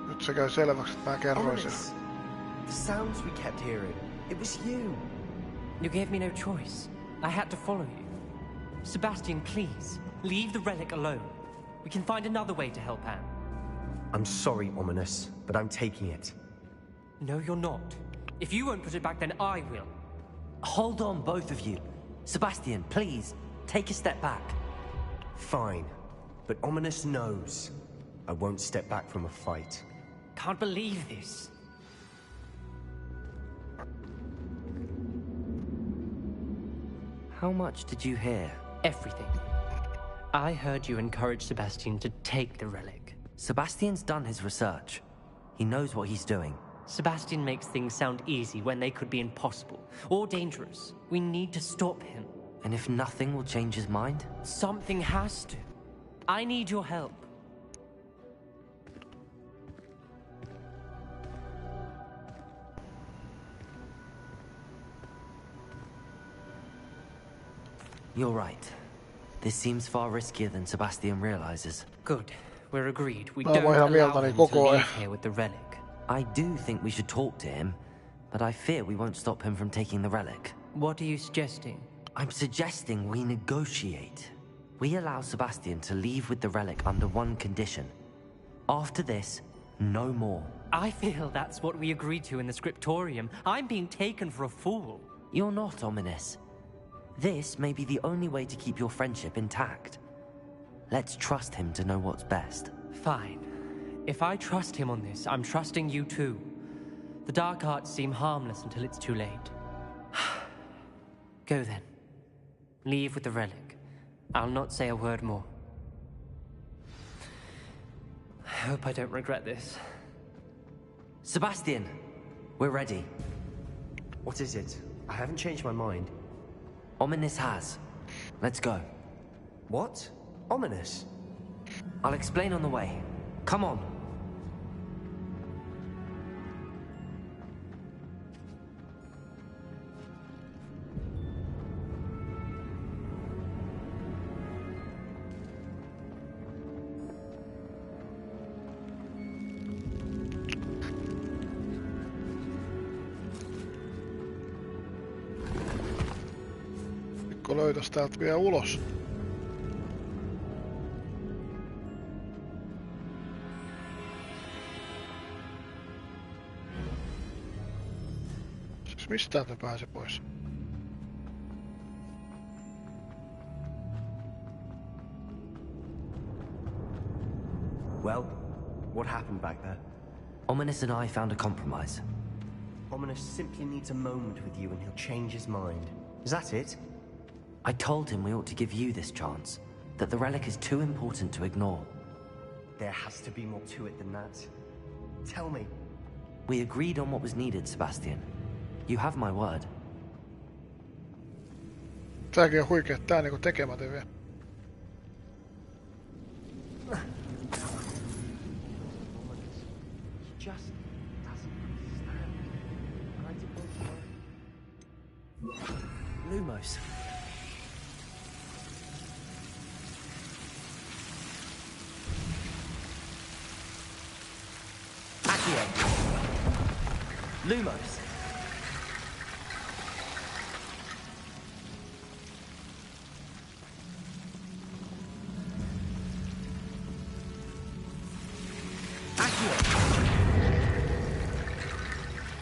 Nyt se käy selväksi, että mä kerroin sen. Ominous. The sounds we kept hearing. It was you. You gave me no choice. I had to follow you. Sebastian, please, leave the relic alone. We can find another way to help Anne. I'm sorry, Ominous, but I'm taking it. No, you're not. If you won't put it back, then I will. Hold on, both of you. Sebastian, please, take a step back. Fine, but Ominous knows I won't step back from a fight. Can't believe this. How much did you hear? Everything. I heard you encourage Sebastian to take the relic. Sebastian's done his research. He knows what he's doing. Sebastian makes things sound easy when they could be impossible or dangerous. We need to stop him. And if nothing will change his mind? Something has to. I need your help. You're right. This seems far riskier than Sebastian realizes. Good. We're agreed. We Mä don't voin ihan allow mieltäni him to koko ajan. leave here with the relic. I do think we should talk to him, but I fear we won't stop him from taking the relic. What are you suggesting? I'm suggesting we negotiate. We allow Sebastian to leave with the relic under one condition. After this, no more. I feel that's what we agreed to in the scriptorium. I'm being taken for a fool. You're not, Ominous. This may be the only way to keep your friendship intact. Let's trust him to know what's best. Fine. If I trust him on this, I'm trusting you too. The dark arts seem harmless until it's too late. Go then. Leave with the relic. I'll not say a word more. I hope I don't regret this. Sebastian, we're ready. What is it? I haven't changed my mind. Ominous has. Let's go. What? Ominous? I'll explain on the way. Come on. Mikko löytäisi täältä vielä ulos. Siis mistä täältä pääsi pois? Well, what happened back there? Ominous and I found a compromise. Ominous simply needs a moment with you and he'll change his mind. Is that it? I told him we ought to give you this chance, that the relic is too important to ignore. There has to be more to it than that. Tell me. We agreed on what was needed, Sebastian. You have my word. Tääkin on huikea, tää niinku tekemätön vielä. Just doesn't understand. Lumos. Accio. Lumos.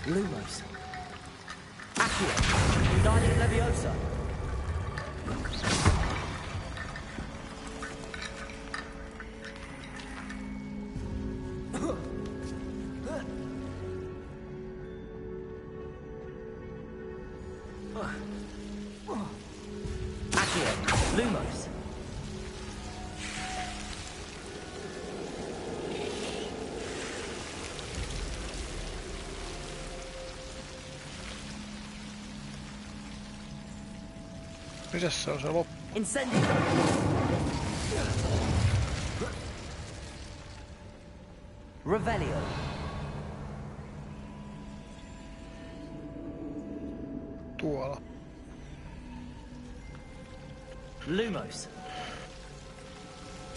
Lumos. Accio. Guardian Leviosa. Accio. Lumos. Mitäs se on se loppu? Incendio. Revelio. Tuolla. Lumos.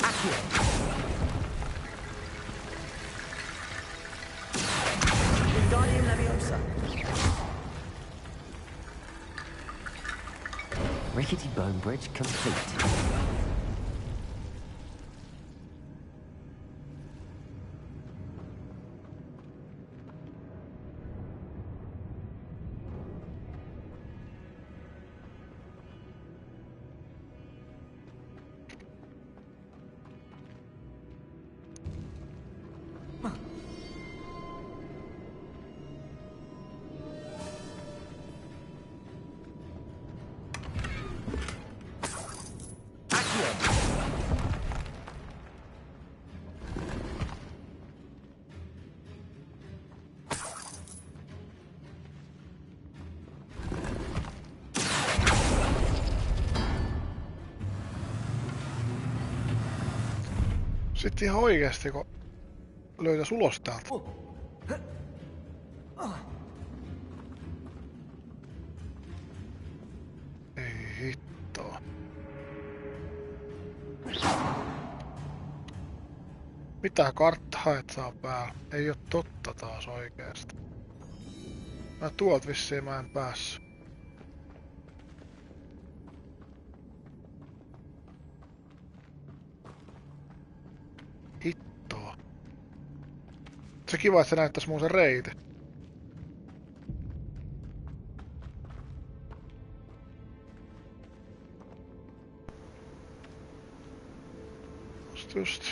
Accio. Wingardium Leviosa. Rickety bone bridge complete. Sitten ihan oikeesti, kun löytäis ulos täältä. Ei hittoa. Mitä karttaa saa päällä? Ei oo totta taas oikeesti. Mä tuolta vissiin mä en päässyt. Hittoa. Se kiva, että se näyttäis mun sen reitin. Just.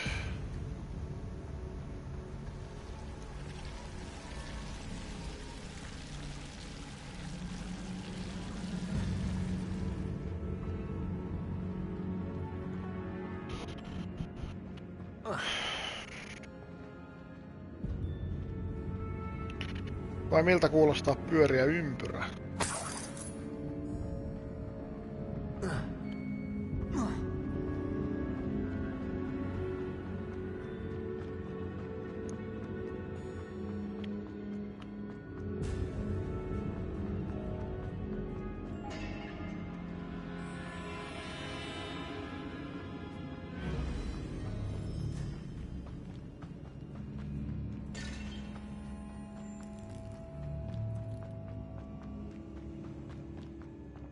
Vai miltä kuulostaa pyöriä ympyrä?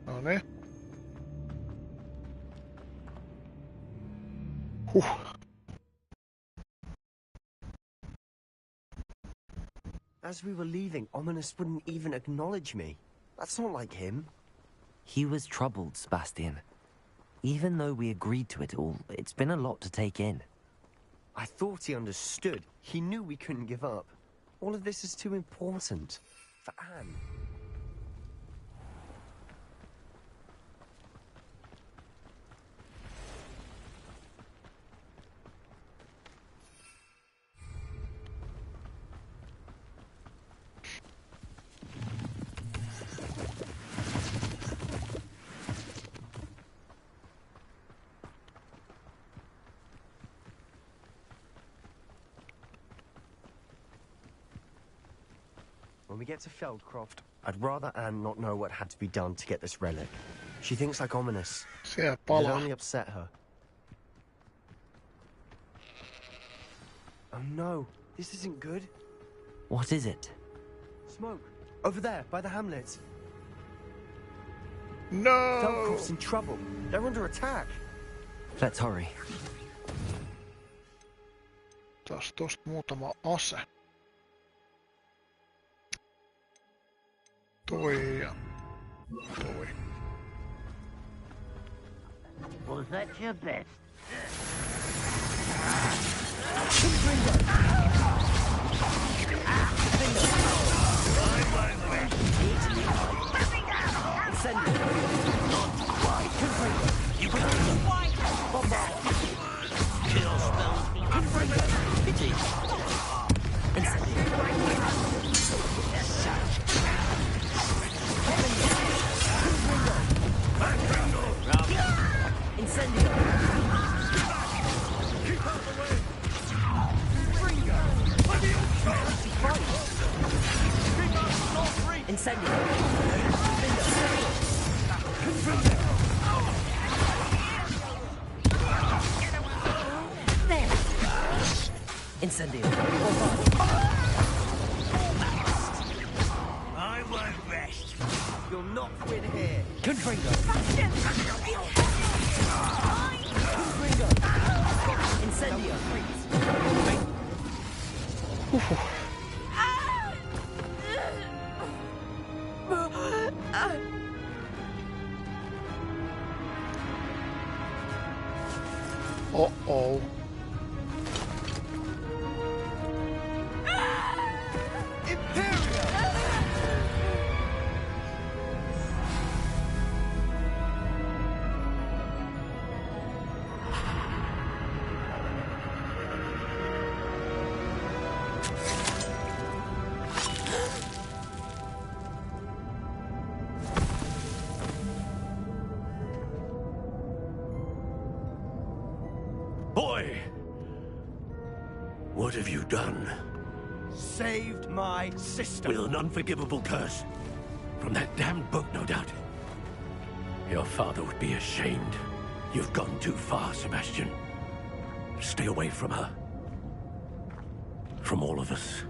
No niin. As we were leaving, Ominous wouldn't even acknowledge me. That's not like him. He was troubled, Sebastian. Even though we agreed to it all, it's been a lot to take in. I thought he understood. He knew we couldn't give up. All of this is too important. For Anne. When we get to Feldcroft, I'd rather Anne not know what had to be done to get this relic. She thinks like Ominous. Siellä It'll palaa. only upset her. Oh no, this isn't good. What is it? Smoke. Over there, by the hamlet. No! Feldcroft's in trouble. They're under attack. Let's hurry. Taas tosta muutama ase. Toi ja toi. Was that your best? Incendio. I won't rest. You'll not win here. Confringo. Confringo. Incendio. Uh-oh. Boy! What have you done? Saved my sister. With an unforgivable curse. From that damned book, no doubt. Your father would be ashamed. You've gone too far, Sebastian. Stay away from her. From all of us.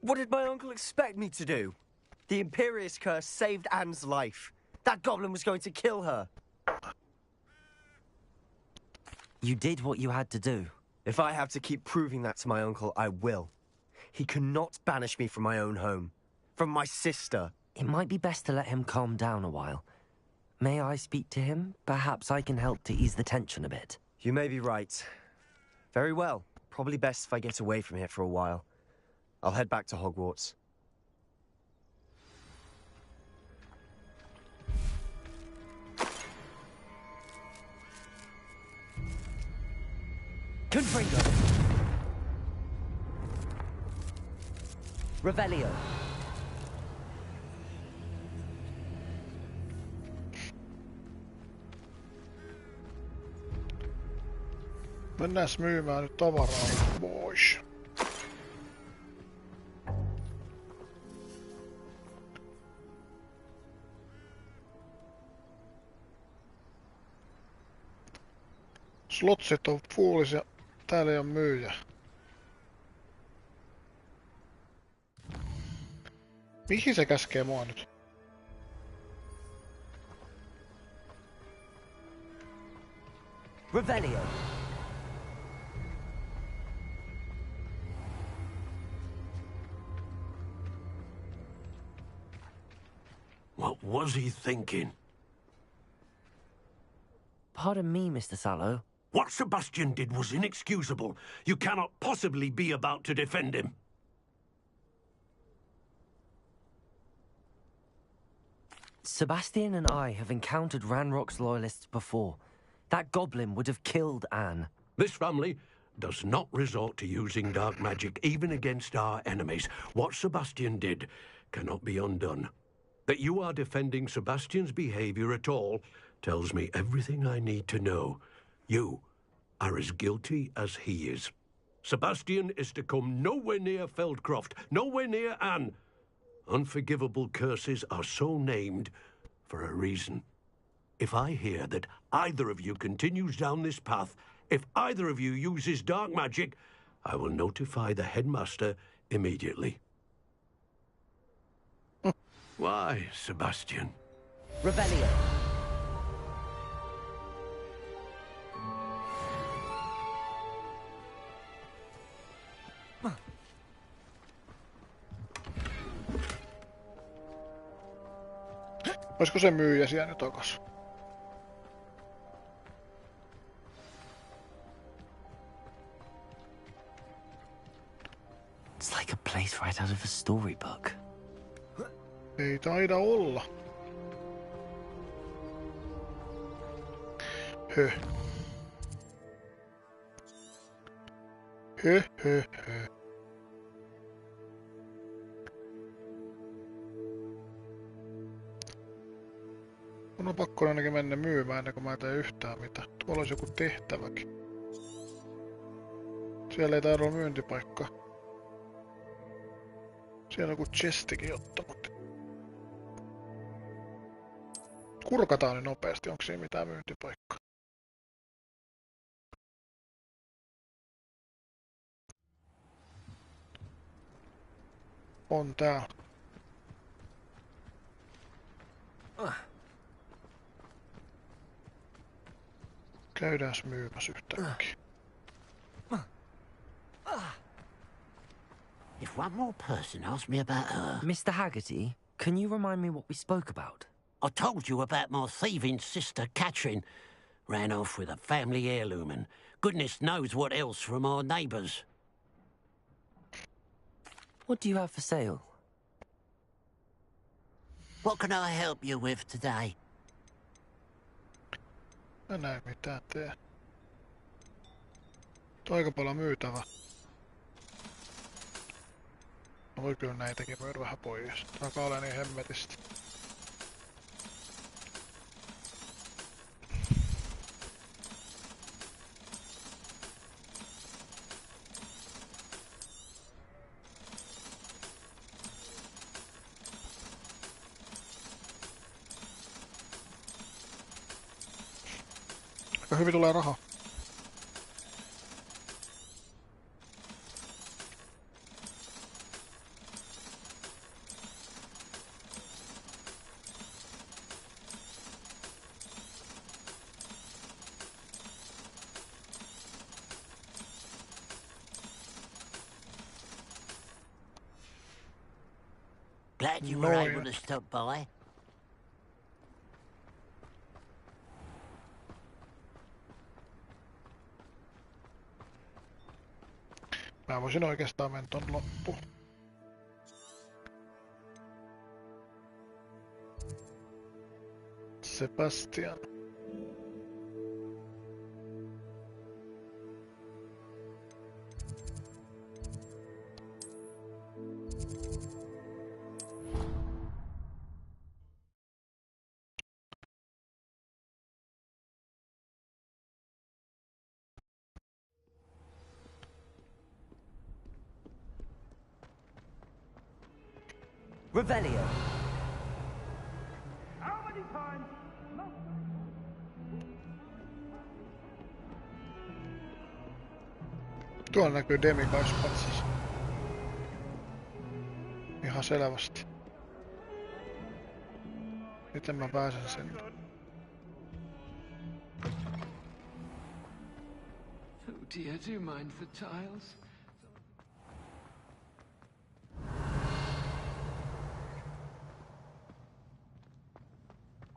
What did my uncle expect me to do? The Imperius curse saved Anne's life. That goblin was going to kill her. You did what you had to do. If I have to keep proving that to my uncle, I will. He cannot banish me from my own home. From my sister. It might be best to let him calm down a while. May I speak to him? Perhaps I can help to ease the tension a bit. You may be right. Very well. Probably best if I get away from here for a while. I'll head back to Hogwarts. Confringo! Revelio! Mennääs myymään nyt tavaraa pois. Slotsit on fuulisia. Täällä ei oo myyjä. Mihin se käskee mua nyt? Revelio! What was he thinking? Pardon me, Mr. Sallow. What Sebastian did was inexcusable. You cannot possibly be about to defend him. Sebastian and I have encountered Ranrock's loyalists before. That goblin would have killed Anne. This family does not resort to using dark magic even against our enemies. What Sebastian did cannot be undone. That you are defending Sebastian's behavior at all tells me everything I need to know. You are as guilty as he is. Sebastian is to come nowhere near Feldcroft, nowhere near Anne. Unforgivable curses are so named for a reason. If I hear that either of you continues down this path, if either of you uses dark magic, I will notify the headmaster immediately. Why, Sebastian? Revelio. Olisiko se myyjä siellä takas? It's like a place right out of a storybook. Ei taida olla. Höh. Höh, höh, höh. Mun on pakko ainakin mennä myymään ennen kuin mä en tee yhtään mitään. Tuolla olisi joku tehtäväkin. Siellä ei taida olla myyntipaikkaa. Siellä on joku chestikin ottamatta. Kurkataan niin nopeasti, onko siinä mitään myyntipaikkaa? On täällä. Käydääns myymässä yhtäkkiä. If one more person asked me about her... Mr. Haggerty, can you remind me what we spoke about? I told you about my thieving sister, Catherine. Ran off with a family heirloom and goodness knows what else from our neighbours. What do you have for sale? What can I help you with today? Mä näin mitään tee. Aika paljon myytävä. No voi kyllä näitäkin myydä vähän pois. Alkaa olla niin hemmetisti. Aika hyvin tulee rahaa. Glad you were able to stop by. Mä voisin oikeastaan mennä ton loppuun. Sebastian. Revelio. Tuolla näkyy Demiguise-patsas. Ihan selvästi. Miten mä pääsen sinne? Oh dear, do you mind the tiles?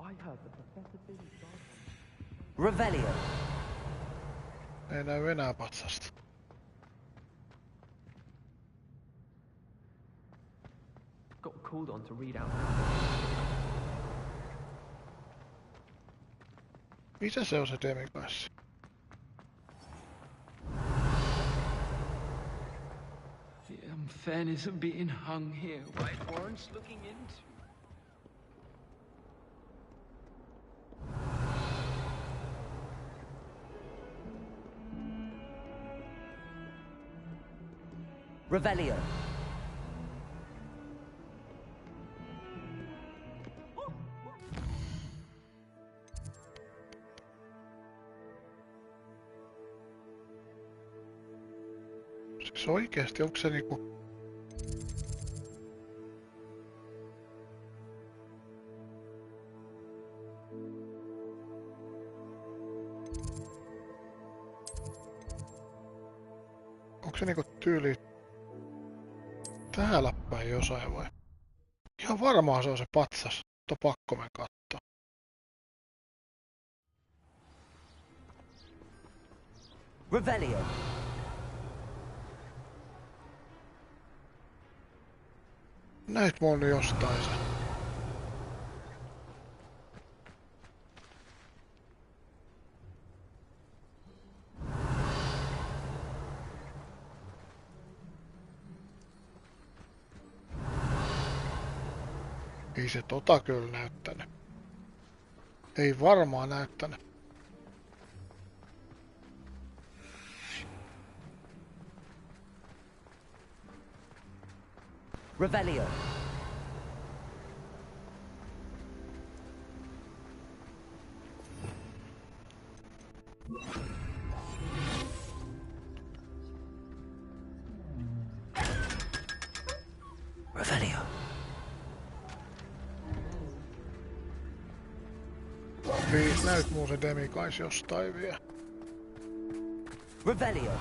I heard the professor being Revelio. Ei näy enää patsasta. Got called on to read out. Missä se on se Demiguise? The unfairness of being hung here, White Warrants looking into. Revelio. Siis oikeesti, onko se niinku... Onko se niinku tyyli... Täällä päin jossain vai? Ihan varmaan se on se patsas. Mutta pakko mennä kattoo. Revelio. Näit mun jostain sen. Ei se tota kyllä näyttänyt. Ei varmaan näyttänyt. Revelio. Revelio. Näyt muu se Demiguise jostain vielä. Revelio.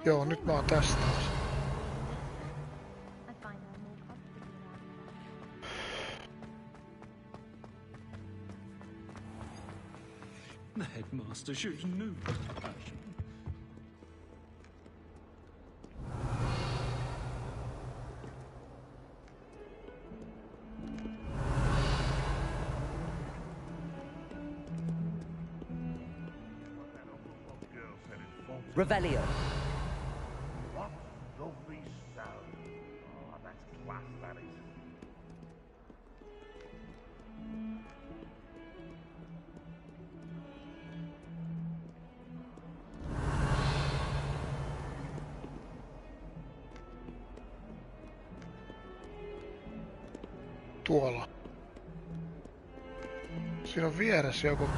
Joo, nyt mä oon tästä taas. The headmaster shows no compassion. Revelio. What lovely sound. Oh, that's class, that is. Tuolla. Siinä on vieressä joku...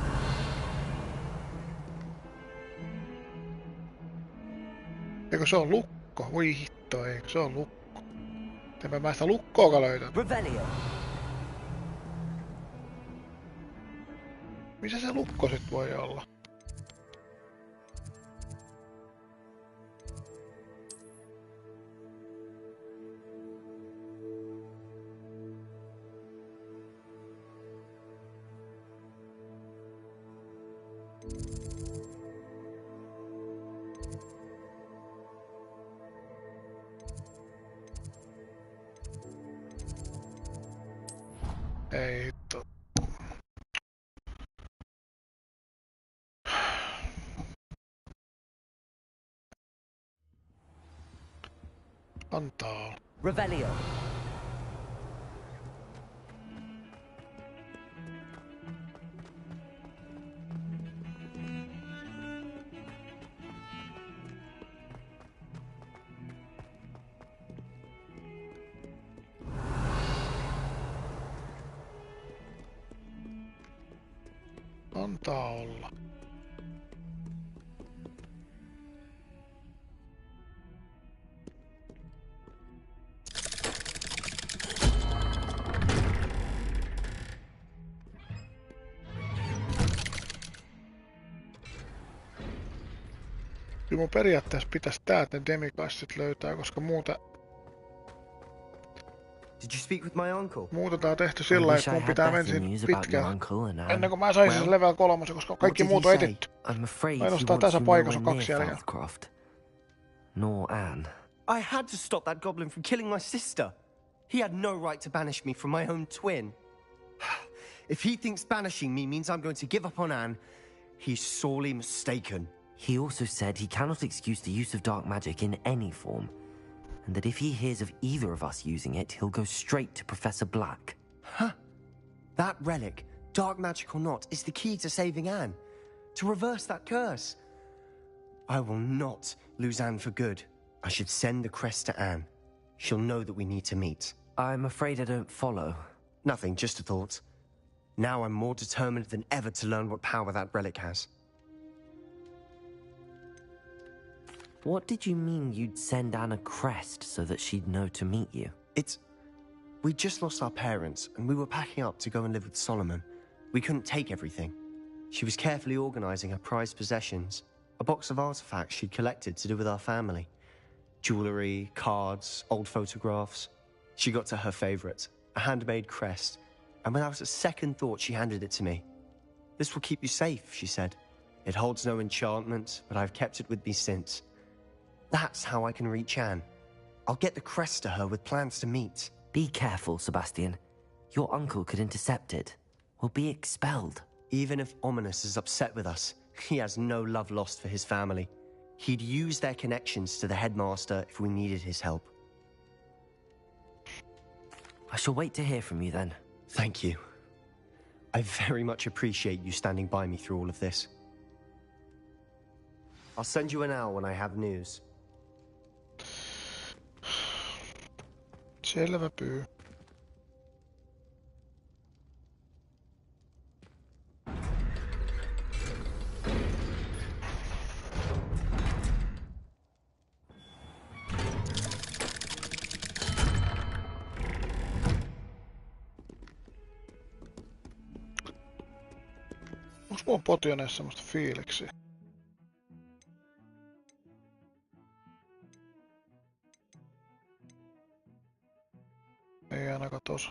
Eikö se on lukko? Voi hitto, eikö se on lukko? Enpä mä sitä lukkoakaan löytänyt. Revelio. Missä se lukko sit voi olla? Ei hitto. Antaa olla. Revelio. Antaa olla. Kyllä mun periaatteessa pitäisi täältä ne demikassit löytää, koska muuta... Did you speak with my uncle? Muuta tää on tehty sillä lailla, että mun pitää mennä pitkään. Ennen kuin mä saisin sen level 3, koska kaikki muut on etitty. Ainoastaan tässä paikassa on 2 jäljellä. Nor Anne. I had to stop that goblin from killing my sister. He had no right to banish me from my own twin. If he thinks banishing me means I'm going to give up on Anne, he's sorely mistaken. He also said he cannot excuse the use of dark magic in any form, and that if he hears of either of us using it, he'll go straight to Professor Black. Huh? That relic, dark magic or not, is the key to saving Anne. To reverse that curse. I will not lose Anne for good. I should send the crest to Anne. She'll know that we need to meet. I'm afraid I don't follow. Nothing, just a thought. Now I'm more determined than ever to learn what power that relic has. What did you mean you'd send Anne a crest so that she'd know to meet you? We just lost our parents, and we were packing up to go and live with Solomon. We couldn't take everything. She was carefully organizing her prized possessions, a box of artifacts she'd collected to do with our family. Jewelry, cards, old photographs. She got to her favorite, a handmade crest, and without a second thought she handed it to me. This will keep you safe, she said. It holds no enchantment, but I've kept it with me since. That's how I can reach Anne. I'll get the crest to her with plans to meet. Be careful, Sebastian. Your uncle could intercept it. We'll be expelled. Even if Ominous is upset with us, he has no love lost for his family. He'd use their connections to the headmaster if we needed his help. I shall wait to hear from you then. Thank you. I very much appreciate you standing by me through all of this. I'll send you an owl when I have news. Selvä pyy. Onks mulla potioneessa semmoista fiiliksiä? Ei ainakaan tossa.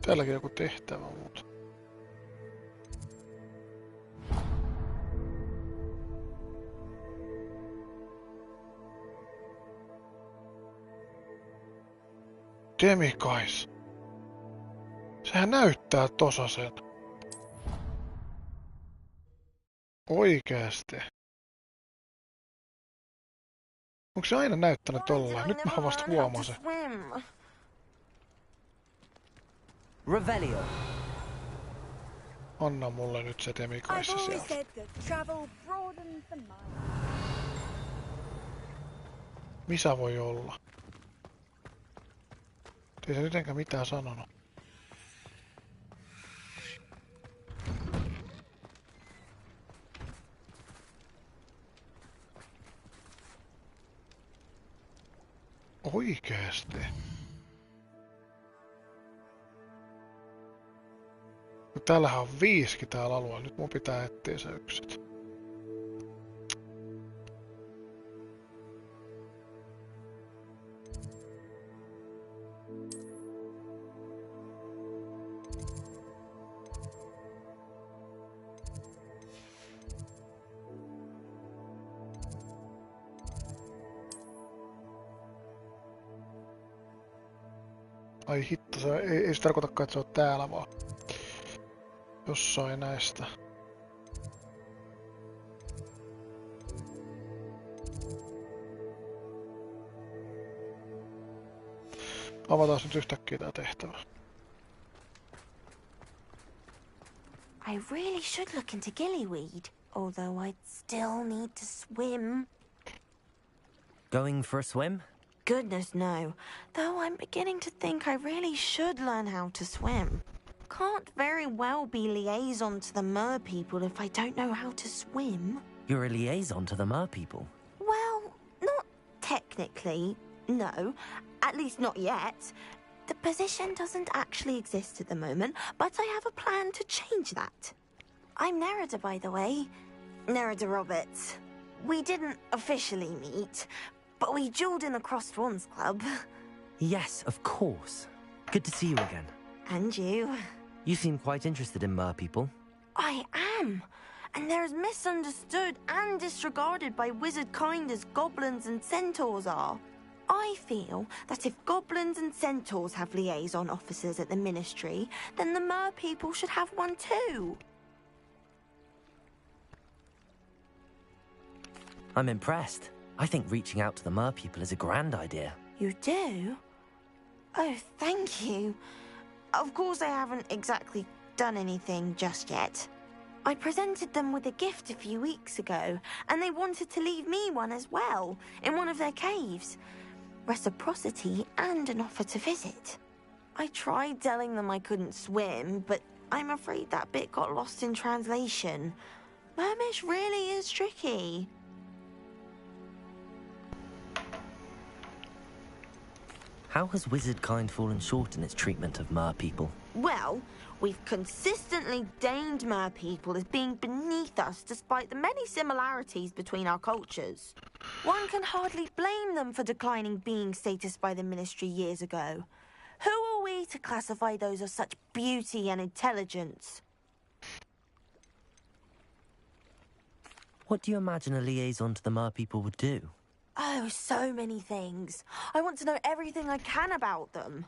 Täälläkin joku tehtävä muuta. Demikais. Sehän näyttää tosasen. Oikeesti. Onko se aina näyttänyt tollain? Nyt mä vasta huomasin. Revelio. Anna mulle nyt se demikaissa siellä. Missä voi olla? Ei se mitenkään mitään sanonut. Oikeesti? Täällähän on 5 täällä alueella. Nyt mun pitää etsiä se yksit. Ai hitto, se ei se tarkoitakaan, että se on täällä vaan. Jossain näistä. Avataan nyt yhtäkkiä tää tehtävä. I really should look into gillyweed, although I'd still need to swim. Going for a swim? Goodness no, though I'm beginning to think I really should learn how to swim. Can't very well be liaison to the mer people if I don't know how to swim. You're a liaison to the mer people? Well, not technically, no. At least not yet. The position doesn't actually exist at the moment, but I have a plan to change that. I'm Nerida, by the way. Nerida Roberts. We didn't officially meet, but we duelled in the Crossed Swans Club. Yes, of course. Good to see you again. And you. You seem quite interested in mer people. I am. And they're as misunderstood and disregarded by wizard kind as goblins and centaurs are. I feel that if goblins and centaurs have liaison officers at the Ministry, then the mer people should have one too. I'm impressed. I think reaching out to the mer people is a grand idea. You do? Oh, thank you. Of course I haven't exactly done anything just yet. I presented them with a gift a few weeks ago, and they wanted to leave me one as well, in one of their caves. Reciprocity and an offer to visit. I tried telling them I couldn't swim, but I'm afraid that bit got lost in translation. Mermish really is tricky. How has wizard kind fallen short in its treatment of mer people? Well, we've consistently deemed mer people as being beneath us despite the many similarities between our cultures. One can hardly blame them for declining being status by the Ministry years ago. Who are we to classify those of such beauty and intelligence? What do you imagine a liaison to the mer people would do? Oh, so many things. I want to know everything I can about them.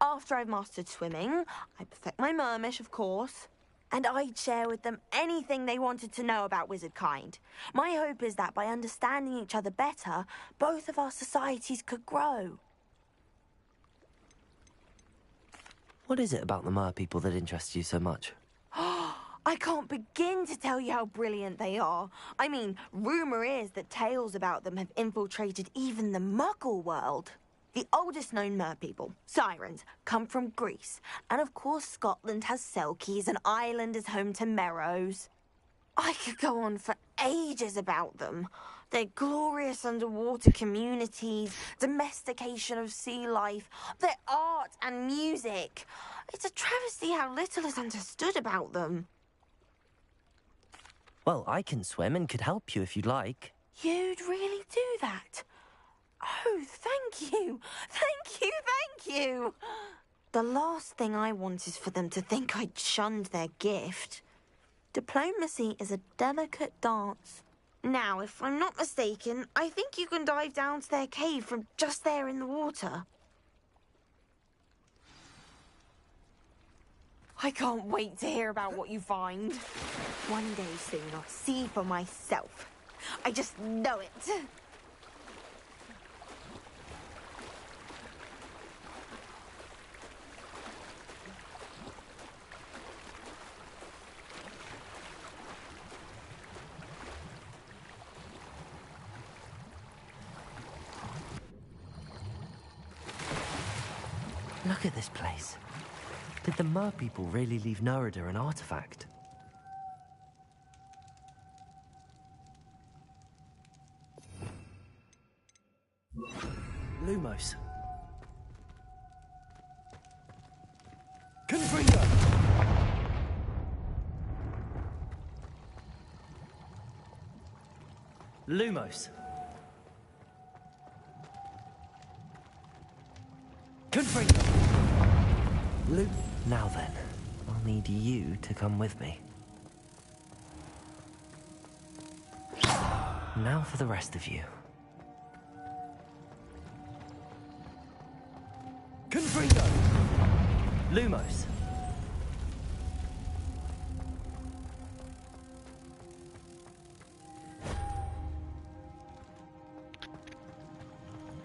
After I've mastered swimming, I perfect my mermish, of course, and I'd share with them anything they wanted to know about wizard kind. My hope is that by understanding each other better, both of our societies could grow. What is it about the mer people that interests you so much? I can't begin to tell you how brilliant they are. I mean, rumour is that tales about them have infiltrated even the Muggle world. The oldest known mer people, sirens, come from Greece. And of course Scotland has Selkies and Ireland is home to Merrows. I could go on for ages about them. Their glorious underwater communities, domestication of sea life, their art and music. It's a travesty how little is understood about them. Well, I can swim and could help you if you'd like. You'd really do that? Oh, thank you. Thank you, thank you. The last thing I want is for them to think I'd shunned their gift. Diplomacy is a delicate dance. Now, if I'm not mistaken, I think you can dive down to their cave from just there in the water. I can't wait to hear about what you find. One day soon I'll see for myself. I just know it. Look at this place. Did the mer people really leave Nerida an artifact? Lumos. Confringo! Lumos. Confringo! Now then, I'll need you to come with me. Now for the rest of you. Confringo! Lumos.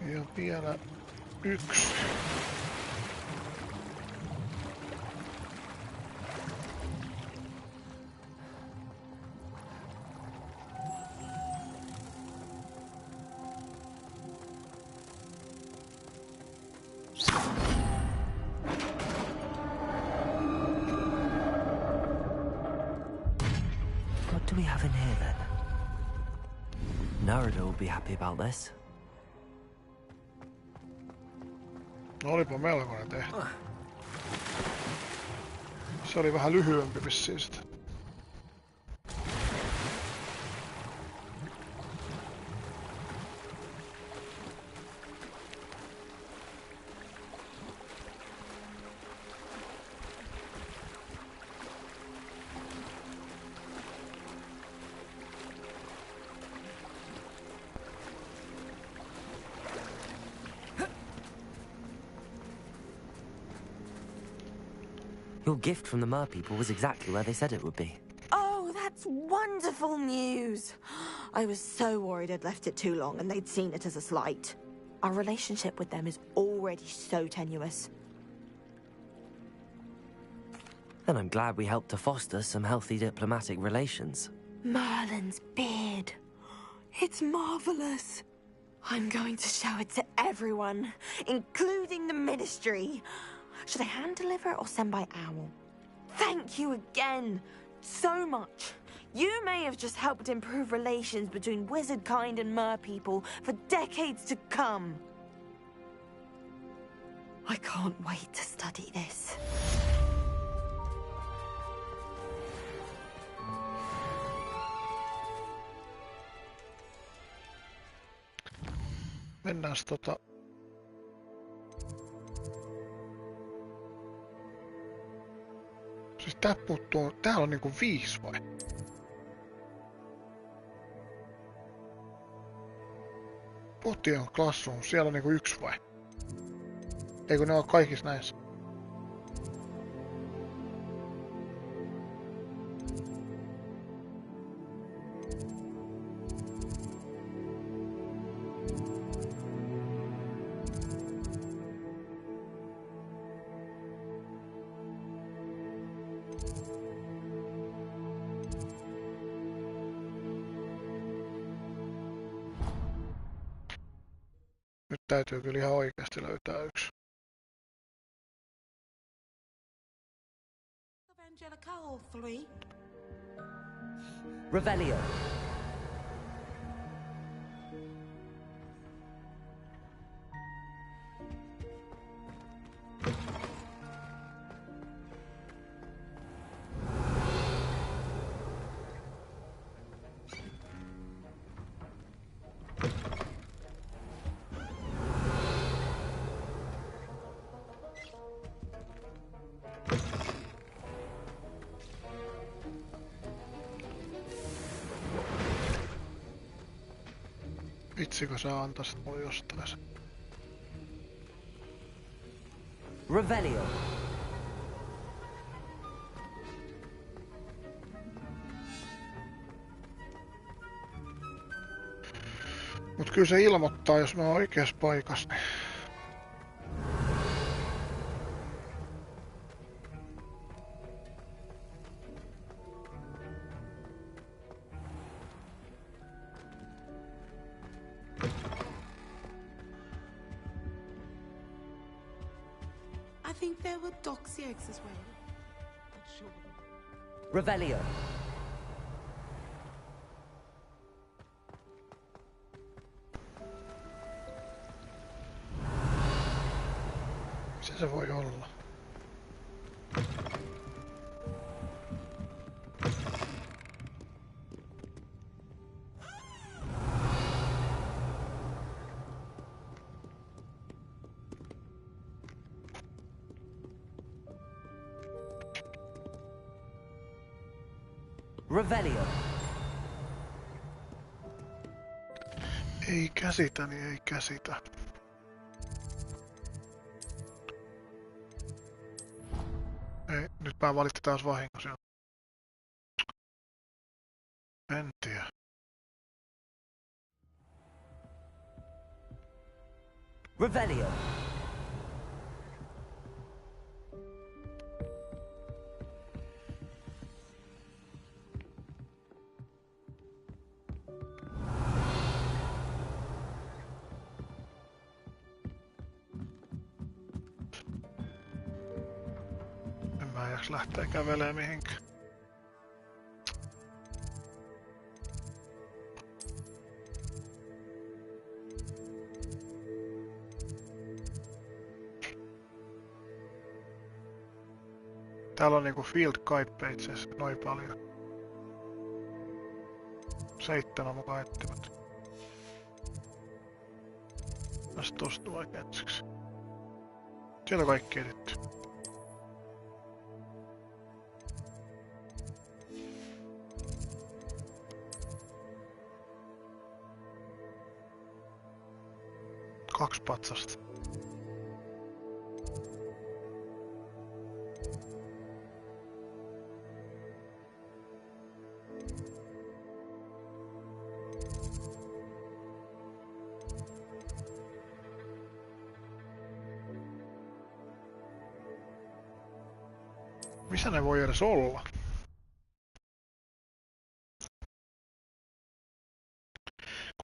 Ja vielä yksi. What do we have in here then? Narada will be happy about this. No, olipa melkoinen tehty. Se oli vähän lyhyempi vissiin sitä. Your gift from the Mer people was exactly where they said it would be. Oh, that's wonderful news. I was so worried I'd left it too long and they'd seen it as a slight. Our relationship with them is already so tenuous. Then I'm glad we helped to foster some healthy diplomatic relations. Merlin's beard. It's marvelous. I'm going to show it to everyone, including the Ministry. Should I hand deliver it or send by owl? Thank you again so much. You may have just helped improve relations between wizard kind and mer people for decades to come. I can't wait to study this. Mennääs Siis tää puuttuu, täällä on niinku 5 vai? Potion Classroom, siellä on niinku 1 vai? Eikö ne ole kaikissa näissä? Nyt täytyy kyllä ihan oikeasti löytää 1. Evangelical 3. Revelio. Vitsikö sä antaisit mulle jostain sen? Revelio. Mut kyllä se ilmoittaa, jos mä oon oikeassa paikassa. I think there were doxy eggs as well. Not sure. Revelio. Missä se voi olla? Revelio. Ei käsitä, niin ei käsitä. Seppää valitti taas vahingossa. En tiedä. Revelio. En mä jaks lähteä kävelemään mihinkään. Täällä on niinku field guide itse asiassa noin paljon. 7 mukaan etsimät. Tästä tosta vaikka ensiksi. Siellä on kaikki etitty. Kaksi patsasta. Missä ne voi edes olla?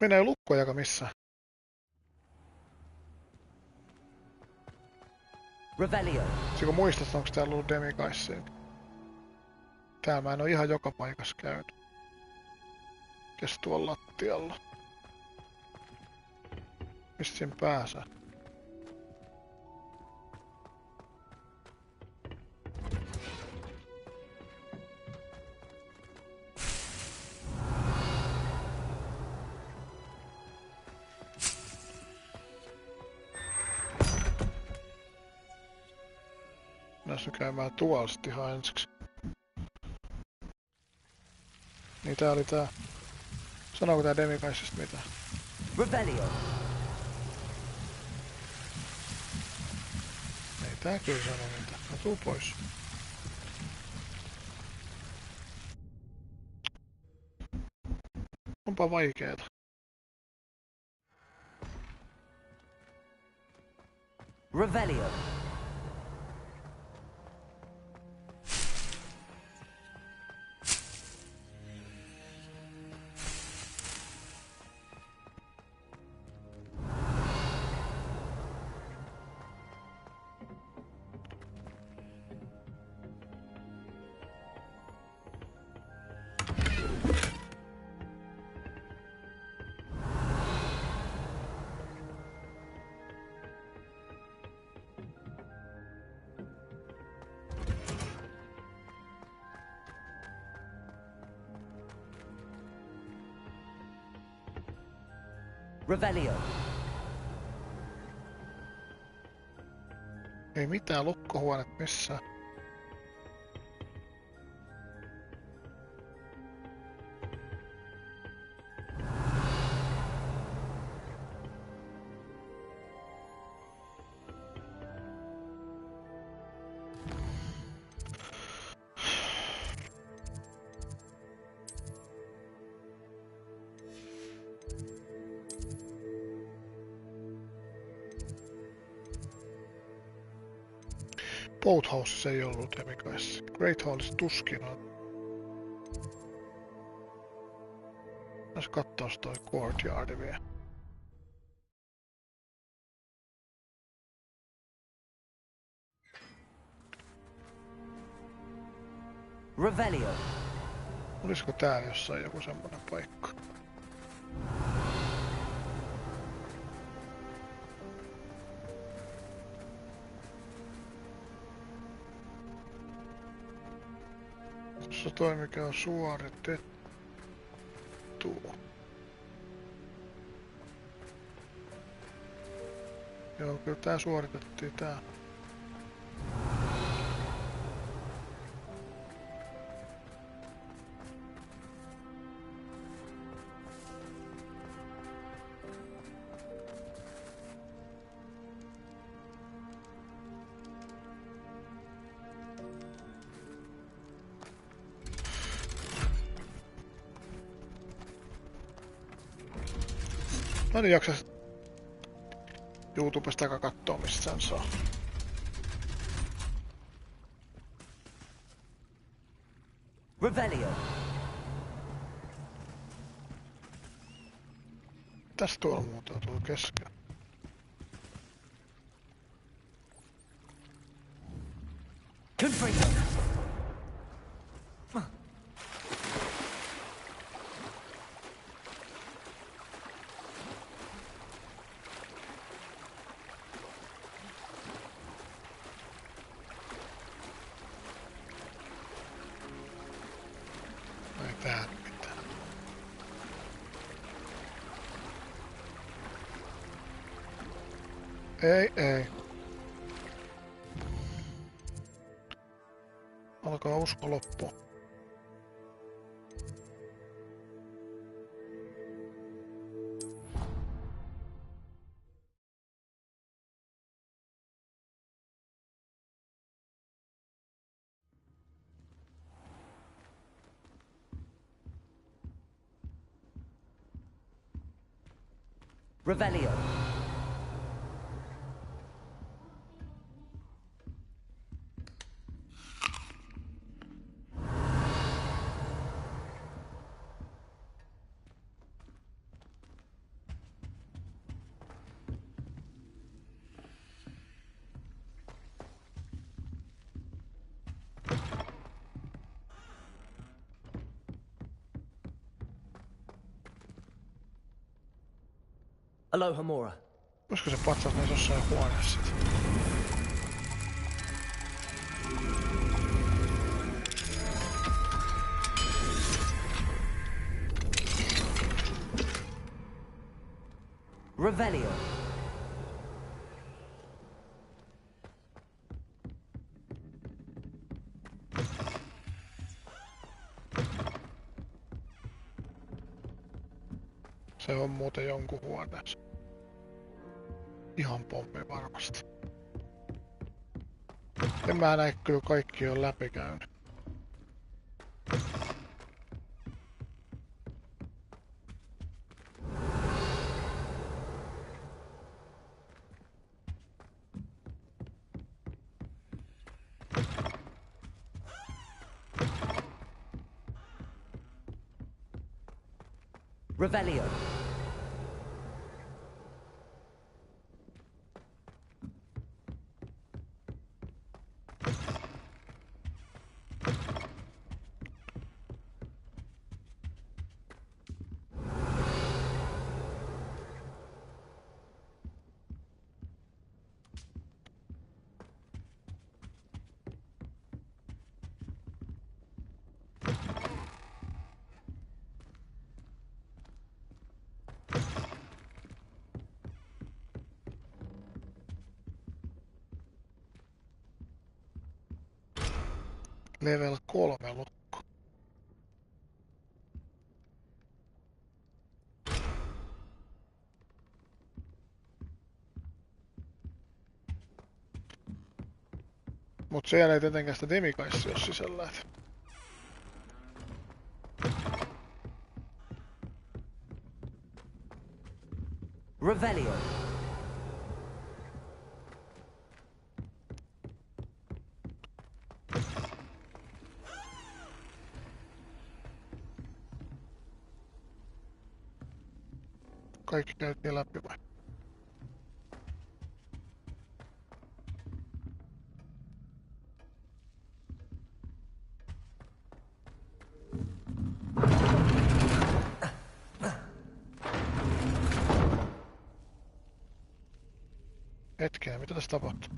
Minä ei lukkoja missään. Revelio. Siko muistat, onko täällä ollut demikaisseja? Täällä mä en oo ihan joka paikassa käynyt. Kes tuolla lattialla? Mistä siinä pääsee? Näissä käymään tuolla sit ihan ensiksi. Niin tää oli tää. Sanooko tää demikaisesta mitään? Revelio. Ei tää kyllä sano mitään. No tuu pois. Onpa vaikeeta. Revelio. Revelio. Ei mitään lukkohuonet missään. Boathouse ei ollut demikaissa. Great Hallissa tuskin on. Tässä kattois toi courtyardi vielä. Revelio. Olisiko täällä jossain joku semmonen paikka? Tuossa toi mikä on suoritettu. Joo, kyllä tää suoritettiin tää. Mä en jaksa YouTubesta katsoa, mistä sen saa. Revelio. Tästä tuolla muuta tuolla keskellä. Confringo. Ei tää mitään. Ei. Alkaa usko loppua. Revelio. Aloha Mora. Olisiko se patsas näissä jossain huoneessa sit? Revelio. Se on muuten jonkun huoneessa. Ihan pommi varmasti. En mä näe kyllä kaikki on läpikäynyt. Revelio. Level 3 lukko. Mut siellä ei tietenkään sitä demikaissia oo sisällä. Et. Revelio. Kaikki käytiin läpi vai? Hetken, mitä tässä tapahtuu?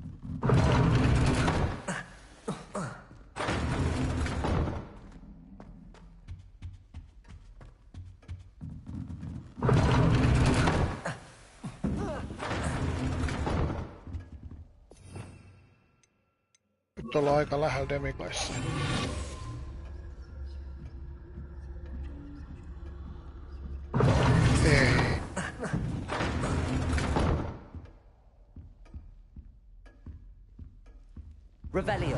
Nyt ollaan aika lähellä demikaissa. Ei. Revelio.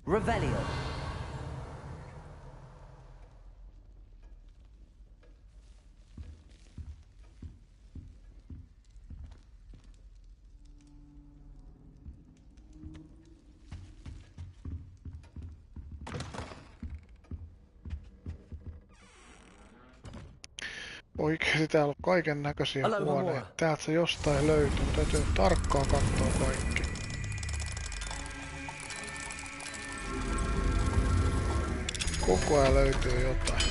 Revelio. Oikeesti täällä on kaiken näköisiä Aloha, huoneita. Mora. Täältä se jostain löytyy, mutta täytyy tarkkaan katsoa kaikki. Koko ajan löytyy jotain.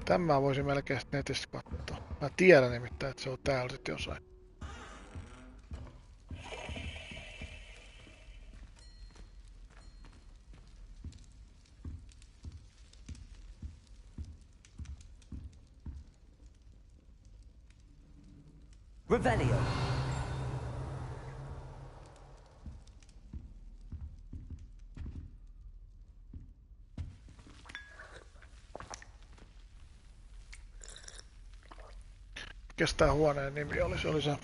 Tämä voisin melkein netistä katsoa. Mä tiedän nimittäin, että se on täällä sit jossain. Revelio. Mikäs tää huoneen nimi oli? Se oli se...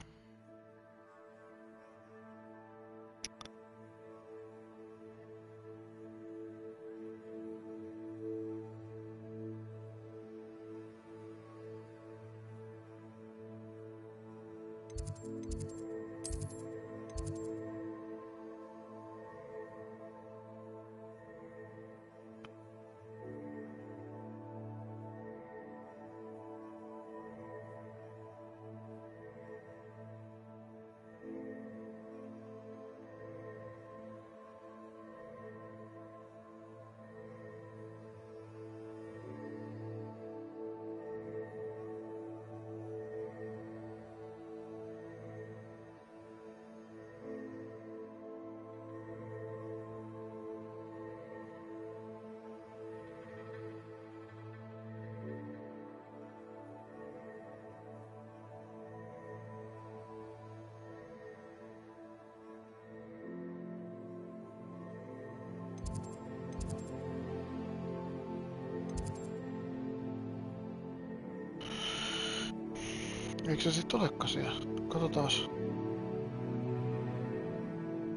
Eikö se sit olekaan siellä? Katsotaas.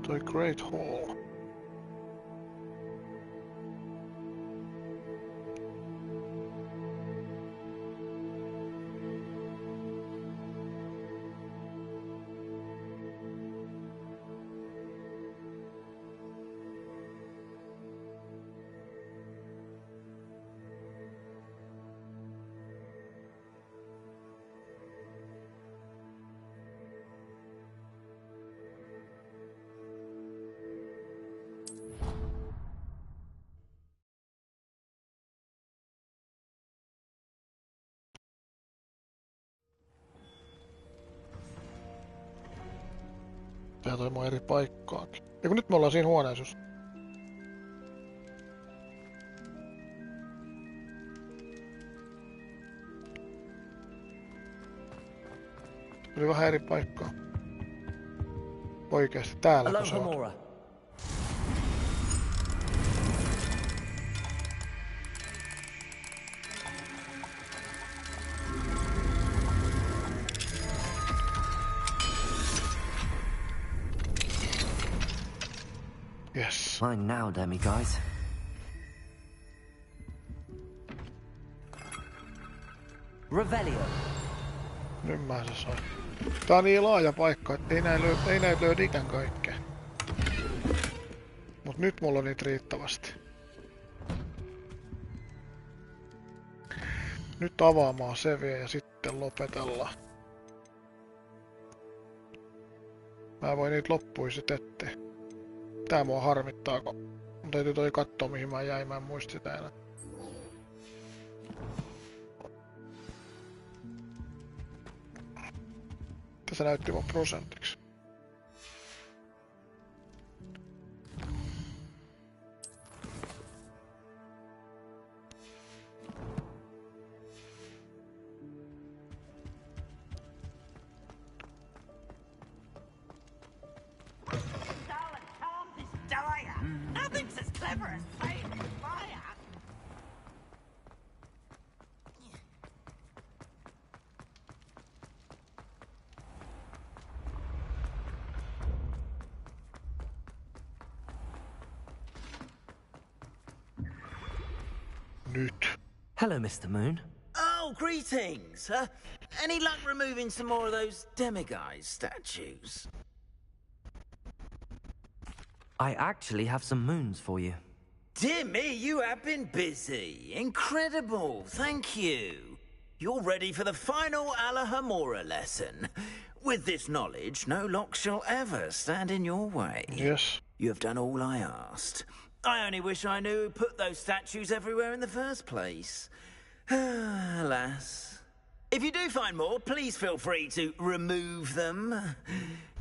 Toi Great Hall. Tää toi mun eri paikkaakin. Ja kun nyt me ollaan siinä huoneessa. Oli vähän eri paikkaa. Oikeesti täällä se on. Yes. Mine now, demi guys. Revelio. Nyt mä se sain. Tää on niin laaja paikka, että ei näitä löydä ikään kaikkea. Mut nyt mulla on niitä riittävästi. Nyt avaamaan se vielä ja sitten lopetellaan. Mä voin niitä loppuja sit ettei. Tää mua harmittaa, kun mun täytyy toi kattoo mihin mä jäin, mä en muista sitä enää. Tässä näytti mun prosentiksi. Nyt. Hello, Mr. Moon. Oh, greetings. Any luck removing some more of those demiguise statues? I actually have some moons for you. Dear me, you have been busy. Incredible, thank you. You're ready for the final Alahamora lesson. With this knowledge, no lock shall ever stand in your way. Yes. You have done all I asked. I only wish I knew who put those statues everywhere in the first place. Alas. If you do find more, please feel free to remove them.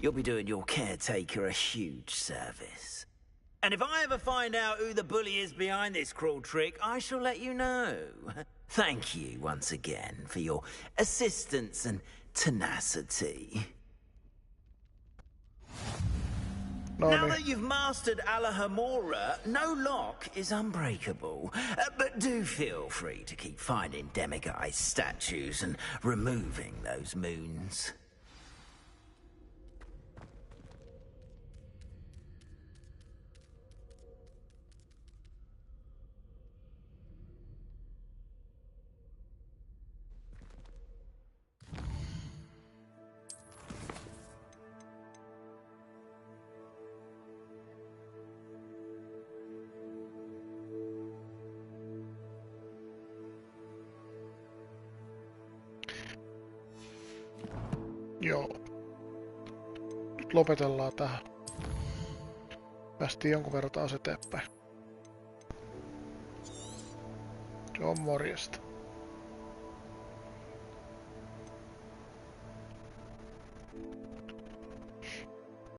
You'll be doing your caretaker a huge service. And if I ever find out who the bully is behind this cruel trick, I shall let you know. Thank you once again for your assistance and tenacity. Now that you've mastered Alahamora, no lock is unbreakable. But do feel free to keep finding demiguise statues and removing those moons. Joo. Nyt lopetellaan tähän. Päästiin jonkun verran taas eteenpäin. Se on morjesta.